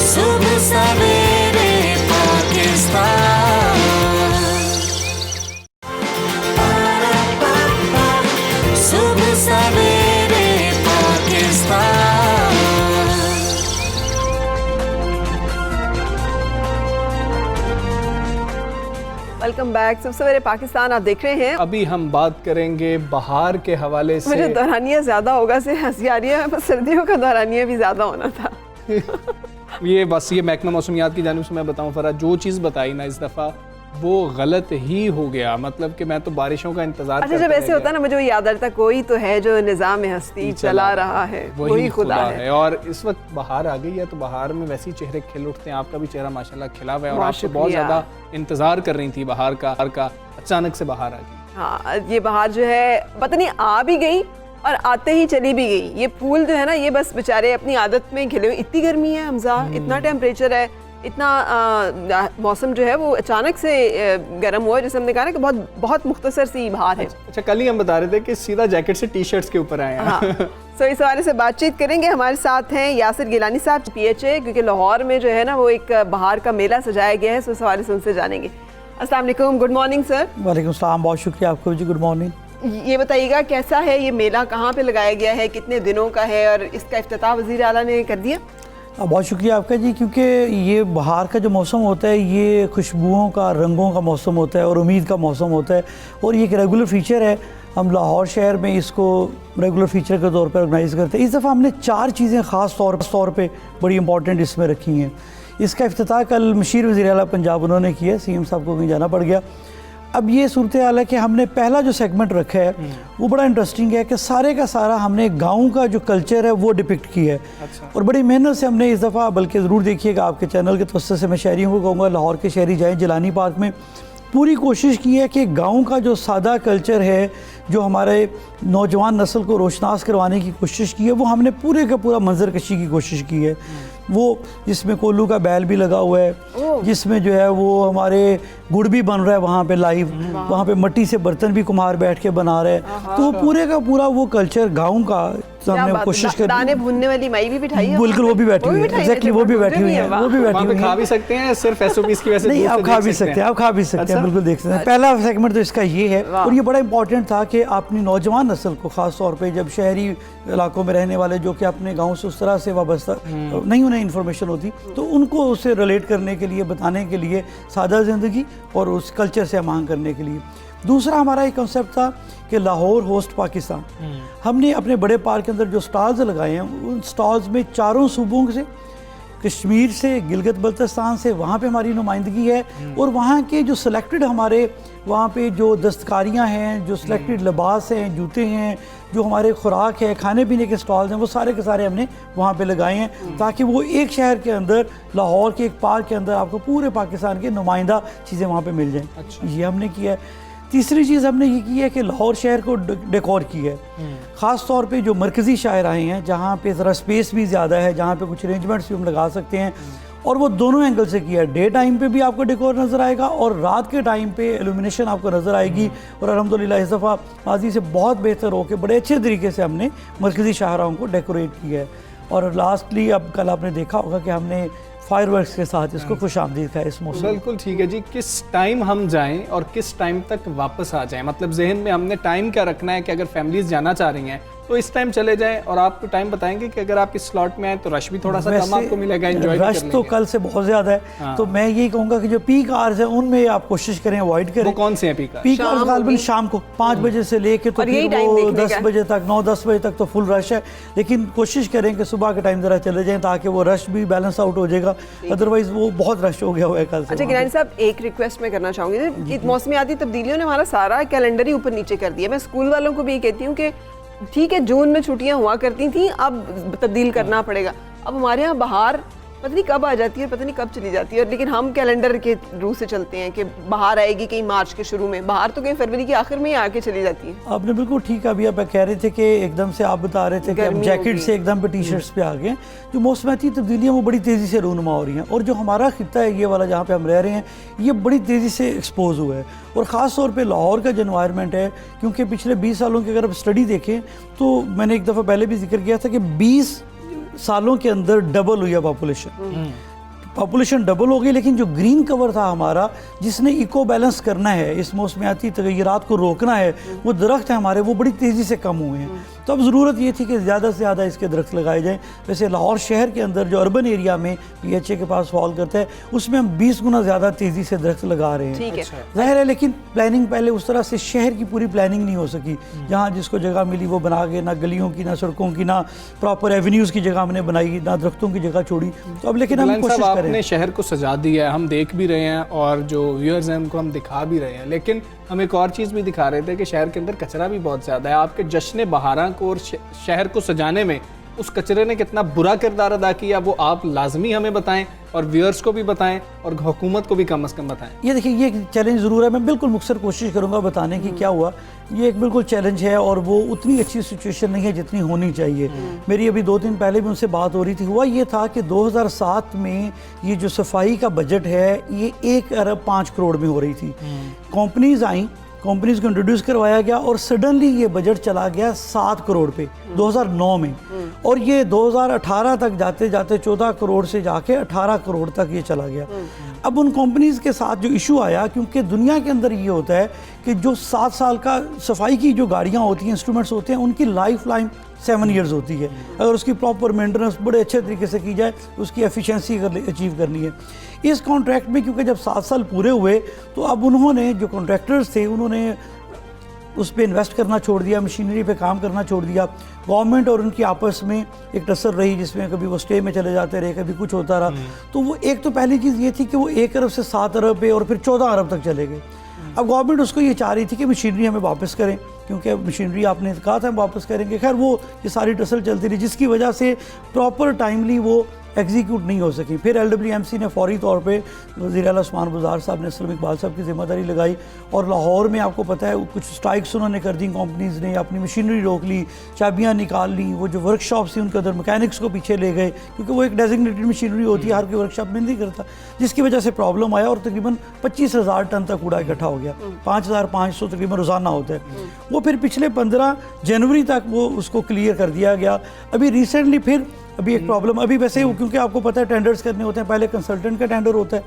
सुबह सवेरे पाकिस्तान, सुबह सवेरे पाकिस्तान। Welcome back. सबसे पहले पाकिस्तान आप देख रहे हैं। अभी हम बात करेंगे बहार के हवाले से। मुझे दौरानिया ज़्यादा होगा से हंसी आ रही है, बस सर्दियों का दौरानिया भी ज़्यादा होना था। ये बस ये महकमा मौसमियात की जानिब से मैं बताऊं फरा, जो चीज़ बताई ना इस दफ़ा वो गलत ही हो गया। मतलब कि मैं तो बारिशों का इंतजार अच्छा, जब ऐसे होता है ना मुझे वो याद आता है, कोई तो है जो निज़ाम हस्ती चला रहा है, वही खुदा है। और इस वक्त बहार आ गई है तो बहार में वैसे ही चेहरे खिल उठते हैं। आपका भी चेहरा माशाल्लाह खिला हुआ है और आपसे बहुत ज़्यादा इंतजार कर रही थी बहार का अचानक से बहार आ गई। हाँ, ये बहार जो है पता नहीं आ भी गई और आते ही चली भी गई। ये फूल जो है ना ये बस बेचारे अपनी आदत में खिले हुए। इतनी गर्मी है हमजा, इतना टेम्परेचर है, इतना मौसम जो है वो अचानक से गर्म हुआ है, जैसे हमने कहा ना कि बहुत बहुत मुख्तसर सी बहार है। अच्छा, कल ही हम बता रहे थे कि सीधा जैकेट से टी शर्ट्स के ऊपर आए हैं। हाँ, तो इस हवाले से बातचीत करेंगे। हमारे साथ हैं यासिर गिलानी साहब, PHA, क्योंकि लाहौर में जो है ना वो एक बहार का मेला सजाया गया है, तो इस हवाले से उनसे जानेंगे। अस्सलाम वालेकुम, गुड मॉर्निंग सर। वालेकुम सलाम, बहुत शुक्रिया आपको जी, गुड मॉर्निंग। ये बताइएगा कैसा है ये मेला, कहाँ पे लगाया गया है, कितने दिनों का है और इसका इफ्तिताह वज़ीर आला ने कर दिया? बहुत शुक्रिया आपका जी, क्योंकि ये बहार का जो मौसम होता है ये खुशबुओं का, रंगों का मौसम होता है और उम्मीद का मौसम होता है और ये एक रेगुलर फ़ीचर है। हम लाहौर शहर में इसको रेगुलर फ़ीचर के तौर पर ऑर्गेनाइज़ करते हैं। इस दफ़ा हमने 4 चीज़ें ख़ास तौर पे बड़ी इंपॉर्टेंट इसमें रखी हैं। इसका इफ्तिताह कल मशीर वज़ीर आला पंजाब उन्होंने किया, CM साहब को कहीं जाना पड़ गया। अब ये सूरत हाल है कि हमने पहला जो सेगमेंट रखा है वो बड़ा इंटरेस्टिंग है कि सारे का सारा हमने गांव का जो कल्चर है वो डिपिक्ट किया है। अच्छा। और बड़ी मेहनत से हमने इस दफ़ा, बल्कि ज़रूर देखिएगा आपके चैनल के तवज्जो से मैं शहरियों को कहूँगा लाहौर के शहरी जाएँ जिलानी पार्क में, पूरी कोशिश की है कि गाँव का जो सादा कल्चर है, जो हमारे नौजवान नस्ल को रोशनास करवाने की कोशिश की है, वो हमने पूरे का पूरा मंजर कशी की कोशिश की है। वो जिसमें कोल्लू का बैल भी लगा हुआ है, जिसमें जो है वो हमारे गुड़ भी बन रहा है वहाँ पे लाइव, वहाँ पे मिट्टी से बर्तन भी कुम्हार बैठ के बना रहे हैं। तो पूरे का पूरा वो कल्चर गाँव का हमने कोशिश करी। दाने भूनने वाली माई भी बिठाई है, बिल्कुल वो भी बैठी हुई है, एग्जैक्टली वो भी बैठी हुई है, वो भी बैठी हुई है। खा भी सकते हैं सिर्फ SOPs की वजह से? नहीं, आप खा भी सकते हैं, आप खा भी सकते हैं, बिल्कुल देख सकते हैं। पहला सेगमेंट तो इसका ये है और ये बड़ा इंपॉर्टेंट था कि अपनी नौजवान नस्ल को, ख़ास तौर पे जब शहरी इलाकों में रहने वाले जो कि अपने गांव से उस तरह से वाबस्ता नहीं, उन्हें इन्फॉर्मेशन होती, तो उनको उससे रिलेट करने के लिए, बताने के लिए, सादा ज़िंदगी और उस कल्चर से मांग करने के लिए। दूसरा हमारा एक कंसेप्ट था कि लाहौर होस्ट पाकिस्तान। हमने अपने बड़े पार्क के अंदर जो स्टॉल्स लगाए हैं, उन स्टॉल्स में 4 सूबों से, कश्मीर से, गिलगित बल्तिस्तान से, वहाँ पे हमारी नुमाइंदगी है और वहाँ के जो सिलेक्टेड हमारे वहाँ पे जो दस्तकारियाँ हैं, जो सिलेक्टेड लिबास हैं, जूते हैं, जो हमारे खुराक है, खाने पीने के स्टॉल्स हैं, वो सारे के सारे हमने वहाँ पे लगाए हैं ताकि वो एक शहर के अंदर, लाहौर के एक पार्क के अंदर आपको पूरे पाकिस्तान के नुमाइंदा चीज़ें वहाँ पे मिल जाएँ। अच्छा। ये हमने किया है। तीसरी चीज़ हमने ये की है कि लाहौर शहर को डेकोर की है, ख़ास तौर पे जो मरकज़ी शायराएँ हैं जहाँ पे ज़रा स्पेस भी ज़्यादा है, जहाँ पे कुछ अरेंजमेंट्स भी हम लगा सकते हैं, और वो दोनों एंगल से किया है। डे टाइम पे भी आपको डेकोर नज़र आएगा और रात के टाइम पे एल्यूमिनेशन आपको नज़र आएगी। और अल्हम्दुलिल्लाह इस दफ़ा माजी से बहुत बेहतर होकर बड़े अच्छे तरीके से हमने मरकज़ी शाहराहों को डेकोरेट किया है। और लास्टली अब कल आपने देखा होगा कि हमने फायरवर्क्स के साथ इसको खुशामदीद है इस मौसम। बिल्कुल ठीक है जी। किस टाइम हम जाएं और किस टाइम तक वापस आ जाएं, मतलब जहन में हमने टाइम क्या रखना है कि अगर फैमिलीज जाना चाह रही हैं तो इस टाइम चले जाएं, और आपको टाइम बताएंगे कि अगर आप इस स्लॉट में आए तो रश भी थोड़ा सा कम आपको मिलेगा, एंजॉय रश तो कल से बहुत ज़्यादा है। हाँ। तो मैं यही कहूँगा कि जो पीक आवर्स हैं उनमें आप कोशिश करें, अवॉइड करें। वो कौन से हैं पीक आवर्स? पीक आवर्स गालिबन शाम को 5 बजे से लेके तो फिर वो 10 बजे तक, 9-10 बजे तक तो फुल रश है, लेकिन कोशिश करें कि सुबह के टाइम ज़रा चले जाएँ ताकि वो रश भी बैलेंस आउट हो जाएगा, अदरवाइज़ वो बहुत रश हो गया हुआ है कल से। अच्छा गिलानी साहब, एक रिक्वेस्ट मैं करना चाहूँगी, मौसमियाती तब्दीलियों ने हमारा सारा कैलेंडर ही ऊपर नीचे कर दिया। मैं स्कूल वालों को भी ये कहती हूँ कि ठीक है जून में छुट्टियां हुआ करती थी, अब तब्दील करना पड़ेगा। अब हमारे यहाँ बाहर पता नहीं कब आ जाती है, पता नहीं कब चली जाती है, लेकिन हम कैलेंडर के रूह से चलते हैं कि बाहर आएगी कहीं मार्च के शुरू में, बाहर तो कहीं फरवरी के आखिर में ही आके चली जाती है। आपने बिल्कुल ठीक, अभी आप कह रहे थे कि एकदम से आप बता रहे थे कि हम जैकेट से एकदम पे टी-शर्ट्स पे आ गए। जो मौसमियाती तब्दीलियाँ वो बड़ी तेज़ी से रूनुमा हो रही हैं और जो हमारा खित्ता है ये वाला जहाँ पे हम रह रहे हैं, ये बड़ी तेज़ी से एक्सपोज हुआ है। और ख़ास तौर पे लाहौर का जो एनवायरनमेंट है, क्योंकि पिछले 20 सालों की अगर आप स्टडी देखें तो मैंने एक दफ़ा पहले भी जिक्र किया था कि 20 सालों के अंदर डबल हुई है पॉपुलेशन। पॉपुलेशन डबल हो गई, लेकिन जो ग्रीन कवर था हमारा, जिसने इको बैलेंस करना है, इस मौसमियाती तगय्युरात को रोकना है, वो दरख्त है हमारे, वो बड़ी तेज़ी से कम हुए हैं। तो अब ज़रूरत ये थी कि ज़्यादा से ज़्यादा इसके दरख्त लगाए जाएँ। वैसे लाहौर शहर के अंदर जो अर्बन एरिया में PHA के पास फॉल करता है, उसमें हम 20 गुना ज़्यादा तेज़ी से दरख्त लगा रहे हैं। ठीक है, ज़ाहिर है, लेकिन प्लानिंग पहले उस तरह से शहर की पूरी प्लानिंग नहीं हो सकी। जहाँ जिसको जगह मिली वो बना के, ना गलियों की, ना सड़कों की, ना प्रॉपर एवेन्यूज़ की जगह हमने बनाई, ना दरख्तों की जगह छोड़ी। तो अब लेकिन हम कोशिश करें। आपने शहर को सजा दिया है, हम देख भी रहे हैं और जो व्यूअर्स हैं उनको हम दिखा भी रहे हैं, लेकिन हम एक और चीज़ भी दिखा रहे थे कि शहर के अंदर कचरा भी बहुत ज़्यादा है। आपके जश्न बहारा को और शहर को सजाने में उस कचरे ने कितना बुरा किरदार अदा किया, वो आप लाजमी हमें बताएं और व्यूअर्स को भी बताएं और हुकूमत को भी कम से कम बताएं। ये देखिए, ये चैलेंज ज़रूर है, मैं बिल्कुल मुख्तसर कोशिश करूंगा बताने की क्या हुआ। ये एक बिल्कुल चैलेंज है और वो उतनी अच्छी सिचुएशन नहीं है जितनी होनी चाहिए। मेरी अभी 2 दिन पहले भी उनसे बात हो रही थी। हुआ ये था कि 2007 में ये जो सफाई का बजट है ये 1 अरब 5 करोड़ में हो रही थी। कंपनीज आई, कंपनीज को इंट्रोड्यूस करवाया गया और सडनली ये बजट चला गया 7 करोड़ पे 2009 में, और ये 2018 तक जाते जाते 14 करोड़ से जाके 18 करोड़ तक ये चला गया। अब उन कंपनीज के साथ जो इशू आया, क्योंकि दुनिया के अंदर ये होता है कि जो 7 साल का सफाई की जो गाड़ियाँ होती हैं, इंस्ट्रूमेंट्स होते हैं, उनकी लाइफ लाइन 7 ईयर्स होती है। अगर उसकी प्रॉपर मेंटेनेंस बड़े अच्छे तरीके से की जाए, उसकी एफिशिएंसी अचीव करनी है। इस कॉन्ट्रैक्ट में क्योंकि जब 7 साल पूरे हुए तो अब उन्होंने, जो कॉन्ट्रैक्टर्स थे, उन्होंने उस पर इन्वेस्ट करना छोड़ दिया, मशीनरी पे काम करना छोड़ दिया। गवर्नमेंट और उनकी आपस में एक टस्सर रही, जिसमें कभी वो स्टे में चले जाते रहे, कभी कुछ होता रहा। तो वो एक तो पहली चीज़ ये थी कि वो 1 अरब से 7 अरब पे और फिर 14 अरब तक चले गए। अब गवर्नमेंट उसको ये चाह रही थी कि मशीनरी हमें वापस करें, क्योंकि मशीनरी आपने कहा था हम वापस करेंगे। खैर वो ये सारी टसल चलती रही, जिसकी वजह से प्रॉपर टाइमली वो एग्जीक्यूट नहीं हो सकी। फिर LWMC ने फौरी तौर पे वज़ीर आला उस्मान बुज़दार साहब ने असलम इकबाल साहब की ज़िम्मेदारी लगाई और लाहौर में आपको पता है कुछ स्ट्राइक्स उन्होंने कर दी, कंपनीज़ ने अपनी मशीनरी रोक ली, चाबियाँ निकाल ली, वो जो वर्कशॉप्स थी उनके अंदर मैकेनिक्स को पीछे ले गए, क्योंकि वो एक डेजिग्नेटेड मशीनरी होती है, हर कोई वर्कशॉप में नहीं करता, जिसकी वजह से प्रॉब्लम आया और तकरीबन 25,000 टन तक कूड़ा इकट्ठा हो गया। 5,500 तकरीबन रोज़ाना होता है। वो फिर पिछले 15 जनवरी तक वो उसको क्लियर कर दिया गया। अभी रिसेंटली फिर अभी एक प्रॉब्लम, अभी वैसे क्योंकि आपको पता है टेंडर्स करने होते हैं, पहले कंसल्टेंट का टेंडर होता है,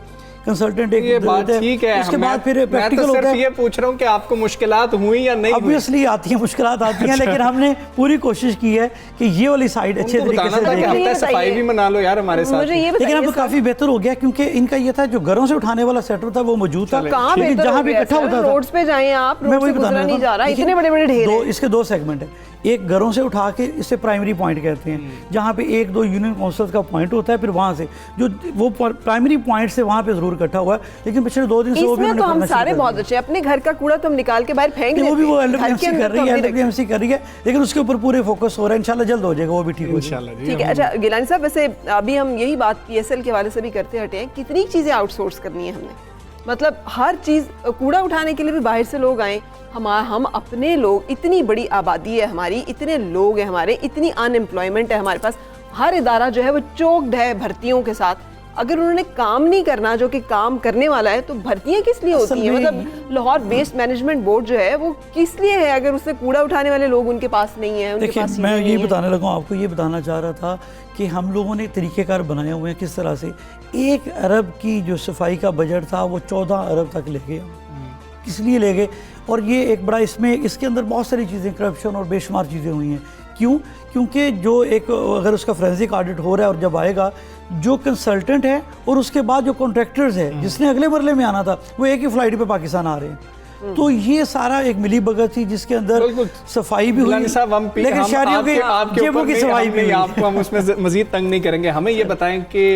कंसल्टेंट एक ये बात ठीक है, उसके बाद फिर प्रैक्टिकल होता है। ये पूछ रहा हूँ कि आपको मुश्किलात हुई या नहीं? ऑब्वियसली आती हैं, मुश्किलात आती हैं, लेकिन हमने पूरी कोशिश की है कि ये वाली साइड अच्छे तरीके से देखें। सफाई भी मना लो यार हमारे साथ। लेकिन अब काफी बेहतर हो गया, क्योंकि इनका ये था जो घरों से उठाने वाला सेटअप था वो मौजूद था, जहाँ भी इकट्ठा होता था। रोड्स पे जाएं आप, मैं वही बताना नहीं जा रहा, इतने बड़े बड़े ढेर हैं। इसके 2 सेगमेंट है, एक घरों से उठा के, इसे प्राइमरी पॉइंट कहते हैं, जहाँ पे 1-2 यूनियन काउंसिल का पॉइंट होता है, फिर वहाँ से जो वो प्राइमरी पॉइंट से वहाँ पे जरूर इकट्ठा हुआ है। लेकिन पिछले 2 दिन से वो भी तो हम सारे बहुत अच्छे, अपने घर का कूड़ा तो हम निकाल के बाहर फेंक देते हैं, वो LWMC कर रही है, LWMC कर रही है, लेकिन उसके ऊपर पूरे फोकस हो रहा है। इंशाल्लाह जल्द हो जाएगा, वो भी ठीक हो जाएगा। ठीक है। अच्छा गिलानी साहब, वैसे अभी हम यही बात PSL के हवाले से भी करते हटे हैं, कितनी चीज़ें आउटसोर्स करनी है हमने, मतलब हर चीज़, कूड़ा उठाने के लिए भी बाहर से लोग आए, हम अपने लोग, इतनी बड़ी आबादी है हमारी, इतने लोग हैं हमारे, इतनी अनएम्प्लॉयमेंट है हमारे पास, हर इदारा जो है वो चोक्ड है भर्तियों के साथ। अगर उन्होंने काम नहीं करना जो कि काम करने वाला है, तो भर्तियां किस लिए होती हैं? मतलब लाहौर वेस्ट मैनेजमेंट बोर्ड जो है वो किस लिए है, अगर उससे कूड़ा उठाने वाले लोग उनके पास नहीं है? देखिए, मैं यही बताने लगा, आपको ये बताना चाह रहा था कि हम लोगों ने तरीक़ेकार बनाए हुए हैं किस तरह से 1 अरब की जो सफाई का बजट था वो 14 अरब तक ले गए। किस लिए ले गए? और ये एक बड़ा, इसमें इसके अंदर बहुत सारी चीज़ें, करप्शन और बेशुमार चीज़ें हुई हैं। क्यों? क्योंकि जो एक, अगर उसका फोरेंसिक ऑडिट हो रहा है और जब आएगा, जो कंसल्टेंट है और उसके बाद जो कॉन्ट्रैक्टर्स है, जिसने अगले मरले में आना था, वो एक ही फ्लाइट पे पाकिस्तान आ रहे हैं। तो ये सारा एक मिली भगत थी जिसके अंदर सफाई भी हुई, लेकिन शहरियों की सफाई भी, आपको हम उसमें मजीद तंग नहीं करेंगे। हमें ये बताएं कि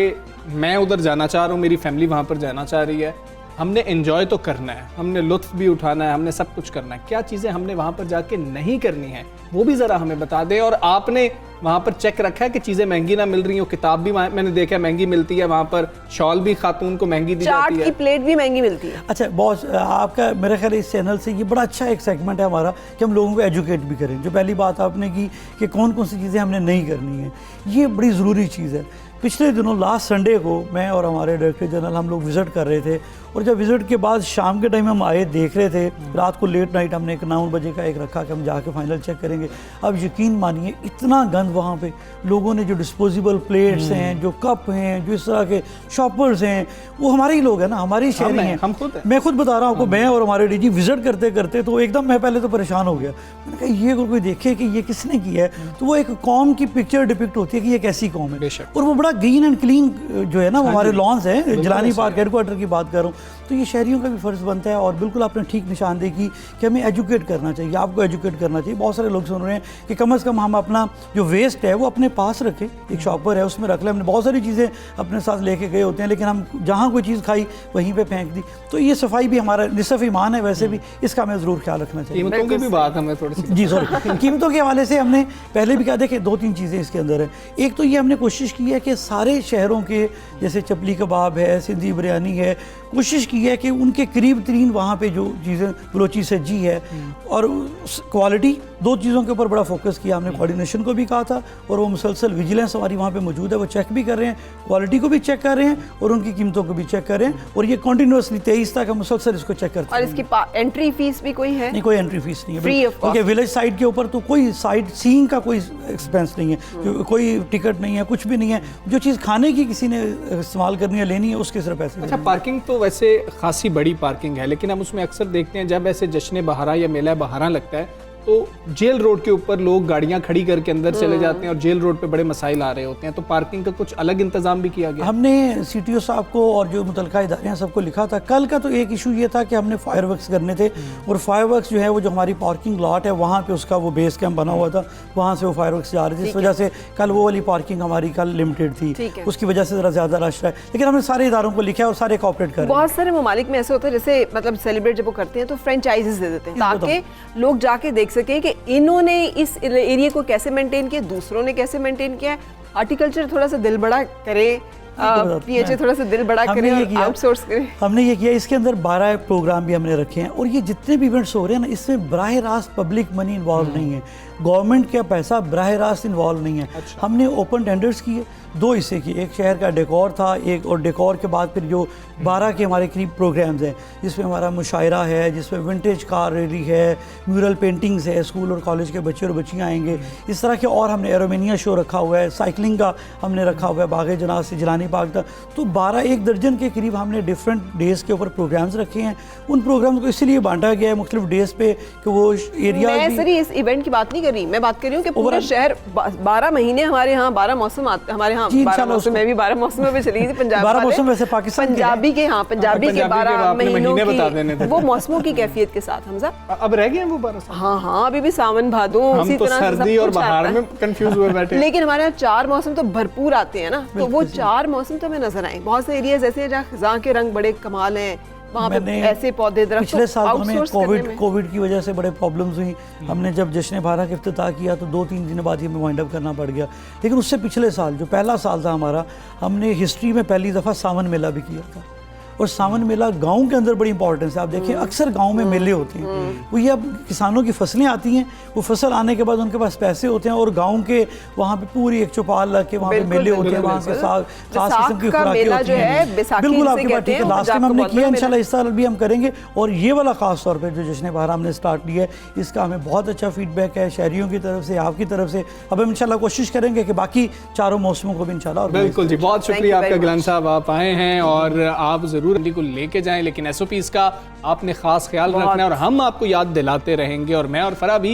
मैं उधर जाना चाह रहा हूँ, मेरी फैमिली वहाँ पर जाना चाह रही है, हमने एंजॉय तो करना है, हमने लुत्फ भी उठाना है, हमने सब कुछ करना है, क्या चीज़ें हमने वहाँ पर जाके नहीं करनी है वो भी ज़रा हमें बता दें। और आपने वहाँ पर चेक रखा है कि चीज़ें महंगी ना मिल रही हो? किताब भी मैंने देखा है महंगी मिलती है वहाँ पर, शॉल भी खातून को महंगी दी जाती है, चाट की प्लेट भी महंगी मिलती है। अच्छा बॉस, आपका मेरे ख्याल इस चैनल से ये बड़ा अच्छा एक सेगमेंट है हमारा कि हम लोगों को एजुकेट भी करें। जो पहली बात आपने की कि कौन कौन सी चीज़ें हमने नहीं करनी है, ये बड़ी ज़रूरी चीज़ है। पिछले दिनों लास्ट संडे को मैं और हमारे डायरेक्टर जनरल हम लोग विज़िट कर रहे थे, और जब विज़िट के बाद शाम के टाइम हम आए देख रहे थे, रात को लेट नाइट हमने एक 9 बजे का एक रखा कि हम जाके फाइनल चेक करेंगे। अब यकीन मानिए इतना गंद वहाँ पे, लोगों ने जो डिस्पोजेबल प्लेट्स हैं, जो कप हैं, जो इस तरह के शॉपर्स हैं, वो हमारे ही लोग हैं ना, हमारे ही शहरी हैं। हम खुद हैं। मैं खुद बता रहा हूँ आपको, मैं और हमारे डीजी विज़िट करते करते तो एकदम मैं पहले तो परेशान हो गया। मैंने कहा ये कोई देखे कि ये किसने किया है, तो वो एक कौम की पिक्चर डिपिक्ट होती है कि ये कैसी कौम है, और वो बड़ा ग्रीन एंड क्लीन जो है ना, वो हमारे लॉन्स हैं, जिलानी पार्क हेडक्वार्टर की बात कर रहा हूँ। तो ये शहरियों का भी फ़र्ज़ बनता है, और बिल्कुल आपने ठीक निशानदेही की कि हमें एजुकेट करना चाहिए, आपको एजुकेट करना चाहिए। बहुत सारे लोग सुन रहे हैं कि कम से कम हम अपना जो वेस्ट है वो अपने पास रखें, एक शॉपर है उसमें रख लें। हमने बहुत सारी चीज़ें अपने साथ लेके गए होते हैं, लेकिन हम जहाँ कोई चीज़ खाई वहीं पे फेंक दी। तो ये सफाई भी हमारा निसफ़ ईमान है, वैसे भी इसका हमें ज़रूर ख्याल रखना चाहिए। कीमतों की भी बात हमें थोड़ी सी जी सॉरी, कीमतों के हवाले से हमने पहले भी कहा, देखिए 2-3 चीज़ें इसके अंदर है। एक तो ये हमने कोशिश की है कि सारे शहरों के, जैसे चपली कबाब है, सिंधी बिरयानी है, कोशिश की है कि उनके करीब तरीन वहाँ पे जो चीज़ें बलोची सज्जी है और क्वालिटी, 2 चीज़ों के ऊपर बड़ा फोकस किया हमने। कोऑर्डिनेशन को भी कहा था, और वो मुसलसल विजिलेंस हमारी वहाँ पे मौजूद है, वो चेक भी कर रहे हैं, क्वालिटी को भी चेक कर रहे हैं और उनकी कीमतों को भी चेक कर रहे हैं, और ये कंटिन्यूसली 23 तक हम मुसलसल इसको चेक करते हैं। और इसकी एंट्री फीस भी कोई है? नहीं, कोई एंट्री फीस नहीं है, फ्री ऑफ कॉस्ट। क्योंकि विलेज साइड के ऊपर तो कोई साइड सीइंग का कोई एक्सपेंस नहीं है, कोई टिकट नहीं है, कुछ भी नहीं है। जो चीज़ खाने की किसी ने इस्तेमाल करनी है, लेनी है, उसके सिर्फ पैसे। अच्छा, पार्किंग तो वैसे खासी बड़ी पार्किंग है, लेकिन हम उसमें अक्सर देखते हैं जब ऐसे जश्न बहारा या मेला बहारा लगता है तो जेल रोड के ऊपर लोग गाड़ियां खड़ी करके अंदर चले जाते हैं, और जेल रोड पे बड़े मसाइल आ रहे होते हैं। तो पार्किंग का कुछ अलग इंतजाम भी किया गया? हमने CTO साहब को और जो मुतलका इदारे हैं सबको लिखा था। कल का तो एक इशू ये था कि हमने फायरवर्क्स करने थे, और फायरवर्क्स जो है वो जो हमारी पार्किंग लॉट है वहाँ पे उसका वो बेस कैंप बना हुआ था, वहाँ से वो फायरवर्क्स जा रहे थे। इस वजह से कल वो वाली पार्किंग हमारी कल लिमिटेड थी, उसकी वजह से ज़रा ज़्यादा रश है। लेकिन हमने सारे इदारों को लिखा है और सारे कोऑपरेट कर रहे हैं। बहुत सारे ममालिक में ऐसे होता है, जैसे मतलब सेलिब्रेट जब वो करते हैं तो फ्रेंचाइजीज दे देते हैं ताकि लोग जाके देख सकें कि इन्होंने इस एरिया को कैसे मेंटेन किया, दूसरों ने कैसे मेंटेन किया। हॉर्टिकल्चर थोड़ा सा दिल बड़ा करे, PHA थोड़ा सा दिल बड़ा करे और आउटसोर्स करे। हमने ये किया। इसके अंदर 12 प्रोग्राम भी हमने रखे हैं, और ये जितने भी इवेंट्स हो रहे हैं ना, इसमें बराह रास्त पब्लिक मनी इन्वॉल्व नहीं है, गवर्नमेंट का पैसा बराह रास्त इन्वॉल्व नहीं है। हमने ओपन टेंडर्स किए, 2 हिस्से की, एक शहर का डेकोर था, एक और डेकोर के बाद फिर जो 12 के हमारे करीब प्रोग्राम्स हैं, जिसमें हमारा मुशायरा है, जिसमें विंटेज कार रैली है, म्यूरल पेंटिंग्स है, स्कूल और कॉलेज के बच्चे और बच्चियाँ आएंगे, इस तरह के। और हमने एरोमेनिया शो रखा हुआ है, साइकिलिंग का हमने रखा हुआ है, बागे जनाब से जिलानी पार्क तक। तो 12-1 दर्जन के करीब हमने डिफरेंट डेज़ के ऊपर प्रोग्राम्स रखे हैं। उन प्रोग्राम्स को इसलिए बांटा गया है मुख्तलिफ डेज़ पे कि वो एरिया। मैं सर इस इवेंट की बात नहीं कर रही, मैं बात कर रही हूँ कि पूरा शहर 12 महीने हमारे यहाँ 12 मौसम आते, हमारे यहाँ 12 मौसम, मैं भी 12 मौसमों में चली थी पंजाब 12 मौसम वैसे पाकिस्तान पंजाबी के, हाँ पंजाबी के 12 महीनों की वो मौसमों की कैफियत के साथ। हमजा अब रह गए हैं वो 12? हाँ, अभी भी सावन भादो उसी तरह से सर्दी और बहार में कंफ्यूज हुए बैठे। लेकिन हमारे यहाँ 4 मौसम तो भरपूर आते हैं ना, तो वो 4 मौसम तो हमें नजर आए। बहुत से एरियाज ऐसे हैं जहाँ खिज़ां के रंग बड़े कमाल हैं, वहाँ पे ऐसे पौधे दरख्त। पिछले साल हमें कोविड की वजह से बड़े प्रॉब्लम्स हुई। हमने जब जश्न बहारा का इफ्तिताह किया तो 2-3 दिन बाद ही हमें वाइंड अप करना पड़ गया। लेकिन उससे पिछले साल जो पहला साल था हमारा, हमने हिस्ट्री में पहली दफ़ा सावन मेला भी किया था। और सावन मेला गांव के अंदर बड़ी इंपॉर्टेंस है। आप देखिए अक्सर गांव में मेले होते हैं, वो ये अब किसानों की फसलें आती हैं, वो फसल आने के बाद उनके पास पैसे होते हैं, और गांव के वहाँ पे पूरी एक चौपाल लग के वहाँ पे मेले होते हैं, वहाँ के साथ खास किस्म की खुराकें होती हैं। बिल्कुल आपकी बात ठीक है। लास्ट टाइम हमने किया, इंशाल्लाह इस साल भी हम करेंगे। और ये वाला खास तौर पर जो जश्न बहारा हमने स्टार्ट किया है, इसका हमें बहुत अच्छा फीडबैक है शहरियों की तरफ से, आपकी तरफ से। अब हम इंशाल्लाह कोशिश करेंगे कि बाकी 4 मौसमों को भी इंशाल्लाह। बिल्कुल जी, बहुत शुक्रिया आपका गिलान साहब, आप आए हैं और आप ज़रूर मंडी को लेके जाएं, लेकिन SOPs का आपने ख़ास ख्याल रखना है और हम आपको याद दिलाते रहेंगे। और मैं और फरा भी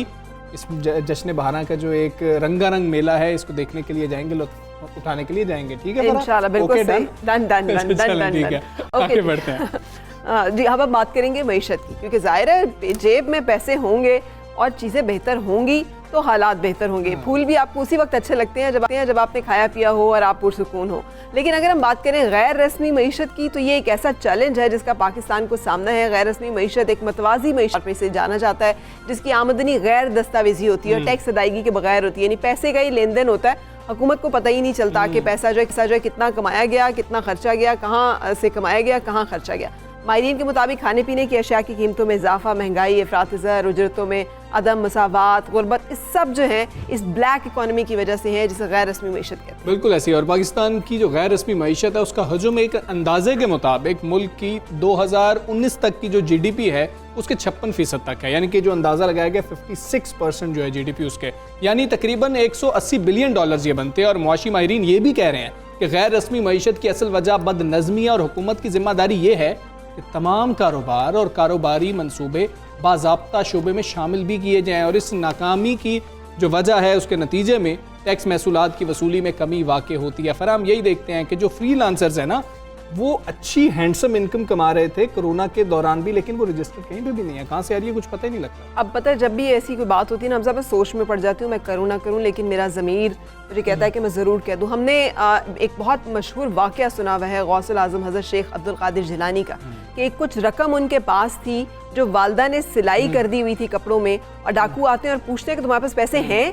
इस जश्न बहारा का जो एक रंगारंग मेला है, इसको देखने के लिए जाएंगे, लुत्फ उठाने के लिए जाएंगे। ठीक है इंशाल्लाह, बिल्कुल सही। डन। ठीक है, आगे बढ़ते हैं जी। अब बात करेंगे मईशत की, क्योंकि जाहिर है जेब में पैसे होंगे और चीज़ें बेहतर होंगी तो हालात बेहतर होंगे। फूल भी आपको उसी वक्त अच्छे लगते हैं जब आपने खाया पिया हो और आप पुरसुकून हो। लेकिन अगर हम बात करें गैर रस्मी मईशत की, तो ये एक ऐसा चैलेंज है जिसका पाकिस्तान को सामना है। गैर रस्मी मईशत एक मतवाजी मईशत पे से जाना जाता है, जिसकी आमदनी गैर दस्तावेजी होती है और टैक्स अदायगी के बगैर होती है, यानी पैसे का ही लेन देन होता है। हुकूमत को पता ही नहीं चलता कि पैसा जो है कितना कमाया गया, कितना खर्चा गया, कहाँ से कमाया गया, कहाँ खर्चा गया। माहिरीन के मुताबिक खाने पीने की अशिया की कीमतों में इजाफा, महंगाई, अफरात ज़र, उजरतों में अदम मसावात, गुर्बत, इस सब जो है इस ब्लैक इकॉनमी की वजह से है, जिसे गैर रस्मी मईशत कहते हैं। बिल्कुल ऐसी। और पाकिस्तान की जो गैर रस्मी मईशत है उसका हजम एक अंदाजे के मुताबिक मुल्क की 2019 तक की जो GDP है उसके 56% तक है, यानी कि जो अंदाज़ा लगाया गया 56% जो है GDP उसके, यानी तकरीबन $180 बिलियन ये बनते हैं। और मुआशी माहिरीन ये भी कह रहे हैं कि गैर रस्मी मईशत की असल वजह बदनज़मी और हुकूमत की जिम्मेदारी ये है कि तमाम कारोबार और कारोबारी मंसूबे बाज़ाब्ता शोबे में शामिल भी किए जाएँ, और इस नाकामी की जो वजह है उसके नतीजे में टैक्स महसूलात की वसूली में कमी वाक़ होती है। फिर हम यही देखते हैं कि जो फ्रीलांसर्स हैं ना, वो अच्छी हैंडसम इनकम कमा रहे थे कोरोना के दौरान भी, लेकिन वो रजिस्टर्ड कहीं पे भी नहीं है, कहाँ से आ रही है कुछ पता ही नहीं लगता। अब पता है, जब भी ऐसी कोई बात होती है ना, हम सब सोच में पड़ जाती हूँ, मैं करूँ ना करूँ, लेकिन मेरा ज़मीर मुझे कहता है कि मैं ज़रूर कह दूँ। हमने एक बहुत मशहूर वाक़या सुना हुआ है गौसुल आज़म हज़रत शेख अब्दुल कादिर जिलानी का, कि कुछ रकम उनके पास थी जो वालदा ने सिलाई कर दी हुई थी कपड़ों में, और डाकू आते हैं और पूछते हैं कि तुम्हारे पास पैसे हैं,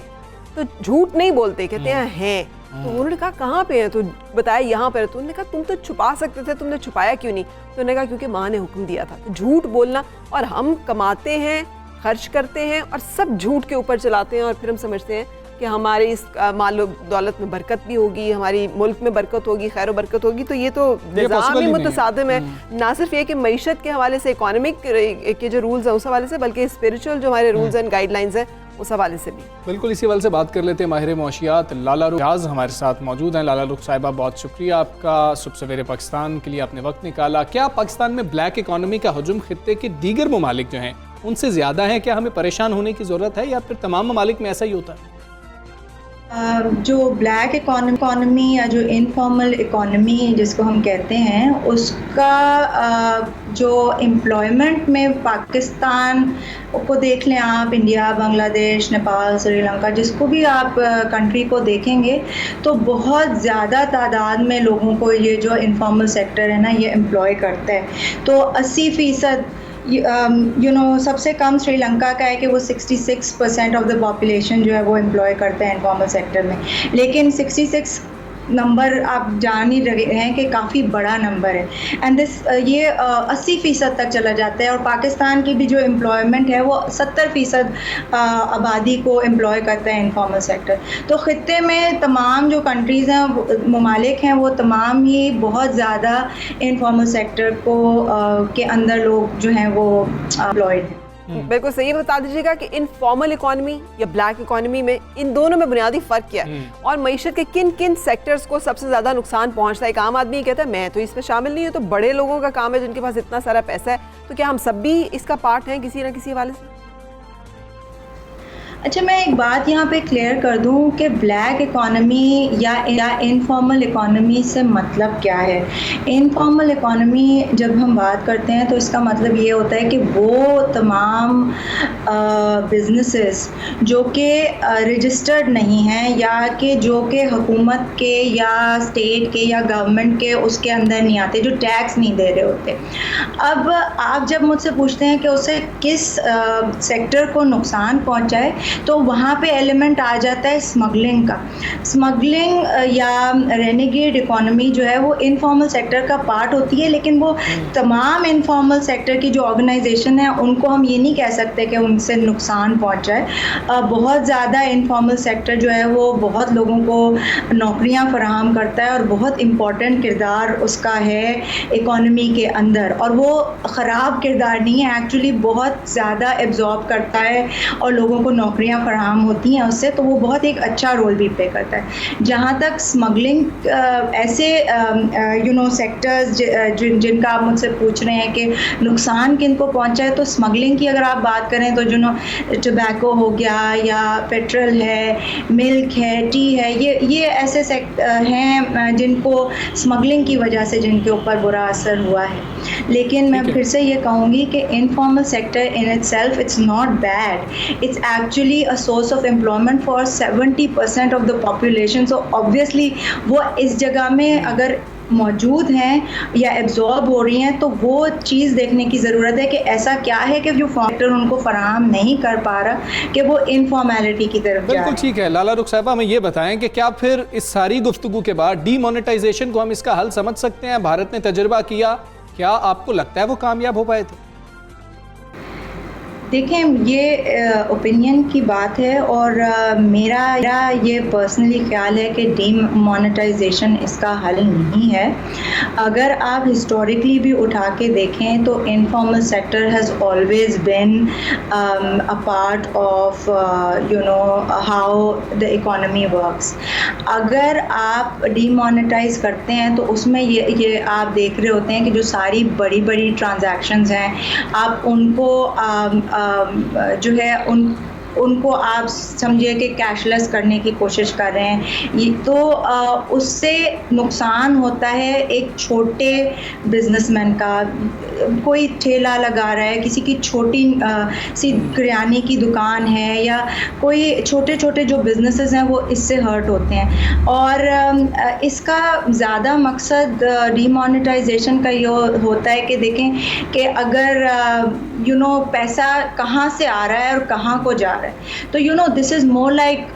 तो झूठ नहीं बोलते, कहते हैं हैं। तो उन्होंने कहा कहाँ पे है, तो बताया यहाँ पर। तो उन्होंने कहा तुम तो छुपा सकते थे, तुमने छुपाया क्यों नहीं? तो उन्होंने कहा क्योंकि माँ ने हुक्म दिया था। तो झूठ बोलना, और हम कमाते हैं, खर्च करते हैं और सब झूठ के ऊपर चलाते हैं, और फिर हम समझते हैं कि हमारे इस माल दौलत में बरकत भी होगी, हमारी मुल्क में बरकत होगी, खैर बरकत होगी। तो ये तो निज़ाम ही मुतसादिम है, ना सिर्फ ये कि मईशत के हवाले से, इकोनॉमिक के जो रूल्स हैं उस हवाले से, बल्कि स्पिरिचुअल जो हमारे रूल्स एंड गाइडलाइंस हैं उस हवाले से भी। बिल्कुल इसी हवाले से बात कर लेते हैं। माहिर मौशियात लाला रुख हमारे साथ मौजूद हैं। लाला रुख साहिबा, बहुत शुक्रिया आपका, सुबह सवेरे पाकिस्तान के लिए आपने वक्त निकाला। क्या पाकिस्तान में ब्लैक इकॉनमी का हजम खित्ते के दीगर ममालिक जो हैं उनसे ज़्यादा है? क्या हमें परेशान होने की ज़रूरत है, या फिर तमाम ममालिक में ऐसा ही होता है? जो ब्लैक इकॉनमी या जो इनफॉर्मल इकॉनमी जिसको हम कहते हैं, उसका जो एम्प्लॉयमेंट में पाकिस्तान को देख लें आप, इंडिया, बांग्लादेश, नेपाल, श्रीलंका, जिसको भी आप कंट्री को देखेंगे, तो बहुत ज़्यादा तादाद में लोगों को ये जो इनफॉर्मल सेक्टर है ना, ये एम्प्लॉय करता है। तो 80% सबसे कम श्रीलंका का है कि वो 66% ऑफ द पॉपुलेशन जो है वो एम्प्लॉय करते हैं इनफॉर्मल सेक्टर में। लेकिन 66 नंबर आप जान ही रहे हैं कि काफ़ी बड़ा नंबर है, एंड ये 80% तक चला जाता है। और पाकिस्तान की भी जो एम्प्लॉयमेंट है वो 70% आबादी को एम्प्लॉय करता है इनफॉर्मल सेक्टर। तो खित्ते में तमाम जो कंट्रीज़ हैं, ममालिक हैं, वो तमाम ही बहुत ज़्यादा इनफॉर्मल सेक्टर को के अंदर लोग जो हैं वो एम्प्लॉयड हैं। बिल्कुल सही। बता दीजिएगा कि इनफॉर्मल इकॉनमी या ब्लैक इकॉनमी में इन दोनों में बुनियादी फ़र्क क्या है, और मईशत के किन किन सेक्टर्स को सबसे ज़्यादा नुकसान पहुंचता है? एक आम आदमी कहता है मैं तो इसमें शामिल नहीं हूँ, तो बड़े लोगों का काम है जिनके पास इतना सारा पैसा है, तो क्या हम सब भी इसका पार्ट हैं किसी ना किसी हवाले से? अच्छा, मैं एक बात यहाँ पे क्लियर कर दूँ कि ब्लैक इकॉनमी या इनफॉर्मल इकॉनमी से मतलब क्या है। इनफॉर्मल इकॉनमी जब हम बात करते हैं तो इसका मतलब ये होता है कि वो तमाम बिजनेसेस जो कि रजिस्टर्ड नहीं हैं, या कि जो कि हुकूमत के या स्टेट के या गवर्नमेंट के उसके अंदर नहीं आते, जो टैक्स नहीं दे रहे होते। अब आप जब मुझसे पूछते हैं कि उसे किस सेक्टर को नुकसान पहुँचाए, तो वहाँ पे एलिमेंट आ जाता है स्मगलिंग का। स्मगलिंग या रेनेगेड इकॉनमी जो है वो इनफॉर्मल सेक्टर का पार्ट होती है, लेकिन वो तमाम इनफॉर्मल सेक्टर की जो ऑर्गेनाइजेशन है उनको हम ये नहीं कह सकते कि उनसे नुकसान पहुँचाए। बहुत ज़्यादा इनफॉर्मल सेक्टर जो है वो बहुत लोगों को नौकरियाँ फराहम करता है, और बहुत इम्पॉर्टेंट किरदार उसका है इकॉनमी के अंदर, और वो ख़राब किरदार नहीं है, एक्चुअली बहुत ज़्यादा एब्जॉर्ब करता है और लोगों को नौकरियाँ फराहम होती हैं उससे, तो वो बहुत एक अच्छा रोल भी प्ले करता है। जहाँ तक स्मगलिंग ऐसे सेक्टर्स जिनका आप मुझसे पूछ रहे हैं कि नुकसान किन को पहुँचा है, तो स्मगलिंग की अगर आप बात करें तो टोबैको हो गया, या पेट्रोल है, मिल्क है, टी है, ये ऐसे हैं जिनको स्मगलिंग की वजह से जिनके ऊपर बुरा असर हुआ है। लेकिन मैं फिर से ये कहूँगी कि informal sector in itself it's not bad, it's actually a source of employment for 70% of the population. So obviously वो इस जगह में अगर मौजूद हैं या एब्जॉर्ब हो रही हैं, तो वो चीज़ देखने की ज़रूरत है कि ऐसा क्या है कि जो फैक्टर उनको फराहम नहीं कर पा रहा कि वो इनफॉर्मेलिटी की तरफ जाए। बिल्कुल ठीक है। लाला रुख साहिबा, हमें ये बताएं कि क्या फिर इस सारी गुफ्तगू के बाद डीमोनेटाइजेशन को हम इसका हल समझ सकते हैं? भारत ने तजर्बा किया क्या आपको लगता है वो कामयाब हो पाए थे? देखें, ये ओपिनियन की बात है और मेरा ये पर्सनली ख्याल है कि डीमोनेटाइजेशन इसका हल नहीं है। अगर आप हिस्टोरिकली भी उठा के देखें तो informal sector has always been a part of how the economy works. अगर आप डीमोनेटाइज करते हैं तो उसमें ये आप देख रहे होते हैं कि जो सारी बड़ी बड़ी ट्रांजैक्शंस हैं आप उनको जो है उनको आप समझिए कि कैशलेस करने की कोशिश कर रहे हैं। ये तो उससे नुकसान होता है एक छोटे बिजनेसमैन का। कोई ठेला लगा रहा है, किसी की छोटी सी किराने की दुकान है या कोई छोटे छोटे जो बिजनेसेस हैं वो इससे हर्ट होते हैं। और इसका ज़्यादा मकसद डीमोनेटाइजेशन का ये होता है कि देखें कि अगर पैसा कहाँ से आ रहा है और कहाँ को जा रहा है, तो this is more like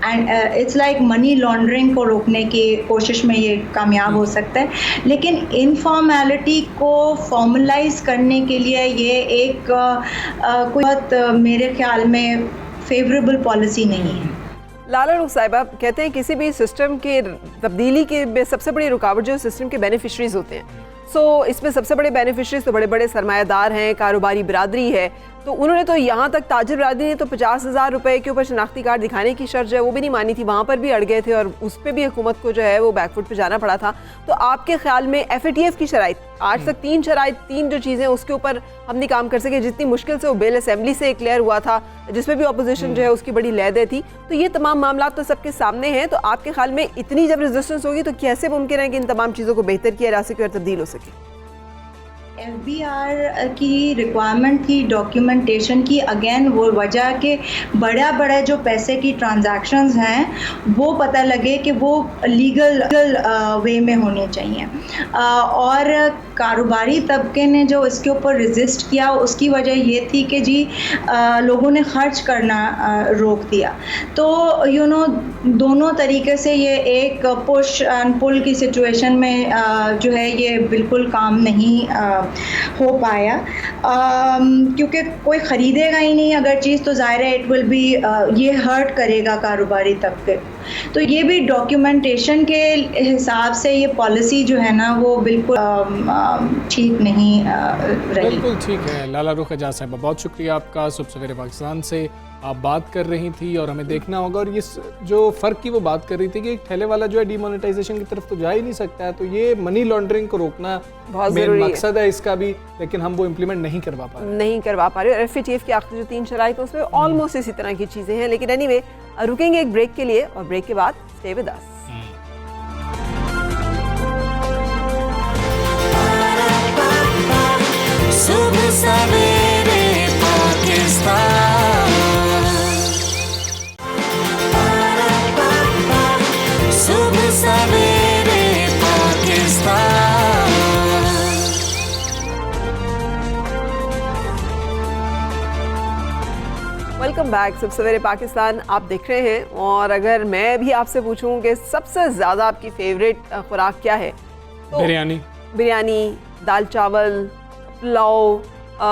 and it's like money laundering को रोकने की कोशिश में ये कामयाब हो सकता है। लेकिन इनफॉर्मेलिटी को फॉर्मलाइज करने के लिए ये एक कोई बहुत मेरे ख्याल में फेवरेबल पॉलिसी नहीं है। लाला रुख साहिबा कहते हैं किसी भी सिस्टम के तब्दीली के सबसे बड़ी रुकावट जो सिस्टम के बेनिफिशरीज होते हैं। इसमें सबसे बड़े बेनिफिशरीज तो बड़े बड़े सरमायादार हैं, कारोबारी बिरादरी है। तो उन्होंने तो यहाँ तक ताजिर बिरादरी ने तो 50,000 रुपये के ऊपर शनाख्ती कार्ड दिखाने की शर्त जो है वो भी नहीं मानी थी, वहाँ पर भी अड़ गए थे और उस पर भी हुकूमत को जो है वो बैकफुट पे जाना पड़ा था। तो आपके ख्याल में FATF की शराइत आज तक तीन जो चीज़ें उसके ऊपर हम नहीं काम कर सके, जितनी मुश्किल से वो बिल असेंबली से क्लियर हुआ था जिसमें भी अपोजिशन जो है उसकी बड़ी लहदे थी, तो ये तमाम मामला तो सबके सामने हैं। तो आपके ख्याल में इतनी जब रेजिस्टेंस होगी तो कैसे मुमकिन है कि इन तमाम चीज़ों को बेहतर किया जा सके और तब्दील हो सके? FBR की रिक्वायरमेंट थी डॉक्यूमेंटेशन की। अगेन वो वजह के बड़ा जो पैसे की ट्रांजैक्शंस हैं वो पता लगे कि वो लीगल वे में होनी चाहिए। और कारोबारी तबके ने जो इसके ऊपर रेजिस्ट किया उसकी वजह ये थी कि जी लोगों ने खर्च करना रोक दिया। तो दोनों तरीके से ये एक पुश एंड पुल की सिचुएशन में जो है ये बिल्कुल काम नहीं हो पाया, क्योंकि कोई ख़रीदेगा ही नहीं अगर चीज़, तो ज़ाहिर है इट विल बी ये हर्ट करेगा कारोबारी तबके। तो ये भी डॉक्यूमेंटेशन के हिसाब से ये पॉलिसी जो है ना वो बिल्कुल ठीक नहीं रही। बिल्कुल ठीक है। लाला रुख एजाज साहिबा, बहुत शुक्रिया आपका। सुबह सवेरे पाकिस्तान से आप बात कर रही थी और हमें देखना होगा, और ये जो फ़र्क की वो बात कर रही थी कि एक ठेले वाला जो है डीमोनेटाइजेशन की तरफ तो जा ही नहीं सकता है, तो ये मनी लॉन्ड्रिंग को रोकना बहुत ज़रूरी मकसद है इसका भी, लेकिन हम वो इम्प्लीमेंट नहीं करवा पा रहे। और FATF की आखिरी जो 3 शराइत हैं उसमें ऑलमोस्ट इसी तरह की चीज़ें हैं। लेकिन एनीवे रुकेंगे एक ब्रेक के लिए और ब्रेक के बाद स्टे विद अस। सुबह सवेरे पाकिस्तान, सुबह सवेरे पाकिस्तान। Welcome back. सुबह सवेरे पाकिस्तान आप देख रहे हैं, और अगर मैं भी आपसे पूछूं कि सबसे ज़्यादा आपकी फेवरेट खुराक क्या है, तो बिरयानी, दाल चावल, पुलाव,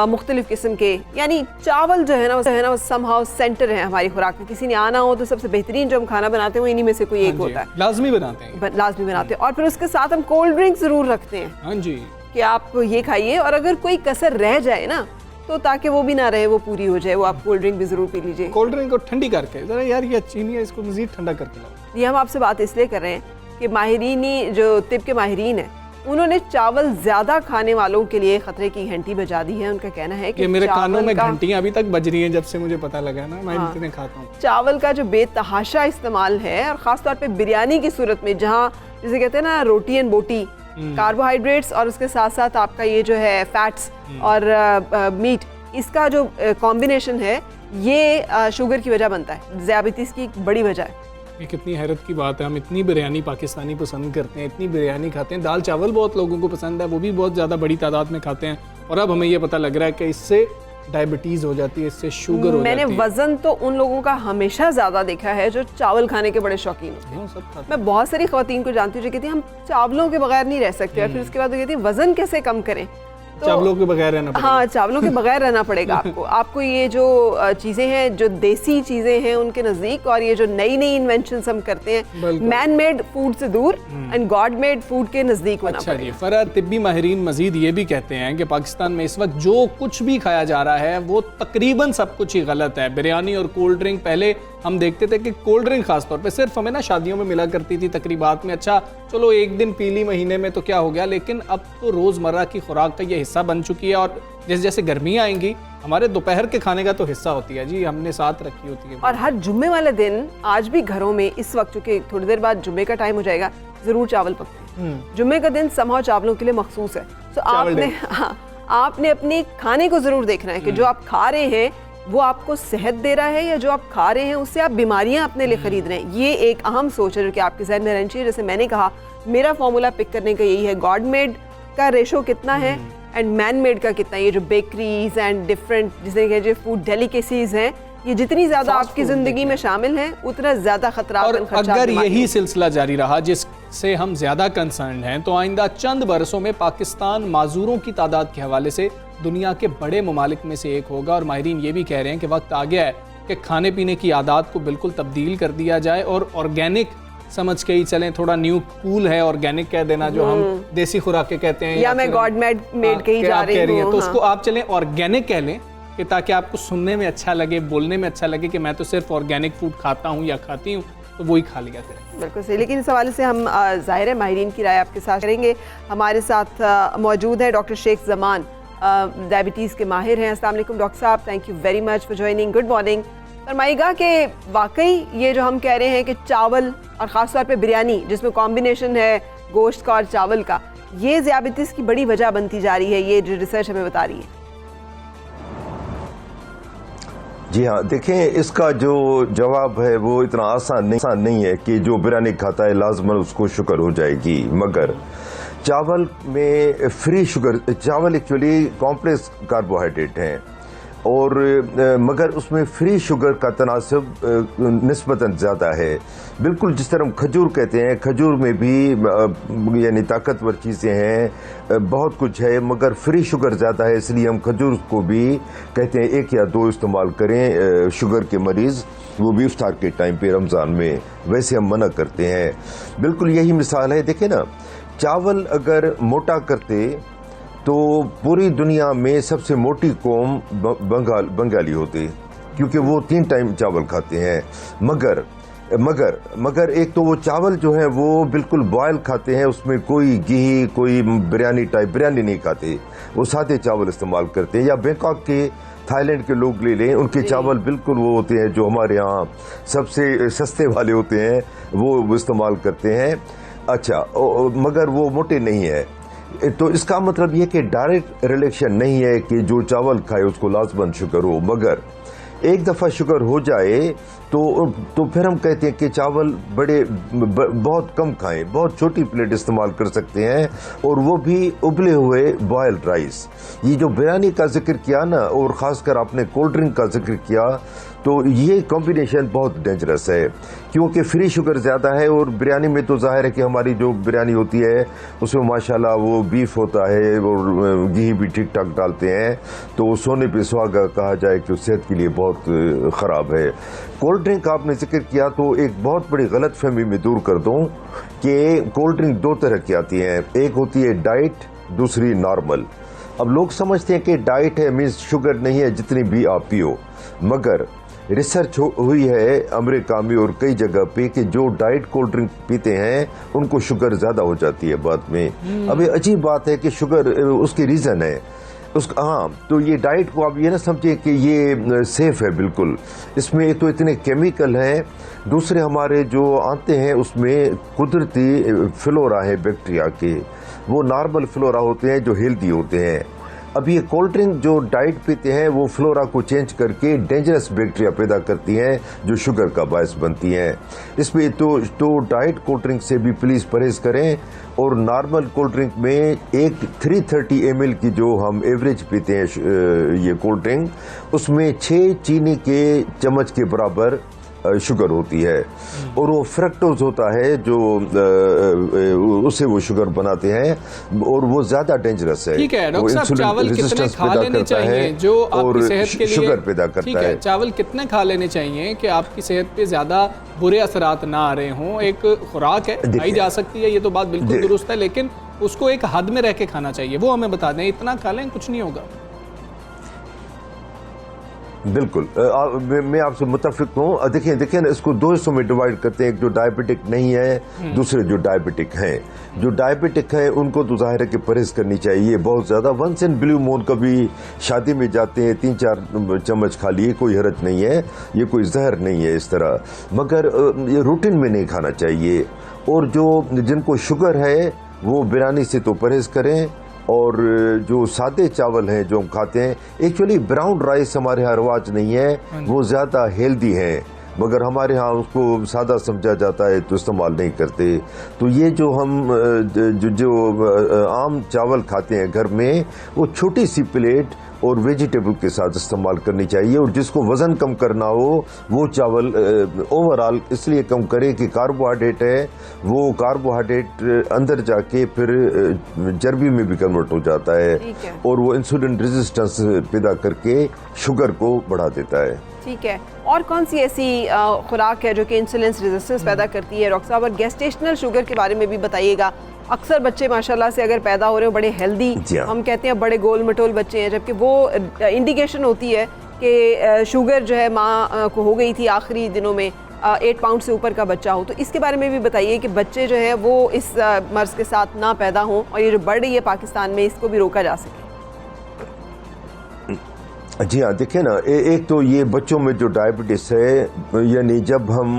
मुख्तलिफ़ किस्म के, यानी चावल जो है ना वो समहाउ सेंटर है हमारी खुराक में। किसी ने आना हो तो सबसे बेहतरीन जो हम खाना बनाते हैं वो इन्हीं में से कोई एक होता है, लाजमी बनाते हैं। और फिर उसके साथ हम कोल्ड ड्रिंक ज़रूर रखते हैं। हाँ जी, कि आप ये खाइए, और अगर कोई कसर रह जाए ना तो ताकि वो भी ना रहे, वो पूरी हो जाए, वो आप कोल्ड ड्रिंक भी ज़रूर पी लीजिए। कोल्ड ड्रिंक को ठंडी करके ज़रा यार ये अच्छी नहीं है, इसको मज़ीद ठंडा करके लाओ। ये हम आपसे बात इसलिए कर रहे हैं कि माहिरीनी जो तिब के माहिरीन हैं उन्होंने चावल ज़्यादा खाने वालों के लिए ख़तरे की घंटी बजा दी है। उनका कहना है कि मेरे कानों में घंटियाँ अभी तक बज रही हैं जब से मुझे पता लगा ना, मैं इतने खाता हूँ। चावल का जो बेतहाशा इस्तेमाल है, और ख़ासतौर पे बिरयानी की सूरत में, जहाँ जिसे कहते हैं ना रोटी एंड बोटी, कार्बोहाइड्रेट्स और उसके साथ साथ आपका ये जो है फैट्स और मीट, इसका जो कॉम्बिनेशन है ये शुगर की वजह बनता है, ज़ियाबतीस की बड़ी वजह है। ये कितनी हैरत की बात है, हम इतनी बिरयानी पाकिस्तानी पसंद करते हैं, इतनी बिरयानी खाते हैं, दाल चावल बहुत लोगों को पसंद है, वो भी बहुत ज़्यादा बड़ी तादाद में खाते हैं, और अब हमें ये पता लग रहा है कि इससे डायबिटीज़ हो जाती है, इससे शुगर हो मैंने जाती है। वजन तो उन लोगों का हमेशा ज़्यादा देखा है जो चावल खाने के बड़े शौकीन होते हैं। सब खाते मैं बहुत सारी ख़वातीन को जानती हूँ जो कहती हैं हम चावलों के बगैर नहीं रह सकते, और फिर उसके बाद वो कहती हैं वजन कैसे कम करें। तो चावलों के बगैर रहना पड़ेगा। हाँ, चावलों के बगैर रहना पड़ेगा आपको ये जो चीज़ें हैं, जो देसी चीज़ें हैं उनके नज़दीक, और ये जो नई नई इन्वेंशंस हम करते हैं मैन मेड फूड से दूर एंड गॉड मेड फूड के नज़दीक होना अच्छा जी, पड़ेगा। फरा तिब्बी माहिरीन मजीद ये भी कहते हैं कि पाकिस्तान में इस वक्त जो कुछ भी खाया जा रहा है वो तकरीबन सब कुछ ही गलत है। बिरयानी और कोल्ड ड्रिंक, पहले हम देखते थे कि कोल्ड ड्रिंक खासतौर पे सिर्फ हमें ना शादियों में मिला करती थी, तकरीबात में, अच्छा चलो एक दिन पी ली महीने में तो क्या हो गया, लेकिन अब तो रोज़मर्रा की खुराक का ये हिस्सा बन चुकी है। और जैसे जैसे गर्मियाँ आएंगी हमारे दोपहर के खाने का तो हिस्सा होती है जी, हमने साथ रखी होती है। और हर जुम्मे वाले दिन आज भी घरों में इस वक्त, चूंकि थोड़ी देर बाद जुम्मे का टाइम हो जाएगा, ज़रूर चावल पकते हैं। जुम्मे का दिन समहाउ चावलों के लिए मखसूस है। तो आपने अपने खाने को ज़रूर देखना है कि जो आप खा रहे हैं वो आपको सेहत दे रहा है, या जो आप खा रहे हैं उससे आप बीमारियां अपने लिए खरीद रहे हैं। ये एक अहम सोच है जो कि आपके जहन में रहनी चाहिए। जैसे मैंने कहा, मेरा फॉर्मूला पिक करने का यही है, गॉड मेड का रेशो कितना है एंड मैन मेड का कितना है। ये जो बेकरीज एंड डिफरेंट जिसे कहे फूड डेलिकेसीज हैं, ये जितनी ज्यादा आपकी जिंदगी में शामिल हैं उतना ज्यादा खतरा। और अगर यही सिलसिला जारी रहा जिससे हम ज्यादा कंसर्न हैं, तो आइंदा चंद बरसों में पाकिस्तान माजूरों की तादाद के हवाले से दुनिया के बड़े ममालिक में से एक होगा। और माहिरीन ये भी कह रहे हैं कि वक्त आ गया है कि खाने पीने की आदत को बिल्कुल तब्दील कर दिया जाए और ऑर्गेनिक समझ के ही चलें। थोड़ा न्यू कूल है ऑर्गेनिक कह देना, जो हम देसी खुराकें कहते हैं, या मैं गॉड मेड कही जा रही हूँ, तो उसको आप चलें ऑर्गेनिक कह लें, कि ताकि आपको सुनने में अच्छा लगे, बोलने में अच्छा लगे कि मैं तो सिर्फ ऑर्गेनिक फूड खाता हूँ या खाती हूँ, तो वही खा लिया करें। बिल्कुल सही। लेकिन इस हवाले से हम ज़ाहिर है माहिरीन की राय आपके साथ करेंगे। हमारे साथ मौजूद है डॉक्टर शेख जमान, डायबिटीज़ के माहिर हैं। अस्सलाम वालेकुम डॉक्टर साहब, thank you very much for joining. Good morning. फरमाइएगा कि वाकई ये जो हम कह रहे हैं कि चावल और ख़ास तौर पे बिरयानी जिसमें कॉम्बिनेशन है गोश्त का और चावल का, ये ज़ियाबतीस की बड़ी वजह बनती जा रही है, ये जो रिसर्च हमें बता रही है। जी हाँ, देखें, इसका जो जवाब है वो इतना आसान नहीं है कि जो बिरयानी खाता है लाजमन उसको शुगर हो जाएगी। मगर चावल में फ्री शुगर, चावल एक्चुअली कॉम्प्लेक्स कार्बोहाइड्रेट हैं और मगर उसमें फ्री शुगर का तनासब निस्बतन ज़्यादा है। बिल्कुल जिस तरह हम खजूर कहते हैं, खजूर में भी यानी ताकतवर चीज़ें हैं, बहुत कुछ है, मगर फ्री शुगर ज़्यादा है, इसलिए हम खजूर को भी कहते हैं 1 या 2 इस्तेमाल करें शुगर के मरीज़, वो भी इफ्तार के टाइम पे रमज़ान में, वैसे हम मना करते हैं। बिल्कुल यही मिसाल है। देखें ना, चावल अगर मोटा करते तो पूरी दुनिया में सबसे मोटी कौम बंगाली होती, क्योंकि वो 3 टाइम चावल खाते हैं। मगर एक तो वो चावल जो है वो बिल्कुल बॉयल खाते हैं, उसमें कोई घी, कोई बिरयानी नहीं खाते, वो सादे चावल इस्तेमाल करते हैं। या बैंकॉक के, थाईलैंड के लोग ले लें, उनके चावल बिल्कुल वो होते हैं जो हमारे यहाँ सबसे सस्ते वाले होते हैं, वो इस्तेमाल करते हैं। अच्छा, मगर वो मोटे नहीं है। तो इसका मतलब ये कि डायरेक्ट रिलेशन नहीं है कि जो चावल खाए उसको लाजमन शुगर हो, मगर एक दफ़ा शुगर हो जाए तो फिर हम कहते हैं कि चावल बहुत कम खाएं, बहुत छोटी प्लेट इस्तेमाल कर सकते हैं, और वो भी उबले हुए बॉयल्ड राइस। ये जो बिरयानी का जिक्र किया ना, और ख़ासकर आपने कोल्ड ड्रिंक का जिक्र किया, तो ये कॉम्बिनेशन बहुत डेंजरस है, क्योंकि फ्री शुगर ज़्यादा है। और बिरयानी में तो जाहिर है कि हमारी जो बिरयानी होती है उसमें माशाल्लाह वो बीफ होता है और घी भी ठीक ठाक डालते हैं, तो सोने पे सुहागा कहा जाए कि सेहत के लिए बहुत ख़राब है। कोल्ड ड्रिंक आपने जिक्र किया, तो एक बहुत बड़ी गलत फहमी में दूर कर दूँ कि कोल्ड ड्रिंक 2 तरह की आती हैं, एक होती है डाइट, दूसरी नॉर्मल। अब लोग समझते हैं कि डाइट है मीन्स शुगर नहीं है जितनी भी आप पियो, मगर रिसर्च हुई है अमेरिका में और कई जगह पे कि जो डाइट कोल्ड ड्रिंक पीते हैं उनको शुगर ज़्यादा हो जाती है बाद में। अब ये अजीब बात है कि शुगर, उसकी रीज़न है उसका। हाँ, तो ये डाइट को आप ये ना समझे कि ये सेफ है बिल्कुल, इसमें एक तो इतने केमिकल हैं, दूसरे हमारे जो आते हैं उसमें कुदरती फ्लोरा है बैक्टीरिया के, वो नॉर्मल फ्लोरा होते हैं जो हेल्दी होते हैं। अब ये कोल्ड ड्रिंक जो डाइट पीते हैं वो फ्लोरा को चेंज करके डेंजरस बैक्टीरिया पैदा करती हैं जो शुगर का बायस बनती हैं। इसमें तो डाइट कोल्ड ड्रिंक से भी प्लीज़ परहेज़ करें, और नॉर्मल कोल्ड ड्रिंक में एक 330 ml की जो हम एवरेज पीते हैं ये कोल्ड ड्रिंक, उसमें 6 चीनी के चम्मच के बराबर शुगर होती है, और वो फ्रक्टोज होता है जो उससे वो शुगर बनाते हैं, और वो ज्यादा डेंजरस है। ठीक है डॉक्टर साहब, चावल कितने खा लेने चाहिए जो आपकी सेहत के लिए शुगर पैदा करता है? चावल कितने खा लेने चाहिए कि आपकी सेहत पे ज्यादा बुरे असरात ना आ रहे हों? एक खुराक है, खाई जा सकती है, ये तो बात बिल्कुल दुरुस्त है, लेकिन उसको एक हद में रह के खाना चाहिए, वो हमें बता दें। इतना खा लें कुछ नहीं होगा। बिल्कुल मैं आपसे मुत्तफिक हूँ। देखिए ना, इसको दो हिस्सों में डिवाइड करते हैं, एक जो डायबिटिक नहीं है, दूसरे जो डायबिटिक हैं। जो डायबिटिक है उनको तो जाहिर है कि परहेज करनी चाहिए बहुत ज़्यादा। वंस इन ब्लू मून कभी शादी में जाते हैं 3-4 चम्मच खा लिए, कोई हरज नहीं है, ये कोई जहर नहीं है इस तरह, मगर ये रूटीन में नहीं खाना चाहिए। और जो जिनको शुगर है वो बिरयानी से तो परहेज करें, और जो सादे चावल हैं जो हम खाते हैं, एक्चुअली ब्राउन राइस हमारे यहाँ रवाज नहीं है, वो ज़्यादा हेल्दी है, मगर हमारे यहाँ उसको सादा समझा जाता है तो इस्तेमाल नहीं करते। तो ये जो हम जो आम चावल खाते हैं घर में, वो छोटी सी प्लेट और वेजिटेबल के साथ इस्तेमाल करनी चाहिए। और जिसको वज़न कम करना हो वो चावल ओवरऑल इसलिए कम करे कि कार्बोहाइड्रेट है, वो कार्बोहाइड्रेट अंदर जाके फिर चर्बी में भी कन्वर्ट हो जाता है, और वो इंसुलिन रेजिस्टेंस पैदा करके शुगर को बढ़ा देता है। ठीक है, और कौन सी ऐसी खुराक है जो कि इंसुलिन रेजिस्टेंस पैदा करती है डॉक्टर साहब? और गेस्टेशनल शुगर के बारे में भी बताइएगा। अक्सर बच्चे माशाल्लाह से अगर पैदा हो रहे हो बड़े हेल्दी, हम कहते हैं बड़े गोल मटोल बच्चे हैं, जबकि वो इंडिकेशन होती है कि शुगर जो है माँ को हो गई थी आखिरी दिनों में, 8 पाउंड से ऊपर का बच्चा हो। तो इसके बारे में भी बताइए कि बच्चे जो है वो इस मर्ज के साथ ना पैदा हों, और ये जो बढ़ रही है पाकिस्तान में इसको भी रोका जा सके। जी हाँ, देखिए ना, एक तो ये बच्चों में जो डायबिटीज है, यानी जब हम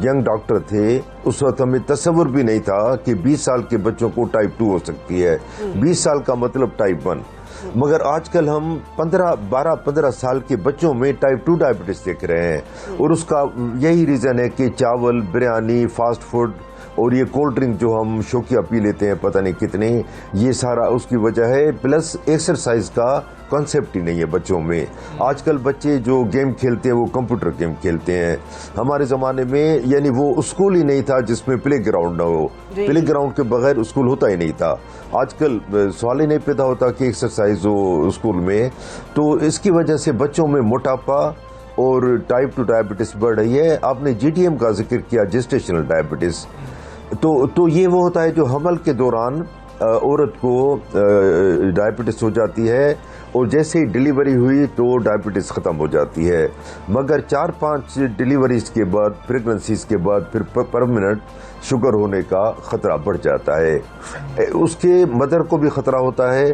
यंग डॉक्टर थे उस वक्त हमें तस्वुर भी नहीं था कि 20 साल के बच्चों को टाइप 2 हो सकती है। 20 साल का मतलब टाइप 1, मगर आजकल हम 12-15 साल के बच्चों में टाइप 2 डायबिटीज देख रहे हैं, और उसका यही रीज़न है कि चावल, बिरयानी, फास्ट फूड और ये कोल्ड ड्रिंक जो हम शौकिया पी लेते हैं पता नहीं कितने, ये सारा उसकी वजह है। प्लस एक्सरसाइज का कॉन्सेप्ट ही नहीं है बच्चों में। आजकल बच्चे जो गेम खेलते हैं वो कंप्यूटर गेम खेलते हैं। हमारे ज़माने में यानी वो स्कूल ही नहीं था जिसमें प्ले ग्राउंड ना हो, प्ले ग्राउंड के बगैर स्कूल होता ही नहीं था। आजकल सवाल ही नहीं पैदा होता कि एक्सरसाइज हो स्कूल में। तो इसकी वजह से बच्चों में मोटापा और टाइप 2 डायबिटीज़ बढ़ रही है। आपने GTM का जिक्र किया, जेस्टेशनल डायबिटीज़, तो ये वो होता है जो हमल के दौरान औरत को डायबिटीज़ हो जाती है, और जैसे ही डिलीवरी हुई तो डायबिटीज़ ख़त्म हो जाती है। मगर 4-5 डिलीवरीज के बाद, प्रेगनेंसीज के बाद फिर परमानेंट शुगर होने का ख़तरा बढ़ जाता है। उसके मदर को भी ख़तरा होता है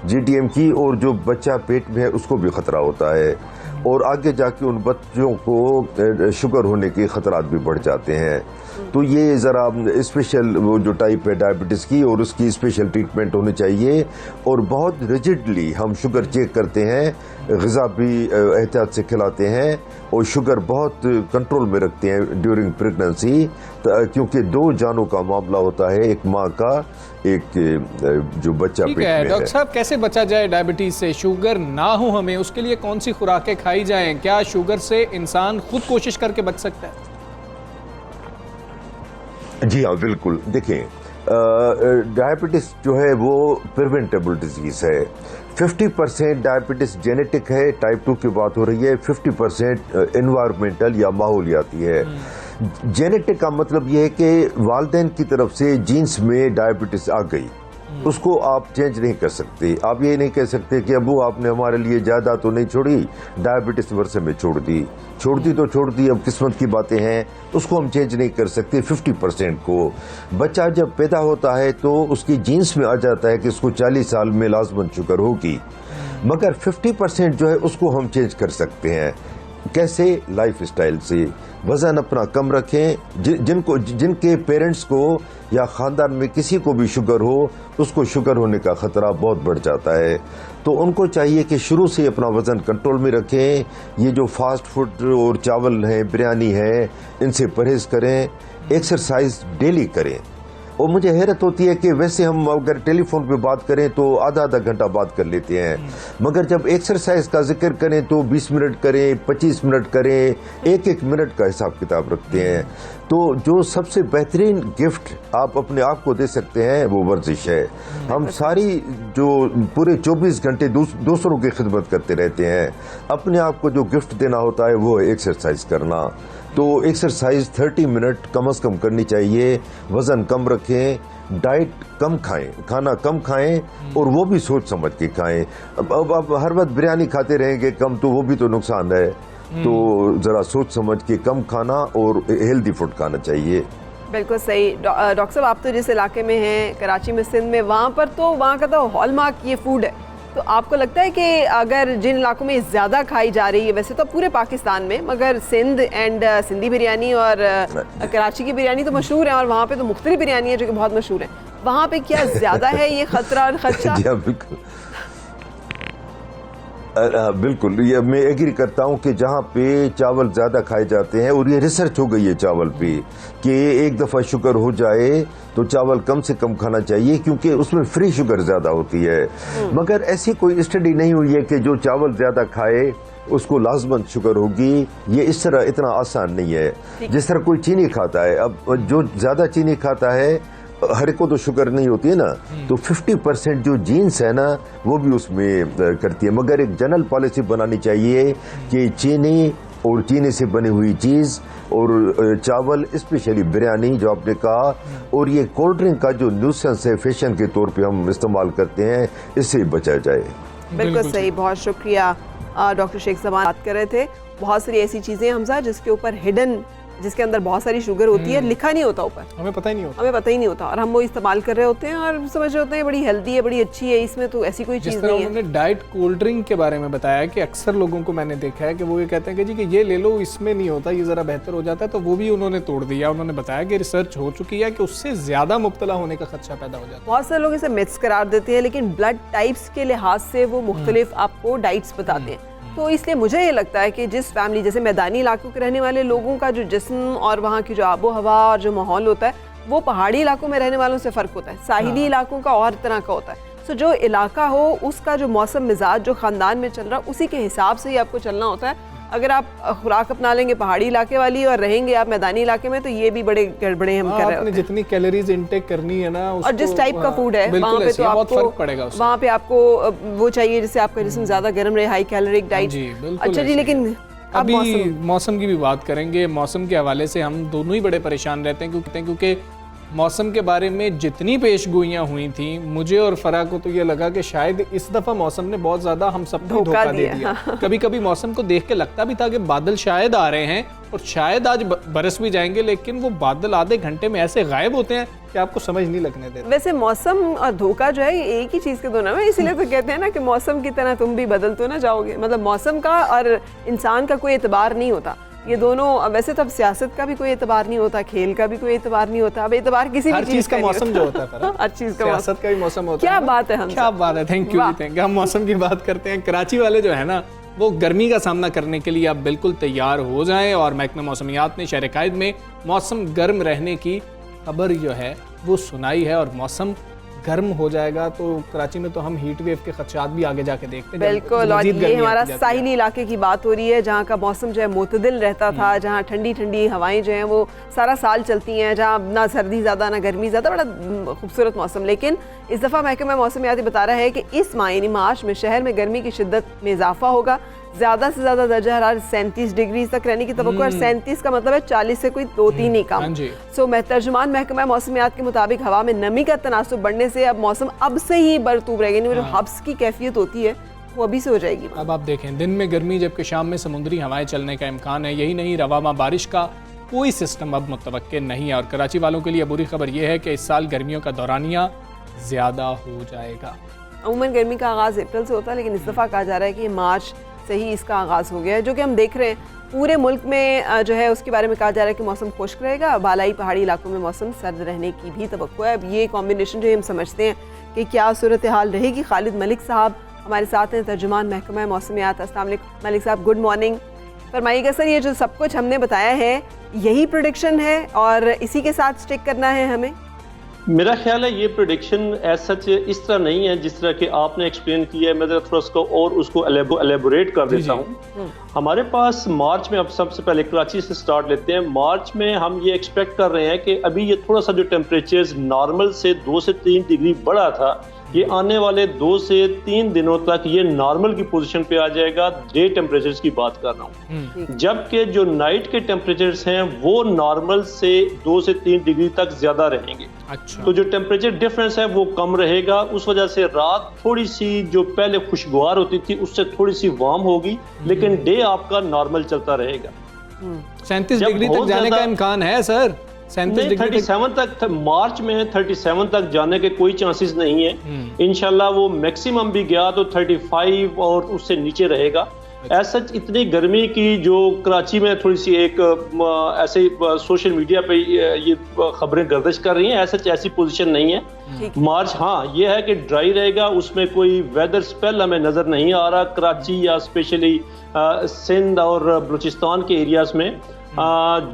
GTM की, और जो बच्चा पेट में है उसको भी ख़तरा होता है, और आगे जाके उन बच्चों को शुगर होने के ख़तरात भी बढ़ जाते हैं। तो ये ज़रा स्पेशल वो जो टाइप है डायबिटीज़ की, और उसकी स्पेशल ट्रीटमेंट होनी चाहिए। और बहुत रिजिडली हम शुगर चेक करते हैं, ग़िज़ा भी एहतियात से खिलाते हैं, और शुगर बहुत कंट्रोल में रखते हैं ड्यूरिंग प्रेगनेंसी, क्योंकि 2 जानों का मामला होता है, एक माँ का, एक जो बच्चा पेट में है। डॉक्टर साहब, कैसे बचा जाए डायबिटीज़ से? शुगर ना हो हमें, उसके लिए कौन सी खुराकें खाई जाएं? क्या शुगर से इंसान खुद कोशिश करके बच सकता है? जी हाँ, बिल्कुल। देखें, डायबिटीज़ जो है वो प्रिवेंटेबल डिजीज़ है। 50% डायबिटीज़ जेनेटिक है, टाइप 2 की बात हो रही है, 50% एनवायरमेंटल या माहौलियाती है। जेनेटिक का मतलब यह है कि वालिदैन की तरफ से जीन्स में डायबिटीज़ आ गई, उसको आप चेंज नहीं कर सकते। आप ये नहीं कह सकते कि अबू आपने हमारे लिए ज़्यादा तो नहीं छोड़ी, डायबिटीज़ वर्षे में छोड़ दी तो छोड़ दी, अब किस्मत की बातें हैं, उसको हम चेंज नहीं कर सकते। 50% को बच्चा जब पैदा होता है तो उसकी जीन्स में आ जाता है कि उसको 40 साल में लाजमन शुगर होगी, मगर 50% जो है उसको हम चेंज कर सकते हैं। कैसे? लाइफ स्टाइल से। वज़न अपना कम रखें। जिनके पेरेंट्स को या ख़ानदान में किसी को भी शुगर हो, उसको शुगर होने का ख़तरा बहुत बढ़ जाता है, तो उनको चाहिए कि शुरू से अपना वज़न कंट्रोल में रखें। ये जो फास्ट फूड और चावल है, बिरयानी है, इनसे परहेज़ करें। एक्सरसाइज डेली करें। और मुझे हैरत होती है कि वैसे हम अगर टेलीफोन पे बात करें तो आधा घंटा बात कर लेते हैं, मगर जब एक्सरसाइज का जिक्र करें तो 20 मिनट करें, 25 मिनट करें, एक मिनट का हिसाब किताब रखते हैं। तो जो सबसे बेहतरीन गिफ्ट आप अपने आप को दे सकते हैं वो वर्जिश है। हम सारी जो पूरे 24 घंटे दूसरों की खिदमत करते रहते हैं, अपने आप को जो गिफ्ट देना होता है वो है एक्सरसाइज करना। तो एक्सरसाइज 30 मिनट कम से कम करनी चाहिए। वज़न कम रखें, डाइट कम खाएं, खाना कम खाएं, और वो भी सोच समझ के खाएं। अब हर वक्त बिरयानी खाते रहेंगे कम, तो वो भी तो नुकसान है। तो ज़रा सोच समझ के कम खाना और हेल्दी फूड खाना चाहिए। बिल्कुल सही। डॉक्टर साहब, आप तो जिस इलाके में हैं, कराची में, सिंध में, वहाँ पर तो वहाँ का तो हॉलमार्क ये फूड है। तो आपको लगता है कि अगर जिन इलाकों में ज़्यादा खाई जा रही है, वैसे तो पूरे पाकिस्तान में, मगर सिंध एंड सिंधी बिरयानी और कराची की बिरयानी तो मशहूर है, और वहाँ पे तो मुख्तलिफ बिरयानी है जो कि बहुत मशहूर है, वहाँ पे क्या ज़्यादा है ये खतरा और खदशा? बिल्कुल बिल्कुल, ये मैं एग्री करता हूँ कि जहाँ पे चावल ज़्यादा खाए जाते हैं, और ये रिसर्च हो गई है चावल पे कि एक दफ़ा शुगर हो जाए तो चावल कम से कम खाना चाहिए, क्योंकि उसमें फ्री शुगर ज़्यादा होती है। मगर ऐसी कोई स्टडी नहीं हुई है कि जो चावल ज़्यादा खाए उसको लाजमन शुगर होगी। ये इस तरह इतना आसान नहीं है। जिस तरह कोई चीनी खाता है, अब जो ज़्यादा चीनी खाता है, हर को तो शुगर नहीं होती है ना, तो 50% जो जीन्स है ना वो भी उसमें करती है। मगर एक जनरल पॉलिसी बनानी चाहिए कि चीनी और चीनी से बनी हुई चीज़ और चावल, स्पेशली बिरयानी जो आपने कहा, और ये कोल्ड ड्रिंक का जो न्यूसेंस है फैशन के तौर पे हम इस्तेमाल करते हैं, इससे बचा जाए। बिल्कुल सही, बहुत शुक्रिया। डॉक्टर शेख ज़मान बात कर रहे थे। बहुत सारी ऐसी चीज़ें हमजा जिसके ऊपर हिडन, जिसके अंदर बहुत सारी शुगर होती है, लिखा नहीं होता ऊपर, हमें पता ही नहीं होता, और हम वो इस्तेमाल कर रहे होते हैं और समझ रहे होते हैं बड़ी हेल्दी है, बड़ी अच्छी है, इसमें तो ऐसी कोई चीज़ नहीं है। उन्होंने डाइट कोल्ड ड्रिंक के बारे में बताया कि अक्सर लोगों को मैंने देखा है कि वो ये कहते हैं कि जी कि ये ले लो, इसमें नहीं होता, ये ज़रा बेहतर हो जाता है, तो वो भी उन्होंने तोड़ दिया। उन्होंने बताया कि रिसर्च हो चुकी है कि उससे ज़्यादा मुब्तला होने का खदशा पैदा हो जाता है। बहुत सारे लोग इसे मिथ्स करार देते हैं, लेकिन ब्लड टाइप्स के लिहाज से वो मुख्तलिफ आपको डाइट्स बताते हैं। तो इसलिए मुझे ये लगता है कि जिस फैमिली, जैसे मैदानी इलाकों के रहने वाले लोगों का जो जिस्म और वहाँ की जो आबो हवा और जो माहौल होता है, वो पहाड़ी इलाकों में रहने वालों से फ़र्क होता है। साहिली इलाकों का और तरह का होता है। सो जो इलाका हो, उसका जो मौसम मिजाज जो ख़ानदान में चल रहा, उसी के हिसाब से ही आपको चलना होता है। अगर आप खुराक अपना लेंगे पहाड़ी इलाके वाली और रहेंगे आप मैदानी इलाके में, तो ये भी बड़े गड़बड़े हम कर रहे हैं। जितनी कैलोरीज इनटेक करनी है ना, और जिस टाइप का फूड है वहाँ पे, तो आपको वहाँ पे आपको वो चाहिए जिससे आपका जिस्म ज़्यादा गर्म रहे, हाई कैलोरिक डाइट। अच्छा जी, लेकिन अभी मौसम की भी बात करेंगे। मौसम के हवाले से हम दोनों ही बड़े परेशान रहते हैं, क्योंकि मौसम के बारे में जितनी पेशगोइयाँ हुई थी, मुझे और फरा को तो ये लगा कि शायद इस दफ़ा मौसम ने बहुत ज़्यादा हम सबको धोखा दे दिया। कभी कभी मौसम को देख के लगता भी था कि बादल शायद आ रहे हैं और शायद आज बरस भी जाएंगे, लेकिन वो बादल आधे घंटे में ऐसे गायब होते हैं कि आपको समझ नहीं लगने देते। वैसे मौसम और धोखा जो है एक ही चीज़ के दो नाम है, इसलिए तो कहते हैं ना कि मौसम की तरह तुम भी बदल तो ना जाओगे। मतलब मौसम का और इंसान का कोई एतबार नहीं होता, ये दोनों। वैसे तो अब सियासत का भी कोई एतबार नहीं होता, खेल का भी कोई एतबार नहीं होता, अब एतबार किसी भी चीज़ का मौसम जो होता है, हर चीज़ का सियासत का भी मौसम होता है। क्या बात है, हम क्या बात है, थैंक यू, थैंक यू। हम मौसम की बात करते हैं। कराची वाले जो है ना, वो गर्मी का सामना करने के लिए आप बिल्कुल तैयार हो जाएं, और महकमा मौसमियात ने शहर कायद में मौसम गर्म रहने की खबर जो है वो सुनाई है, और मौसम गर्म हो जाएगा तो कराची में तो हम हीट वेव के खदशात भी आगे जाके देखते हैं। बिल्कुल, और ये हमारा साहिली इलाके की बात हो रही है, जहाँ का मौसम जो है मुतदिल रहता था, जहाँ ठंडी ठंडी हवाएं जो हैं वो सारा साल चलती हैं, जहाँ ना सर्दी ज़्यादा ना गर्मी ज़्यादा, बड़ा खूबसूरत मौसम। लेकिन इस दफ़ा महकमा मौसमियात बता रहा है कि इस माह यानी मार्च में शहर में गर्मी की शिद्दत में इजाफा होगा। ज़्यादा से ज़्यादा दर्जा हरारत 37 डिग्री तक रहने की तवक्को है। 37 का मतलब है 40 से कोई 2-3 ही कम। सो तर्जुमान महकमा मौसमियात के मुताबिक हवा में नमी का तनासुब बढ़ने से अब मौसम अब से ही बरतूब रहेगा, जो हब्स की कैफियत होती है वो अभी से हो जाएगी। अब आप देखें, दिन में गर्मी जबकि शाम में समुद्री हवाएं चलने का इम्कान है। यही नहीं, रवामा बारिश का कोई सिस्टम अब मुतवक्के नहीं है। और कराची वालों के लिए बुरी खबर यह है कि इस साल गर्मियों का दौरानिया ज़्यादा हो जाएगा। अमूमन गर्मी का आगाज़ अप्रैल से होता है, लेकिन इस दफ़ा कहा जा रहा है कि मार्च से ही इसका आगाज़ हो गया है, जो कि हम देख रहे हैं पूरे मुल्क में जो है उसके बारे में कहा जा रहा है कि मौसम खुश्क रहेगा, बालाई पहाड़ी इलाकों में मौसम सर्द रहने की भी तवक्को है। अब ये कॉम्बिनेशन जो हम समझते हैं कि क्या सूरत हाल रहेगी। खालिद मलिक साहब हमारे साथ हैं, तर्जुमान महकमा मौसमियात। अस्सलाम वालेकुम मलिक साहब, गुड मॉर्निंग। फरमाइएगा सर, ये जो सब कुछ हमने बताया है यही प्रेडिक्शन है और इसी के साथ स्टिक करना है हमें? मेरा ख्याल है ये प्रेडिक्शन एज सच इस तरह नहीं है जिस तरह के आपने एक्सप्लेन किया है। मैं जरा थोड़ा उसको और उसको एलेबोरेट कर देता हूँ। हमारे पास मार्च में, अब सबसे पहले कराची से स्टार्ट लेते हैं। मार्च में हम ये एक्सपेक्ट कर रहे हैं कि अभी ये थोड़ा सा जो टेम्परेचर्स नॉर्मल से 2 से 3 डिग्री बढ़ा था, ये आने वाले 2 से 3 दिनों तक ये नॉर्मल की पोजीशन पे आ जाएगा। डे टेम्परेचर्स की बात कर रहा हूँ, जबकि जो नाइट के टेम्परेचर्स हैं वो नॉर्मल से 2 से 3 डिग्री तक ज्यादा रहेंगे। अच्छा। तो जो टेम्परेचर डिफरेंस है वो कम रहेगा। उस वजह से रात थोड़ी सी जो पहले खुशगवार होती थी उससे थोड़ी सी वार्म होगी, लेकिन डे आपका नॉर्मल चलता रहेगा। 37 डिग्री तक जाने का इम्कान है सर? 37 तक मार्च में 37 तक जाने के कोई चांसेस नहीं है। इंशाल्लाह वो मैक्सिमम भी गया तो 35 और उससे नीचे रहेगा। ऐसा इतनी गर्मी की जो कराची में थोड़ी सी एक ऐसे सोशल मीडिया पे ये खबरें गर्दिश कर रही हैं, ऐसी पोजीशन नहीं है। मार्च हाँ ये है कि ड्राई रहेगा, उसमें कोई वेदर स्पेल हमें नज़र नहीं आ रहा कराची या स्पेशली सिंध और बलूचिस्तान के एरियाज में।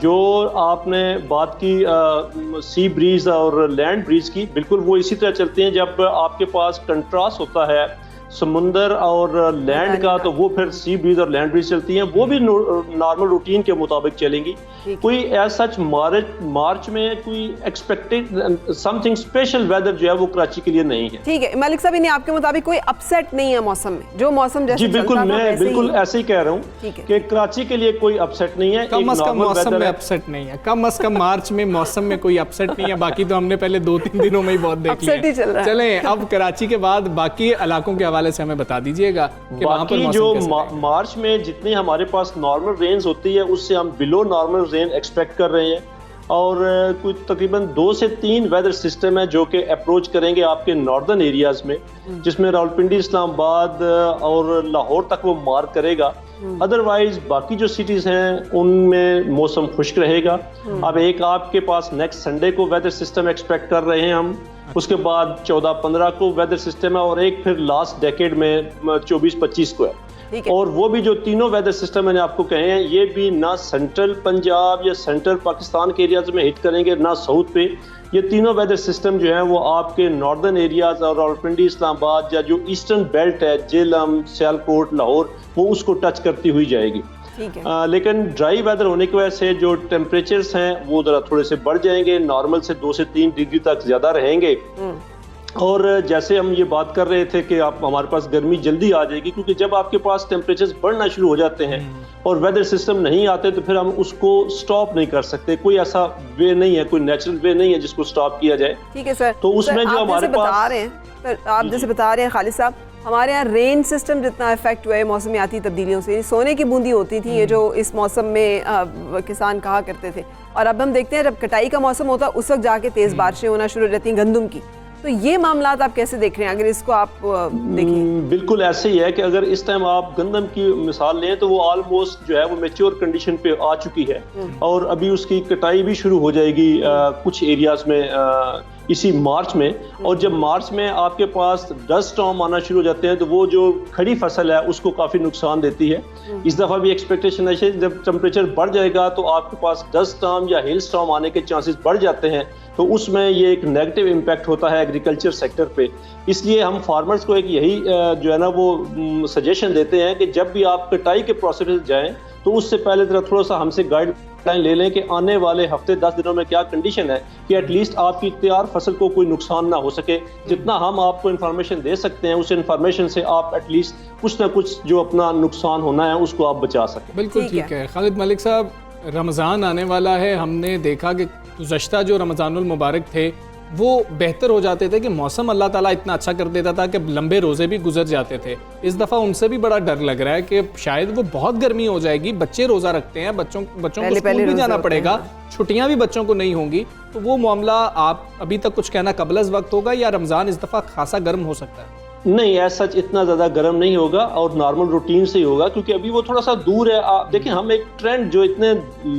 जो आपने बात की सी ब्रीज और लैंड ब्रीज की, बिल्कुल वो इसी तरह चलते हैं। जब आपके पास कंट्रास्ट होता है समुंदर और लैंड का, तो वो फिर सी ब्रीज और लैंड ब्रीज चलती हैं, वो भी नॉर्मल रूटीन के मुताबिक चलेंगी। कोई ऐसा मार्च में कोई एक्सपेक्टेड समथिंग स्पेशल वेदर जो है वो कराची के लिए नहीं है। ठीक है मलिक साहब, आपके मुताबिक कोई अपसेट नहीं है मौसम में? जो मौसम जैसे जी बिल्कुल, मैं बिल्कुल ऐसे ही कह रहा हूँ कि कराची के लिए कोई अपसेट नहीं है। कम अज कम मौसम में अपसेट नहीं है, कम अज कम मार्च में मौसम में कोई अपसेट नहीं है। बाकी तो हमने पहले 2-3 दिनों में ही बहुत देख लिया। चलें अब कराची के बाद बाकी इलाकों के हवाले से हमें बता दीजिएगा कि वहां पर जो मार्च में जितनी हमारे पास नॉर्मल रेंज होती है उससे हम बिलो नॉर्मल रेंज एक्सपेक्ट कर रहे हैं। और कुछ तकरीबन 2 से 3 वेदर सिस्टम है जो कि अप्रोच करेंगे आपके नॉर्दर्न एरियाज में, जिसमें रावलपिंडी, इस्लामाबाद और लाहौर तक वो मार करेगा। अदरवाइज बाकी जो सिटीज हैं उनमें मौसम खुश्क रहेगा। अब एक आपके पास नेक्स्ट संडे को वेदर सिस्टम एक्सपेक्ट कर रहे हैं हम, उसके बाद 14-15 को वेदर सिस्टम है और एक फिर लास्ट डेकेड में 24-25 को है। और वो भी जो तीनों वेदर सिस्टम मैंने आपको कहे हैं ये भी ना सेंट्रल पंजाब या सेंट्रल पाकिस्तान के एरियाज में हिट करेंगे ना साउथ पे। ये तीनों वेदर सिस्टम जो है वो आपके नॉर्दर्न एरियाज और रावलपिंडी, इस्लामाबाद या जो ईस्टर्न बेल्ट है जेलम, सियालकोट, लाहौर, वो उसको टच करती हुई जाएगी। लेकिन ड्राई वेदर होने की वजह से जो टेम्परेचर्स हैं वो जरा थोड़े से बढ़ जाएंगे, नॉर्मल से 2 से 3 डिग्री तक ज्यादा रहेंगे। और जैसे हम ये बात कर रहे थे कि आप हमारे पास गर्मी जल्दी आ जाएगी, क्योंकि जब आपके पास टेम्परेचर्स बढ़ना शुरू हो जाते हैं और वेदर सिस्टम नहीं आते तो फिर हम उसको स्टॉप नहीं कर सकते। कोई ऐसा वे नहीं है, कोई नेचुरल वे नहीं है जिसको स्टॉप किया जाए। ठीक है सर, तो उसमें जो हमारे पास आप जैसे बता रहे हैं खालिद साहब, हमारे यहाँ रेन सिस्टम जितना इफेक्ट हुआ है मौसमियाती तब्दीलियों से, सोने की बूंदी होती थी ये जो इस मौसम में किसान कहा करते थे, और अब हम देखते हैं जब कटाई का मौसम होता है उस वक्त जाके तेज़ बारिशें होना शुरू हो जाती हैं गंदम की। तो ये मामलात आप कैसे देख रहे हैं अगर इसको आप देखें? बिल्कुल ऐसे ही है कि अगर इस टाइम आप गंदम की मिसाल लें तो वो ऑलमोस्ट जो है वो मैच्योर कंडीशन पे आ चुकी है और अभी उसकी कटाई भी शुरू हो जाएगी कुछ एरियाज में इसी मार्च में। और जब मार्च में आपके पास डस्ट स्टॉर्म आना शुरू हो जाते हैं तो वो जो खड़ी फसल है उसको काफ़ी नुकसान देती है। इस दफ़ा भी एक्सपेक्टेशन है जब टेम्परेचर बढ़ जाएगा तो आपके पास डस्ट स्टॉर्म या हेल स्टॉर्म आने के चांसेस बढ़ जाते हैं, तो उसमें ये एक नेगेटिव इम्पैक्ट होता है एग्रीकल्चर सेक्टर पे। इसलिए हम फार्मर्स को एक यही जो है ना वो सजेशन देते हैं कि जब भी आप कटाई के प्रोसेस में जाएं तो उससे पहले थोड़ा सा हमसे गाइडलाइन ले लें कि आने वाले हफ्ते 10 दिनों में क्या कंडीशन है कि एटलीस्ट आपकी तैयार फसल को कोई नुकसान ना हो सके। जितना हम आपको इन्फॉर्मेशन दे सकते हैं उस इन्फॉर्मेशन से आप एटलीस्ट कुछ ना कुछ जो अपना नुकसान होना है उसको आप बचा सकें। बिल्कुल ठीक है। खालिद मलिक साहब, रमज़ान आने वाला है, हमने देखा कि गुज़श्ता जो रमज़ानुल मुबारक थे वो बेहतर हो जाते थे कि मौसम अल्लाह ताला इतना अच्छा कर देता था कि लंबे रोज़े भी गुजर जाते थे। इस दफ़ा उनसे भी बड़ा डर लग रहा है कि शायद वो बहुत गर्मी हो जाएगी, बच्चे रोज़ा रखते हैं, बच्चों को स्कूल भी जाना पड़ेगा, छुट्टियां भी बच्चों को नहीं होंगी, तो वो मामला आप अभी तक कुछ कहना कबल अज़ वक्त होगा या रमज़ान इस दफ़ा खासा गर्म हो सकता है? नहीं, ऐसा सच इतना ज़्यादा गर्म नहीं होगा और नॉर्मल रूटीन से ही होगा, क्योंकि अभी वो थोड़ा सा दूर है। आप देखिए, हम एक ट्रेंड जो इतने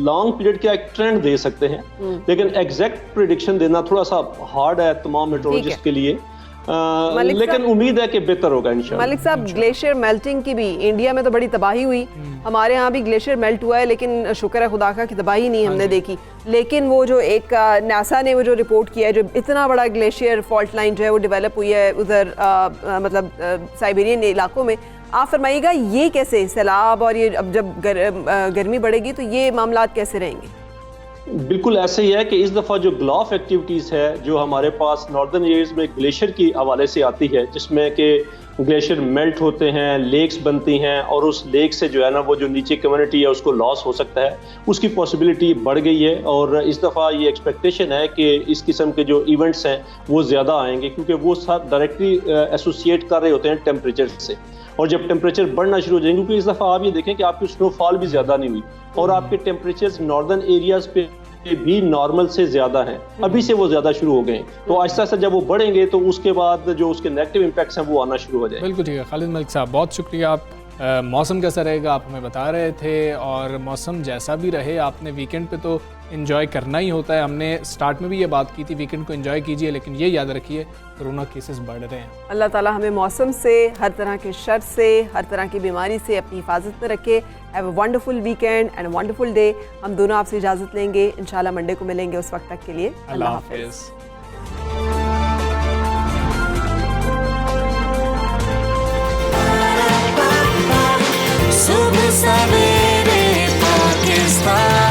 लॉन्ग पीरियड का एक ट्रेंड दे सकते हैं, लेकिन एग्जैक्ट प्रिडिक्शन देना थोड़ा सा हार्ड है तमाम मेट्रोलॉजिस्ट के लिए। लेकिन उम्मीद है कि बेहतर होगा इंशाल्लाह। मलिक साहब, ग्लेशियर मेल्टिंग की भी इंडिया में तो बड़ी तबाही हुई, हमारे यहाँ भी ग्लेशियर मेल्ट हुआ है, लेकिन शुक्र है खुदा का कि तबाही नहीं हमने देखी। लेकिन वो जो एक नासा ने वो जो रिपोर्ट किया है, जो इतना बड़ा ग्लेशियर फॉल्ट लाइन जो है वो डेवलप हुई है उधर मतलब साइबेरियन इलाकों में, आप फरमाइएगा ये कैसे सैलाब और ये अब जब गर्मी बढ़ेगी तो ये मामला कैसे रहेंगे? बिल्कुल ऐसे ही है कि इस दफ़ा जो ग्लाफ एक्टिविटीज़ है जो हमारे पास नॉर्दर्न एरियाज में ग्लेशियर की हवाले से आती है, जिसमें कि ग्लेशियर मेल्ट होते हैं, लेक्स बनती हैं और उस लेक से जो है ना वो जो नीचे कम्युनिटी है उसको लॉस हो सकता है, उसकी पॉसिबिलिटी बढ़ गई है। और इस दफ़ा ये एक्सपेक्टेशन है कि इस किस्म के जो इवेंट्स हैं वो ज़्यादा आएंगे, क्योंकि वो सब डायरेक्टली एसोसिएट कर रहे होते हैं टेम्परेचर से। और जब टेम्परेचर बढ़ना शुरू हो जाएंगे, क्योंकि इस दफ़ा आप ये देखें कि आपकी स्नोफॉल भी ज़्यादा नहीं हुई और आपके टेम्परेचर्स नॉर्दर्न एरियाज पे भी नॉर्मल से ज़्यादा हैं, अभी से वो ज़्यादा शुरू हो गए हैं। तो आहिस्ता आहिस्ता जब वो बढ़ेंगे तो उसके बाद जो उसके नेगेटिव इम्पैक्ट्स हैं वो आना शुरू हो जाएंगे। बिल्कुल ठीक है। खालिद मलिक साहब, बहुत शुक्रिया। आप मौसम कैसा रहेगा आप हमें बता रहे थे, और मौसम जैसा भी रहे आपने वीकेंड पे तो एंजॉय करना ही होता है। हमने स्टार्ट में भी ये बात की थी, वीकेंड को एंजॉय कीजिए, लेकिन ये याद रखिए कोरोना केसेस बढ़ रहे हैं। अल्लाह ताला हमें मौसम से, हर तरह के शर से, हर तरह की बीमारी से अपनी हिफाजत में रखे। Have a wonderful weekend and a wonderful day. हम दोनों आपसे इजाज़त लेंगे, इंशाल्लाह मंडे को मिलेंगे। उस वक्त तक के लिए अल्लाह हाफ़िज़। सुबह सवेरे पाकिस्तान।